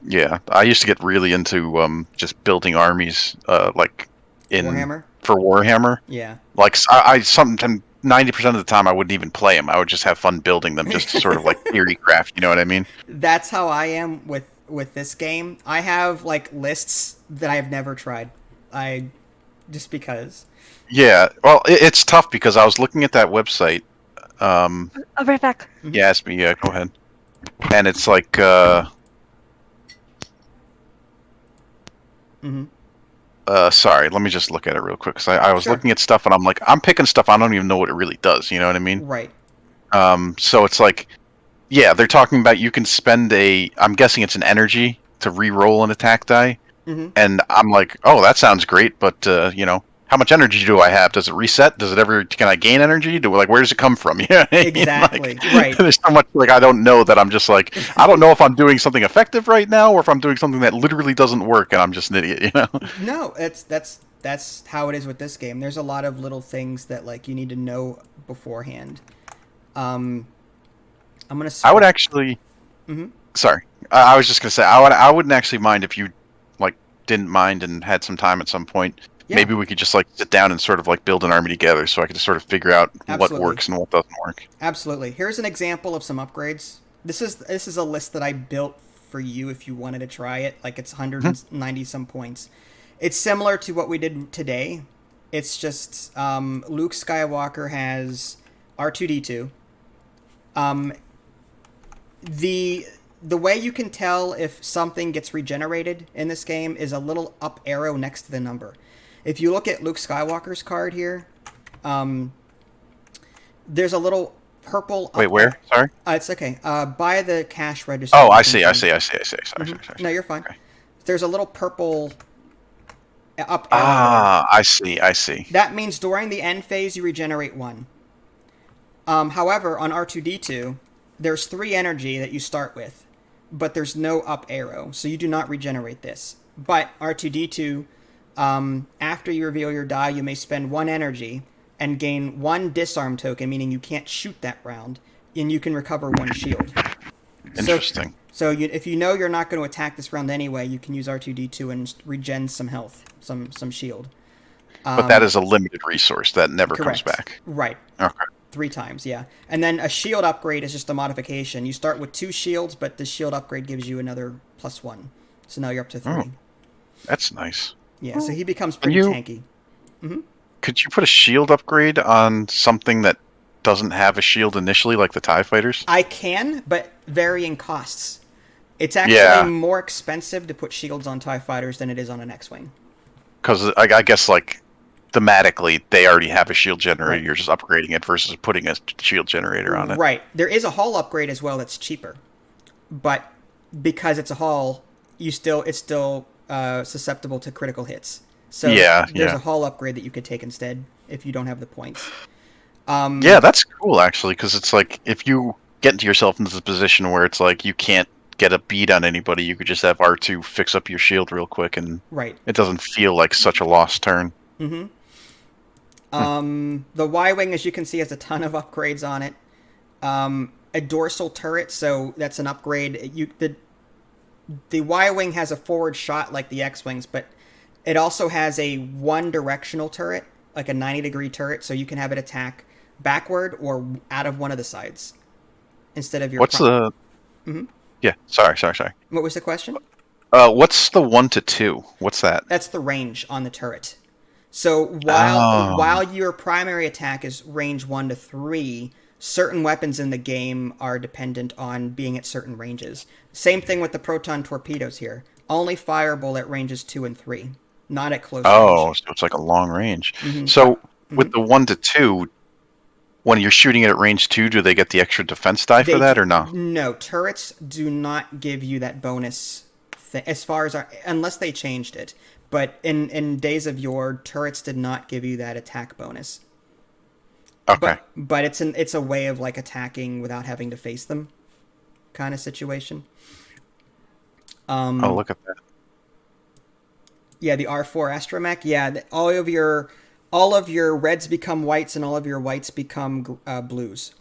Yeah, I used to get really into just building armies, like in Warhammer? for Warhammer. Yeah. Like I sometimes 90% of the time I wouldn't even play them. I would just have fun building them, just to sort of like theory craft. You know what I mean? That's how I am with this game. I have like lists that I've never tried. Just because. Yeah. Well, it's tough because I was looking at that website. I'll be right back. Yeah, ask me. Yeah, go ahead. And it's like. Sorry, let me just look at it real quick. Cause I was Sure. looking at stuff and I'm like, I'm picking stuff I don't even know what it really does. You know what I mean? Right. So it's like, yeah, they're talking about you can spend I'm guessing it's an energy to re-roll an attack die. Mm-hmm. And I'm like, oh, that sounds great, but how much energy do I have? Does it reset? Can I gain energy? Where does it come from? Yeah, Exactly. Right. There's so much I don't know that I'm just like, I don't know if I'm doing something effective right now or if I'm doing something that literally doesn't work and I'm just an idiot. No, that's how it is with this game. There's a lot of little things that like you need to know beforehand. I'm gonna. I would actually. Mm-hmm. Sorry, I was just gonna say I wouldn't actually mind if you didn't mind and had some time at some point. Yeah. Maybe we could just sit down and sort of build an army together, so I could just sort of figure out Absolutely. what works and what doesn't work. Absolutely. Here's an example of some upgrades. This is a list that I built for you if you wanted to try it. Like it's 190 some points. It's similar to what we did today. It's just Luke Skywalker has R2D2. The way you can tell if something gets regenerated in this game is a little up arrow next to the number. If you look at Luke Skywalker's card here, there's a little purple. Wait, where? Sorry. It's okay. By the cash register. Oh, I see. Sorry. No, you're fine. Okay. There's a little purple up arrow. Ah, I see. That means during the end phase you regenerate 1. However, on R2D2, there's 3 energy that you start with, but there's no up arrow, so you do not regenerate this. But R2D2, after you reveal your die, you may spend 1 energy and gain 1 disarm token, meaning you can't shoot that round, and you can recover 1 shield. Interesting. So if you know you're not going to attack this round anyway, you can use R2D2 and regen some health, some shield. But that is a limited resource that never correct. comes back. Right. Okay. 3 times, yeah. And then a shield upgrade is just a modification. You start with 2 shields, but the shield upgrade gives you another +1. So now you're up to 3. Oh, that's nice. Yeah, so he becomes pretty tanky. Mm-hmm. Could you put a shield upgrade on something that doesn't have a shield initially, like the TIE fighters? I can, but varying costs. It's actually more expensive to put shields on TIE fighters than it is on an X-Wing. Because I guess, thematically, they already have a shield generator. Right. You're just upgrading it versus putting a shield generator on it. Right. There is a hull upgrade as well that's cheaper. But because it's a hull, it's still susceptible to critical hits. So there's a hull upgrade that you could take instead if you don't have the points. Yeah, that's cool, actually, because it's if you get into yourself into this position where it's you can't get a beat on anybody, you could just have R2 fix up your shield real quick, and it doesn't feel like such a lost turn. Mm-hmm. The Y-Wing, as you can see, has a ton of upgrades on it. A dorsal turret, so that's an upgrade. The Y-Wing has a forward shot like the X-Wings, but it also has a one-directional turret, like a 90-degree turret, so you can have it attack backward or out of one of the sides instead of your... What's the... Mm-hmm. Yeah, sorry. What was the question? What's the 1 to 2? What's that? That's the range on the turret. So while your primary attack is range 1 to 3, certain weapons in the game are dependent on being at certain ranges. Same thing with the proton torpedoes here. Only fireable at ranges 2 and 3, not at close Oh, range. so it's like a long range. But So with the 1 to 2, when you're shooting it at range 2, do they get the extra defense die for that or no? No, turrets do not give you that bonus as far as unless they changed it. But in Days of Yore, turrets did not give you that attack bonus. Okay. But it's a way of like attacking without having to face them, kind of situation. Oh, look at that. Yeah, the R4 Astromech. Yeah, all of your reds become whites and all of your whites become blues.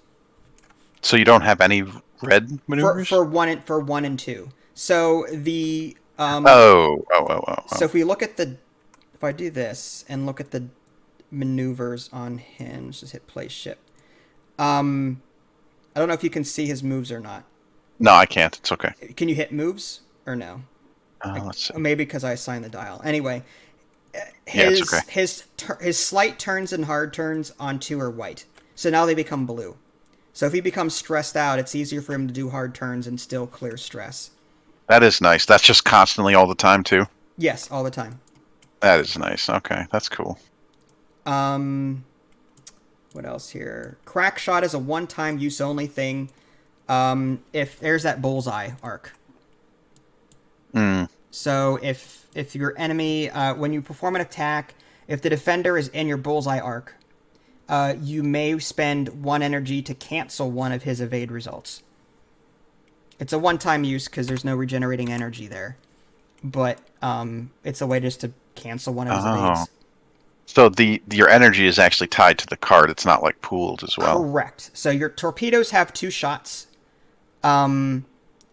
So you don't have any red maneuvers? For 1 and 2. So the Oh. So if I do this and look at the maneuvers on him, just hit play ship. I don't know if you can see his moves or not. No, I can't. It's okay. Can you hit moves or no? Let's see. Maybe because I assigned the dial. Anyway, It's okay. his slight turns and hard turns on 2 are white. So now they become blue. So if he becomes stressed out, it's easier for him to do hard turns and still clear stress. That is nice. That's just constantly all the time too? Yes, all the time. That is nice. Okay, that's cool. What else here? Crack shot is a one-time use only thing. If there's that bullseye arc. So if your enemy, when you perform an attack, if the defender is in your bullseye arc, you may spend 1 energy to cancel one of his evade results. It's a one-time use because there's no regenerating energy there. But it's a way just to cancel one of his evades. So your energy is actually tied to the card. It's not like pooled as well. Correct. So your torpedoes have 2 shots. In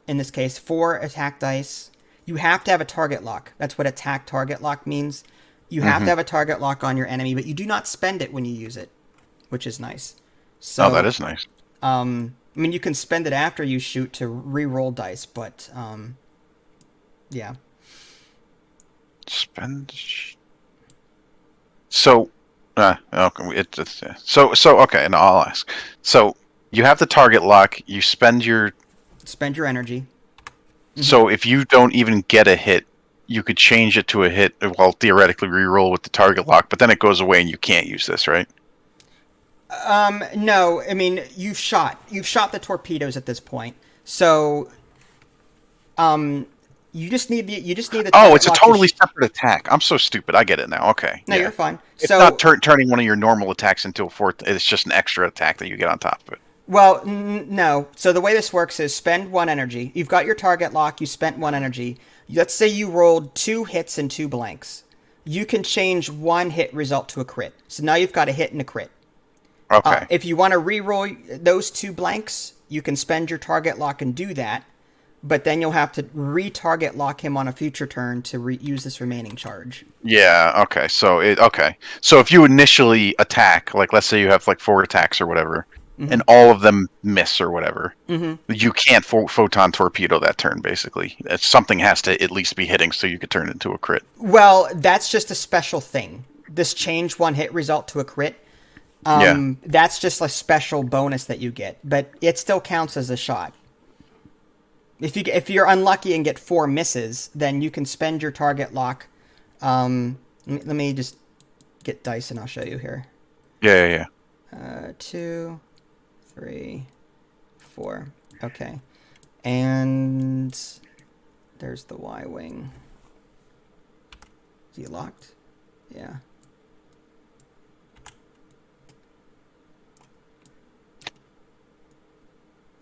this case, 4 attack dice. You have to have a target lock. That's what attack target lock means. You have to have a target lock on your enemy, but you do not spend it when you use it, which is nice. So, that is nice. I mean, you can spend it after you shoot to re-roll dice, but yeah. Spend. So, okay. So okay, and I'll ask. So you have the target lock. You spend your energy. So if you don't even get a hit, you could change it to a hit. Well, theoretically, re-roll with the target lock, but then it goes away and you can't use this, right? No. I mean, you've shot the torpedoes at this point. So, you just need the. Oh, it's a totally separate attack. I'm so stupid. I get it now. Okay. No, you're fine. It's not turning one of your normal attacks into a fourth. It's just an extra attack that you get on top of it. Well, no. So the way this works is spend 1 energy. You've got your target lock. You spent 1 energy. Let's say you rolled 2 hits and 2 blanks. You can change 1 hit result to a crit. So now you've got a hit and a crit. Okay. If you want to re-roll those 2 blanks, you can spend your target lock and do that. But then you'll have to re-target lock him on a future turn to use this remaining charge. Yeah. Okay. So if you initially attack, like let's say you have like 4 attacks or whatever. And all of them miss or whatever. You can't photon torpedo that turn, basically. Something has to at least be hitting so you could turn it into a crit. Well, that's just a special thing. This change 1 hit result to a crit. That's just a special bonus that you get. But it still counts as a shot. If you're unlucky and get 4 misses, then you can spend your target lock. Let me just get dice and I'll show you here. Yeah. 2, 3, 4. Okay. And there's the Y-wing. Is he locked? Yeah.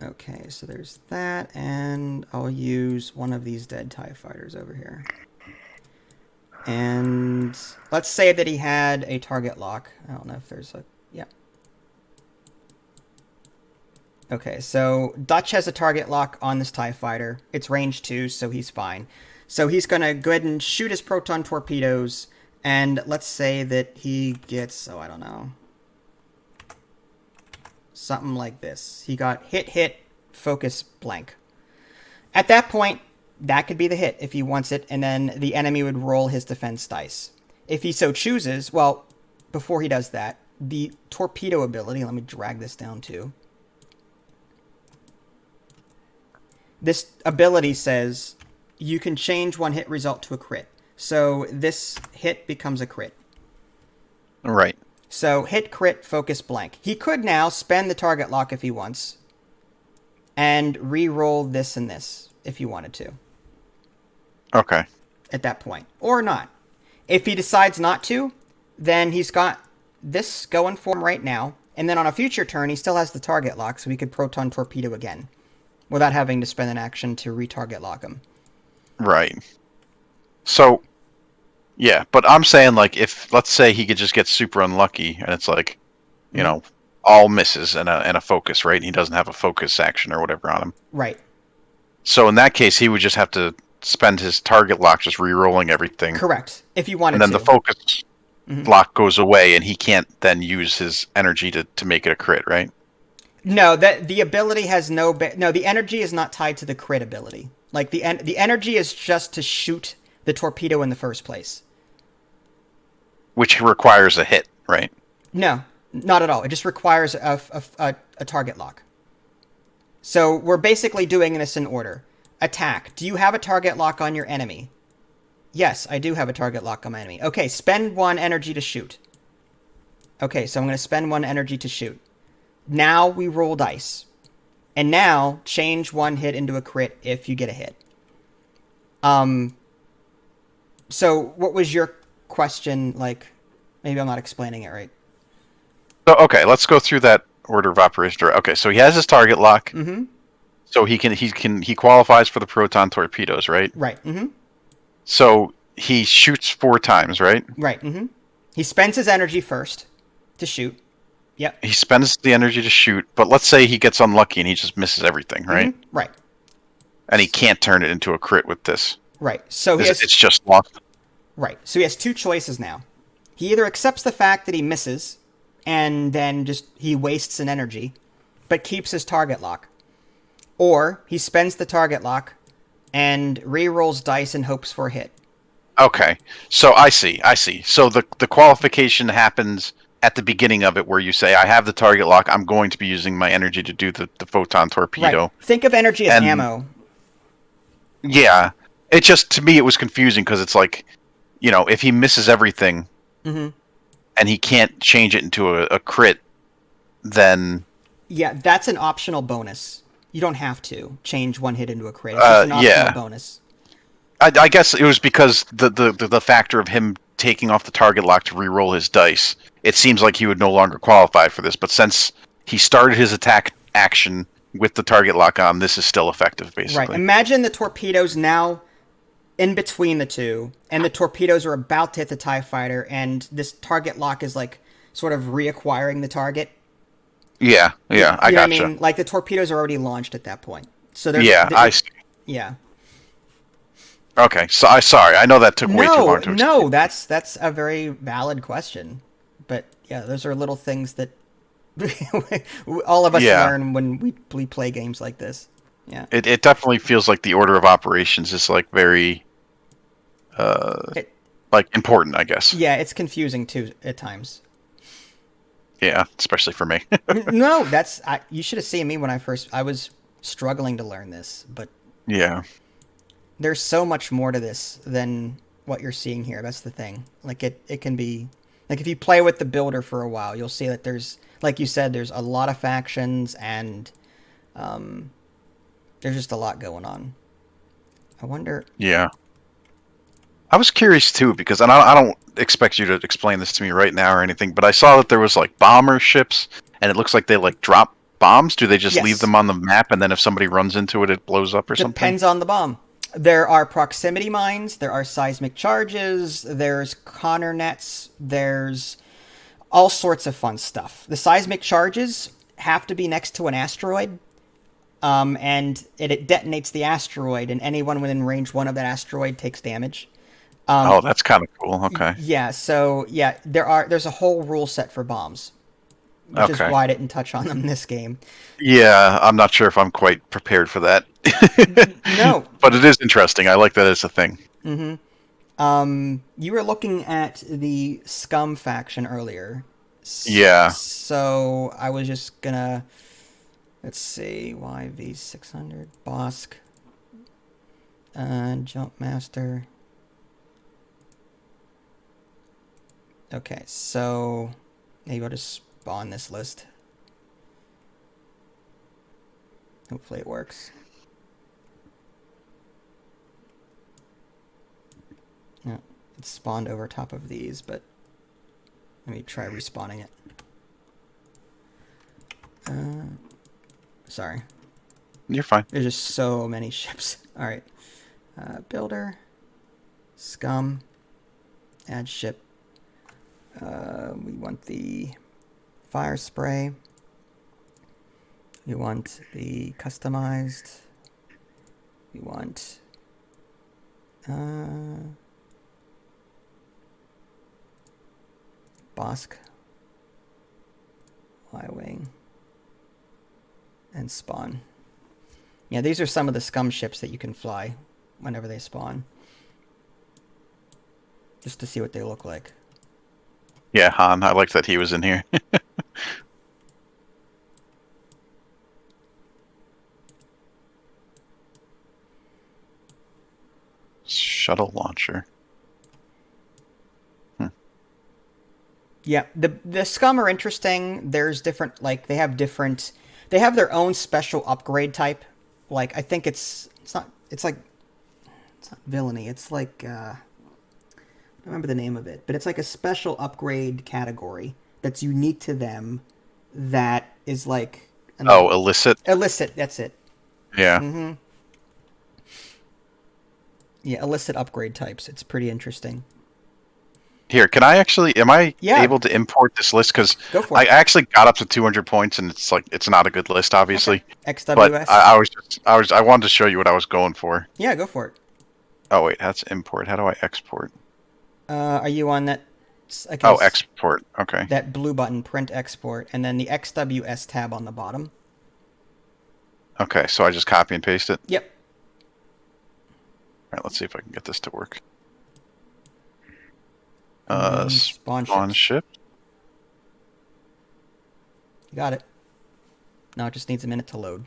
Okay, so there's that, and I'll use one of these dead TIE fighters over here. And let's say that he had a target lock. I don't know if there's a... Yeah. Okay, so Dutch has a target lock on this TIE fighter. It's range 2, so he's fine. So he's going to go ahead and shoot his proton torpedoes, and let's say that he gets, I don't know, something like this. He got hit, focus, blank. At that point, that could be the hit if he wants it, and then the enemy would roll his defense dice. If he so chooses, well, before he does that, the torpedo ability, let me drag this down too. this ability says you can change one hit result to a crit. So this hit becomes a crit. Right. So hit, crit, focus, blank. He could now spend the target lock if he wants, and re-roll this and this if he wanted to. Okay. At that point, or not. If he decides not to, then he's got this going for him right now, and then on a future turn he still has the target lock, so he could proton torpedo again without having to spend an action to retarget lock him. Right. So, yeah, but I'm saying, like, if, let's say he could just get super unlucky, and it's like, you know, all misses and a focus, right? And he doesn't have a focus action or whatever on him. Right. So in that case, he would just have to spend his target lock just re-rolling everything. Correct. If you wanted to. And then to. the focus lock goes away, and he can't then use his energy to make it a crit, right? No, that the ability has no... no, the energy is not tied to the crit ability. Like, the energy is just to shoot the torpedo in the first place. Which requires a hit, right? No, not at all. It just requires a target lock. So we're basically doing this in order. Attack. Do you have a target lock on your enemy? Yes, I do have a target lock on my enemy. Okay, spend one energy to shoot. Okay, so I'm going to spend one energy to shoot. Now we roll dice. And now change one hit into a crit if you get a hit. So what was your question? Like, maybe I'm not explaining it right. So, okay, let's go through that order of operation. Okay, so he has his target lock. Mm-hmm. So he qualifies for the proton torpedoes, right? Right. Mm-hmm. So he shoots 4 times, right? Right. Mm-hmm. He spends his energy first to shoot. Yep. He spends the energy to shoot, but let's say he gets unlucky and he just misses everything, right? Mm-hmm. Right. And he can't turn it into a crit with this. Right. So it's just lost. Right. So he has 2 choices now. He either accepts the fact that he misses, and then just he wastes an energy, but keeps his target lock. Or he spends the target lock and re-rolls dice and hopes for a hit. Okay. So I see. So the qualification happens at the beginning of it where you say, I have the target lock, I'm going to be using my energy to do the photon torpedo. Right. Think of energy as ammo. Yeah. It just, to me, it was confusing because it's like, you know, if he misses everything and he can't change it into a crit, then... Yeah, that's an optional bonus. You don't have to change one hit into a crit. It's just an optional bonus. I guess it was because the factor of him taking off the target lock to re-roll his dice, it seems like he would no longer qualify for this. But since he started his attack action with the target lock on, this is still effective, basically. Right. Imagine the torpedoes now in between the two, and the torpedoes are about to hit the TIE fighter, and this target lock is like sort of reacquiring the target. Yeah, I gotcha. What I mean? Like the torpedoes are already launched at that point. So I see. Yeah. Okay, so I know that took way too long to explain. No, that's a very valid question. But yeah, those are little things that all of us learn when we play games like this. Yeah. It definitely feels like the order of operations is like very like important, I guess. Yeah, it's confusing too at times. Yeah, especially for me. No, you should have seen me when I was struggling to learn this, but yeah. There's so much more to this than what you're seeing here. That's the thing. Like it can be like if you play with the builder for a while, you'll see that there's, like you said, there's a lot of factions and there's just a lot going on. I wonder. Yeah. I was curious too because I don't expect you to explain this to me right now or anything, but I saw that there was like bomber ships and it looks like they like drop bombs. Do they just leave them on the map and then if somebody runs into it, it blows up or something? Depends on the bomb. There are proximity mines, there are seismic charges, there's Connor nets, there's all sorts of fun stuff. The seismic charges have to be next to an asteroid, and it detonates the asteroid, and anyone within range 1 of that asteroid takes damage. Oh, that's kind of cool. Okay. Yeah, so yeah, there's a whole rule set for bombs, which is why I didn't touch on them in this game. Yeah, I'm not sure if I'm quite prepared for that. No. But it is interesting. I like that it's a thing. Mm-hmm. You were looking at the Scum faction earlier. Yeah. So I was just gonna... Let's see. YV600. Bosk. Jump master. Okay, so maybe I'll just spawn this list. Hopefully it works. No, it's spawned over top of these, but let me try respawning it. Sorry. You're fine. There's just so many ships. All right. Builder. Scum. Add ship. We want the fire spray. We want the customized. We want Bosk, Y-Wing, and Spawn. Yeah, these are some of the scum ships that you can fly whenever they spawn. Just to see what they look like. Yeah, Han, I like that he was in here. Shuttle launcher. Yeah, the scum are interesting. There's different, like, they have their own special upgrade type. Like, I think it's not villainy. It's like, I don't remember the name of it, but it's like a special upgrade category that's unique to them that is like... illicit? Illicit, that's it. Yeah. Mm-hmm. Yeah, illicit upgrade types. It's pretty interesting. Here, am I Yeah. able to import this list? Because Go for I it. actually got up to 200 points, and it's not a good list, obviously. Okay. XWS. But I wanted to show you what I was going for. Yeah, go for it. Oh wait, that's import. How do I export? Are you on that? Oh, export. Okay. That blue button, print export, and then the XWS tab on the bottom. Okay, so I just copy and paste it. Yep. All right, let's see if I can get this to work. Spawn ship. You got it. Now it just needs a minute to load.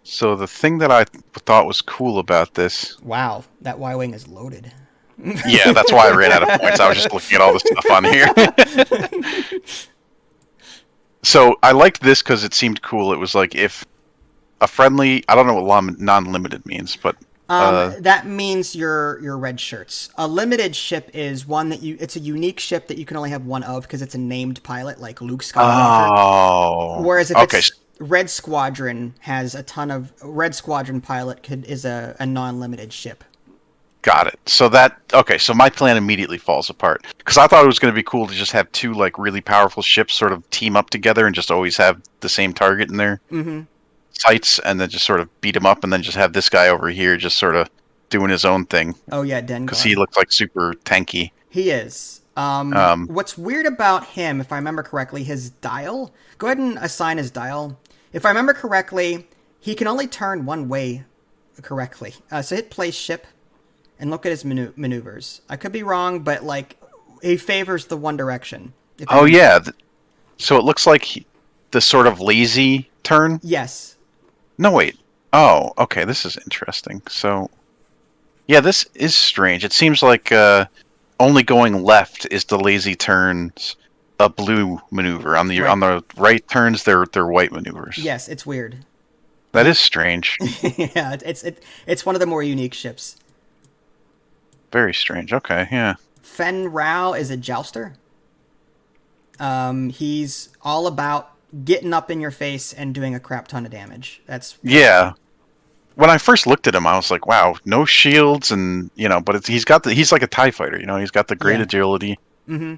So the thing that I thought was cool about this... Wow, that Y-Wing is loaded. Yeah, that's why I ran out of points. I was just looking at all this stuff on here. So I liked this because it seemed cool. It was like if a friendly... I don't know what non-limited means, but... that means your red shirts. A limited ship is one that it's a unique ship that you can only have one of because it's a named pilot, like Luke Skywalker. Oh. Whereas if it's Red Squadron has a ton of... Red Squadron pilot is a non-limited ship. Got it. So so my plan immediately falls apart. Because I thought it was going to be cool to just have two like really powerful ships sort of team up together and just always have the same target in their sights, and then just sort of beat him up, and then just have this guy over here just sort of doing his own thing. Oh yeah, Dengar. Because he looks like super tanky. He is. What's weird about him, if I remember correctly, his dial... Go ahead and assign his dial. If I remember correctly, he can only turn one way correctly. So hit place ship and look at his maneuvers. I could be wrong, but like he favors the one direction. Oh yeah. So it looks like the sort of lazy turn? Yes. No, wait. Oh, okay. This is interesting. So, yeah, this is strange. It seems like only going left is the lazy turns, a blue maneuver. On the right turns, they're white maneuvers. Yes, it's weird. That is strange. Yeah, it's one of the more unique ships. Very strange. Okay, yeah. Fen Rao is a jouster. He's all about getting up in your face and doing a crap ton of damage. Yeah. When I first looked at him, I was like, "Wow, no shields," and but he's like a TIE fighter. He's got the great agility. Mm-hmm.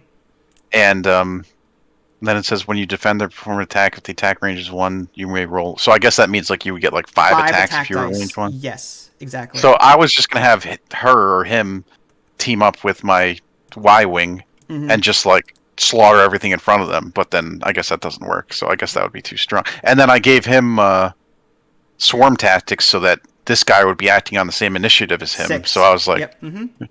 And then it says when you defend or perform an attack, if the attack range is 1, you may roll. So I guess that means like you would get like 5 attacks if you were range 1. Yes, exactly. So I was just gonna have her or him team up with my Y-wing and just like slaughter everything in front of them, but then I guess that doesn't work, so I guess that would be too strong. And then I gave him swarm tactics so that this guy would be acting on the same initiative as him. 6. So I was like, yep. Mm-hmm.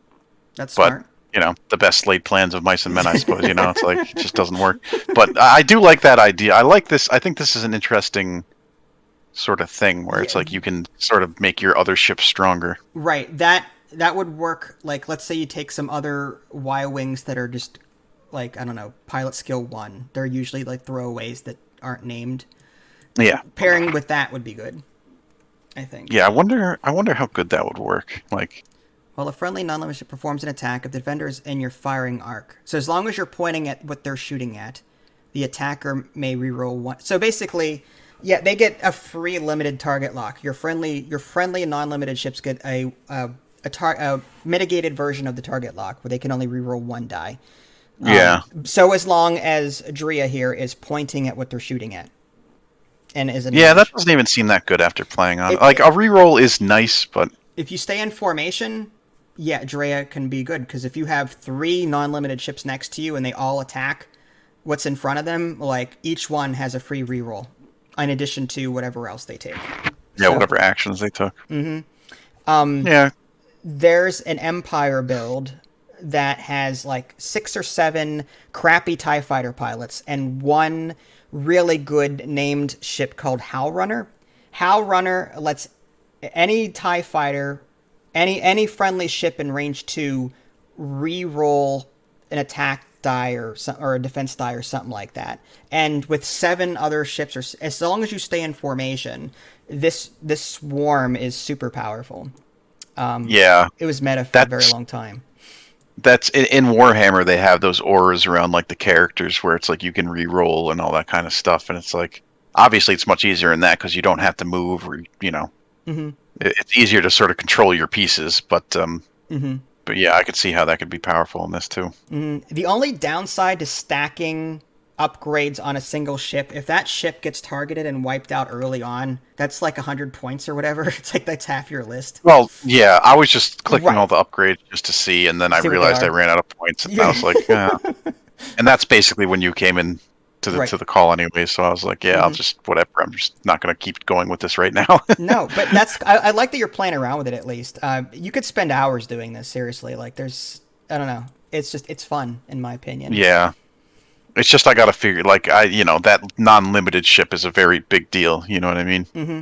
That's smart. The best laid plans of mice and men, I suppose. It's like it just doesn't work. But I do like that idea. I like this. I think this is an interesting sort of thing where it's Yeah. like you can sort of make your other ships stronger. Right. That would work. Like, let's say you take some other Y wings that are just like, I don't know, pilot skill 1. They're usually like throwaways that aren't named. Yeah. Pairing with that would be good, I think. Yeah, I wonder how good that would work. Like, While a friendly non-limited ship performs an attack, if the defender is in your firing arc. So as long as you're pointing at what they're shooting at, the attacker may reroll one. So basically, yeah, they get a free limited target lock. Your friendly non-limited ships get a mitigated version of the target lock where they can only reroll one die. yeah. So as long as Drea here is pointing at what they're shooting at, and is an Yeah, that doesn't even seem that good after playing on. It- Like, a reroll is nice, but if you stay in formation, yeah, Drea can be good because if you have 3 non-limited ships next to you and they all attack what's in front of them, like each one has a free reroll in addition to whatever else they take. yeah, So, whatever actions they took. Yeah, there's an Empire build that has like 6 or 7 crappy TIE fighter pilots and one really good named ship called Howl Runner. Howl Runner lets any TIE fighter, any friendly ship in range 2 re-roll an attack die or a defense die or something like that. And with 7 other ships, or as long as you stay in formation, this swarm is super powerful. yeah. It was meta for a very That's long time. that's in Warhammer. They have those auras around like the characters where it's like you can re-roll and all that kind of stuff, and it's like obviously it's much easier in that because you don't have to move or it's easier to sort of control your pieces. But yeah, I could see how that could be powerful in this too. The only downside to stacking upgrades on a single ship, if that ship gets targeted and wiped out early on, that's like 100 points or whatever. It's like that's half your list. Well, yeah, I was just clicking Right. all the upgrades just to see, and then I See what they realized I are. ran out of points, and Yeah. I was like, and that's basically when you came in to Right. the call anyway. So I was like, yeah, I'll just whatever. I'm just not going to keep going with this right now. No, but I like that you're playing around with it at least. You could spend hours doing this, seriously. Like, I don't know. It's fun, in my opinion. Yeah, it's just I got to figure like that non-limited ship is a very big deal. You know what I mean? Mm-hmm.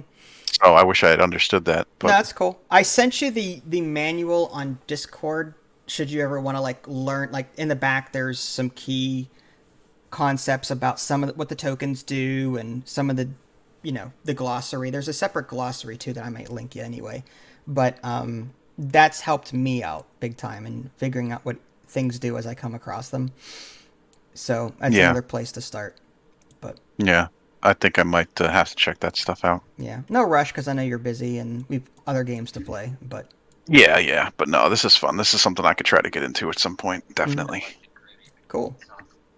So I wish I had understood that. But No, that's cool. I sent you the manual on Discord. Should you ever want to like learn, like in the back, there's some key concepts about some of what the tokens do and some of the glossary. There's a separate glossary too that I might link you anyway. But that's helped me out big time in figuring out what things do as I come across them. So that's another place to start. But yeah, I think I might have to check that stuff out. yeah, no rush because I know you're busy and we've other games to play. But Yeah, but no, this is fun. This is something I could try to get into at some point, definitely. cool.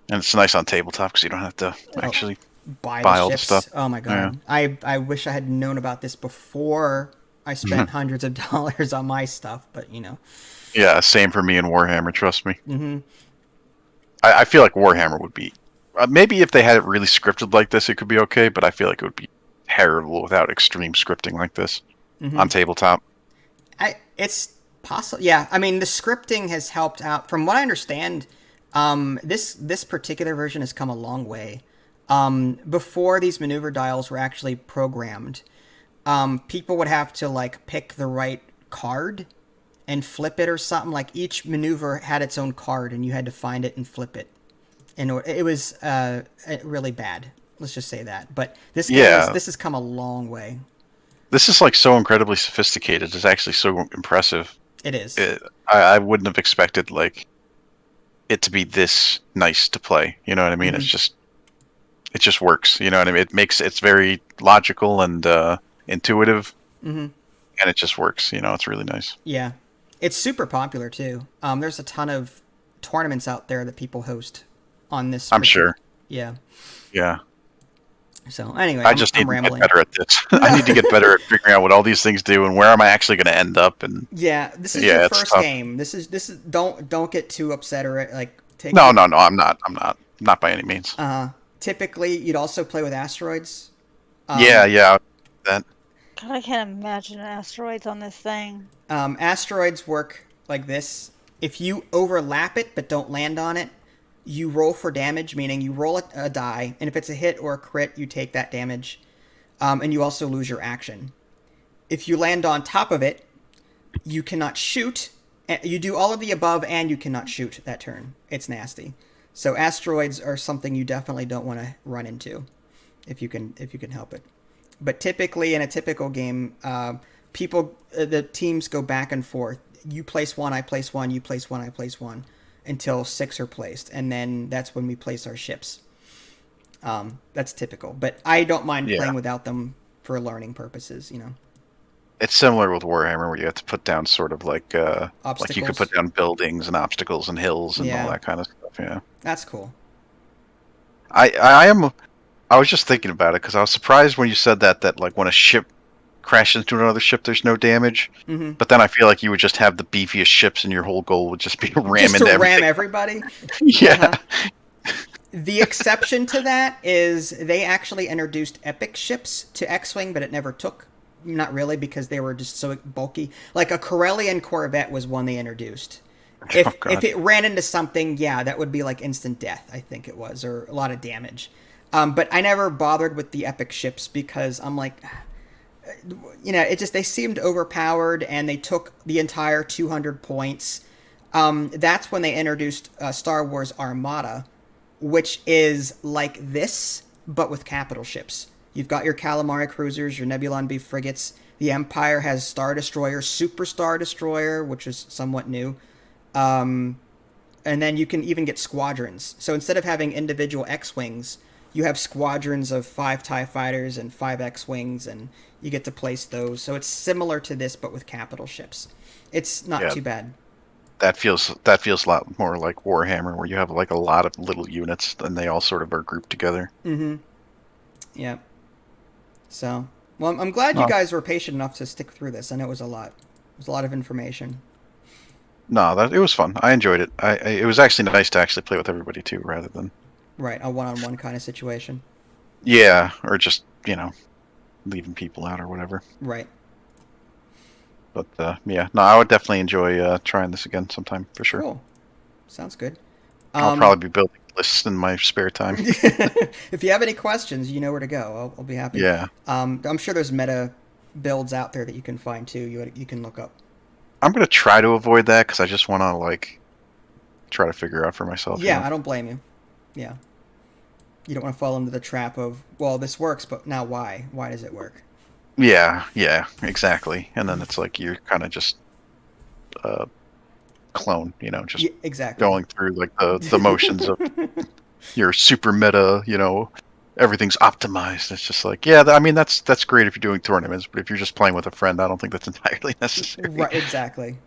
And it's nice on tabletop because you don't have to actually buy all the the ships. stuff. Oh my god. I wish I had known about this before I spent hundreds of dollars on my stuff, but Yeah, same for me in Warhammer. Trust me. Mm-hmm. I feel like Warhammer would be maybe if they had it really scripted like this, it could be okay. But I feel like it would be terrible without extreme scripting like this on tabletop. It's possible. Yeah, I mean the scripting has helped out. From what I understand, this particular version has come a long way. Before these maneuver dials were actually programmed, people would have to like pick the right card and flip it or something. Like each maneuver had its own card, and you had to find it and flip it. And it was really bad. Let's just say that. But this has come a long way. This is like so incredibly sophisticated. It's actually so impressive. It is. I wouldn't have expected like it to be this nice to play. You know what I mean? It just works. You know what I mean? It's very logical and intuitive, and it just works. It's really nice. Yeah, it's super popular too. There's a ton of tournaments out there that people host on this. I'm sure. Yeah. Yeah. So anyway, I just need to get better at this. I need to get better at figuring out what all these things do and where am I actually going to end up. And yeah, this is your first game. This is don't get too upset or like take. No, I'm not by any means. Typically, you'd also play with asteroids. Yeah, that. God, I can't imagine asteroids on this thing. Asteroids work like this. If you overlap it but don't land on it, you roll for damage, meaning you roll a die, and if it's a hit or a crit, you take that damage. and you also lose your action. If you land on top of it, you cannot shoot. You do all of the above, and you cannot shoot that turn. It's nasty. So asteroids are something you definitely don't want to run into, if you can help it. But typically, in a typical game, the teams go back and forth. You place one, I place one. You place one, I place one, until 6 are placed, and then that's when we place our ships. That's typical, but I don't mind playing without them for learning purposes. It's similar with Warhammer, where you have to put down sort of like you could put down buildings and obstacles and hills and all that kind of stuff. Yeah, that's cool. I was just thinking about it because I was surprised when you said that like when a ship crashes into another ship, there's no damage. Mm-hmm. But then I feel like you would just have the beefiest ships, and your whole goal would just be to ram into everything. Ram everybody. Yeah. The exception to that is they actually introduced epic ships to X-Wing, but it never took. Not really, because they were just so bulky. Like a Corellian Corvette was one they introduced. If it ran into something, that would be like instant death, I think it was, or a lot of damage. But I never bothered with the epic ships because I'm like, they seemed overpowered, and they took the entire 200 points. That's when they introduced Star Wars Armada, which is like this, but with capital ships. You've got your Calamari cruisers, your Nebulon B frigates. The Empire has Star Destroyer, Super Star Destroyer, which is somewhat new. And then you can even get squadrons. So instead of having individual X-Wings, you have squadrons of 5 TIE fighters and 5 X-Wings, and you get to place those. So it's similar to this, but with capital ships. It's not too bad. That feels a lot more like Warhammer, where you have like a lot of little units, and they all sort of are grouped together. Mm-hmm. Yeah. So, well, I'm glad you guys were patient enough to stick through this. I know it was a lot. It was a lot of information. No, it was fun. I enjoyed it. It was actually nice to actually play with everybody too, rather than a one-on-one kind of situation. Yeah, or just leaving people out or whatever. Right. But I would definitely enjoy trying this again sometime for sure. Cool. Sounds good. I'll probably be building lists in my spare time. If you have any questions, you know where to go. I'll be happy. Yeah. I'm sure there's meta builds out there that you can find too. You can look up. I'm gonna try to avoid that because I just want to try to figure out for myself. Yeah, I don't blame you. Yeah. You don't want to fall into the trap of, well, this works, but now why? Why does it work? Yeah, exactly. And then it's like you're kind of just clone, just exactly going through the motions of your super meta, everything's optimized. It's just like, that's great if you're doing tournaments, but if you're just playing with a friend, I don't think that's entirely necessary. Right, exactly.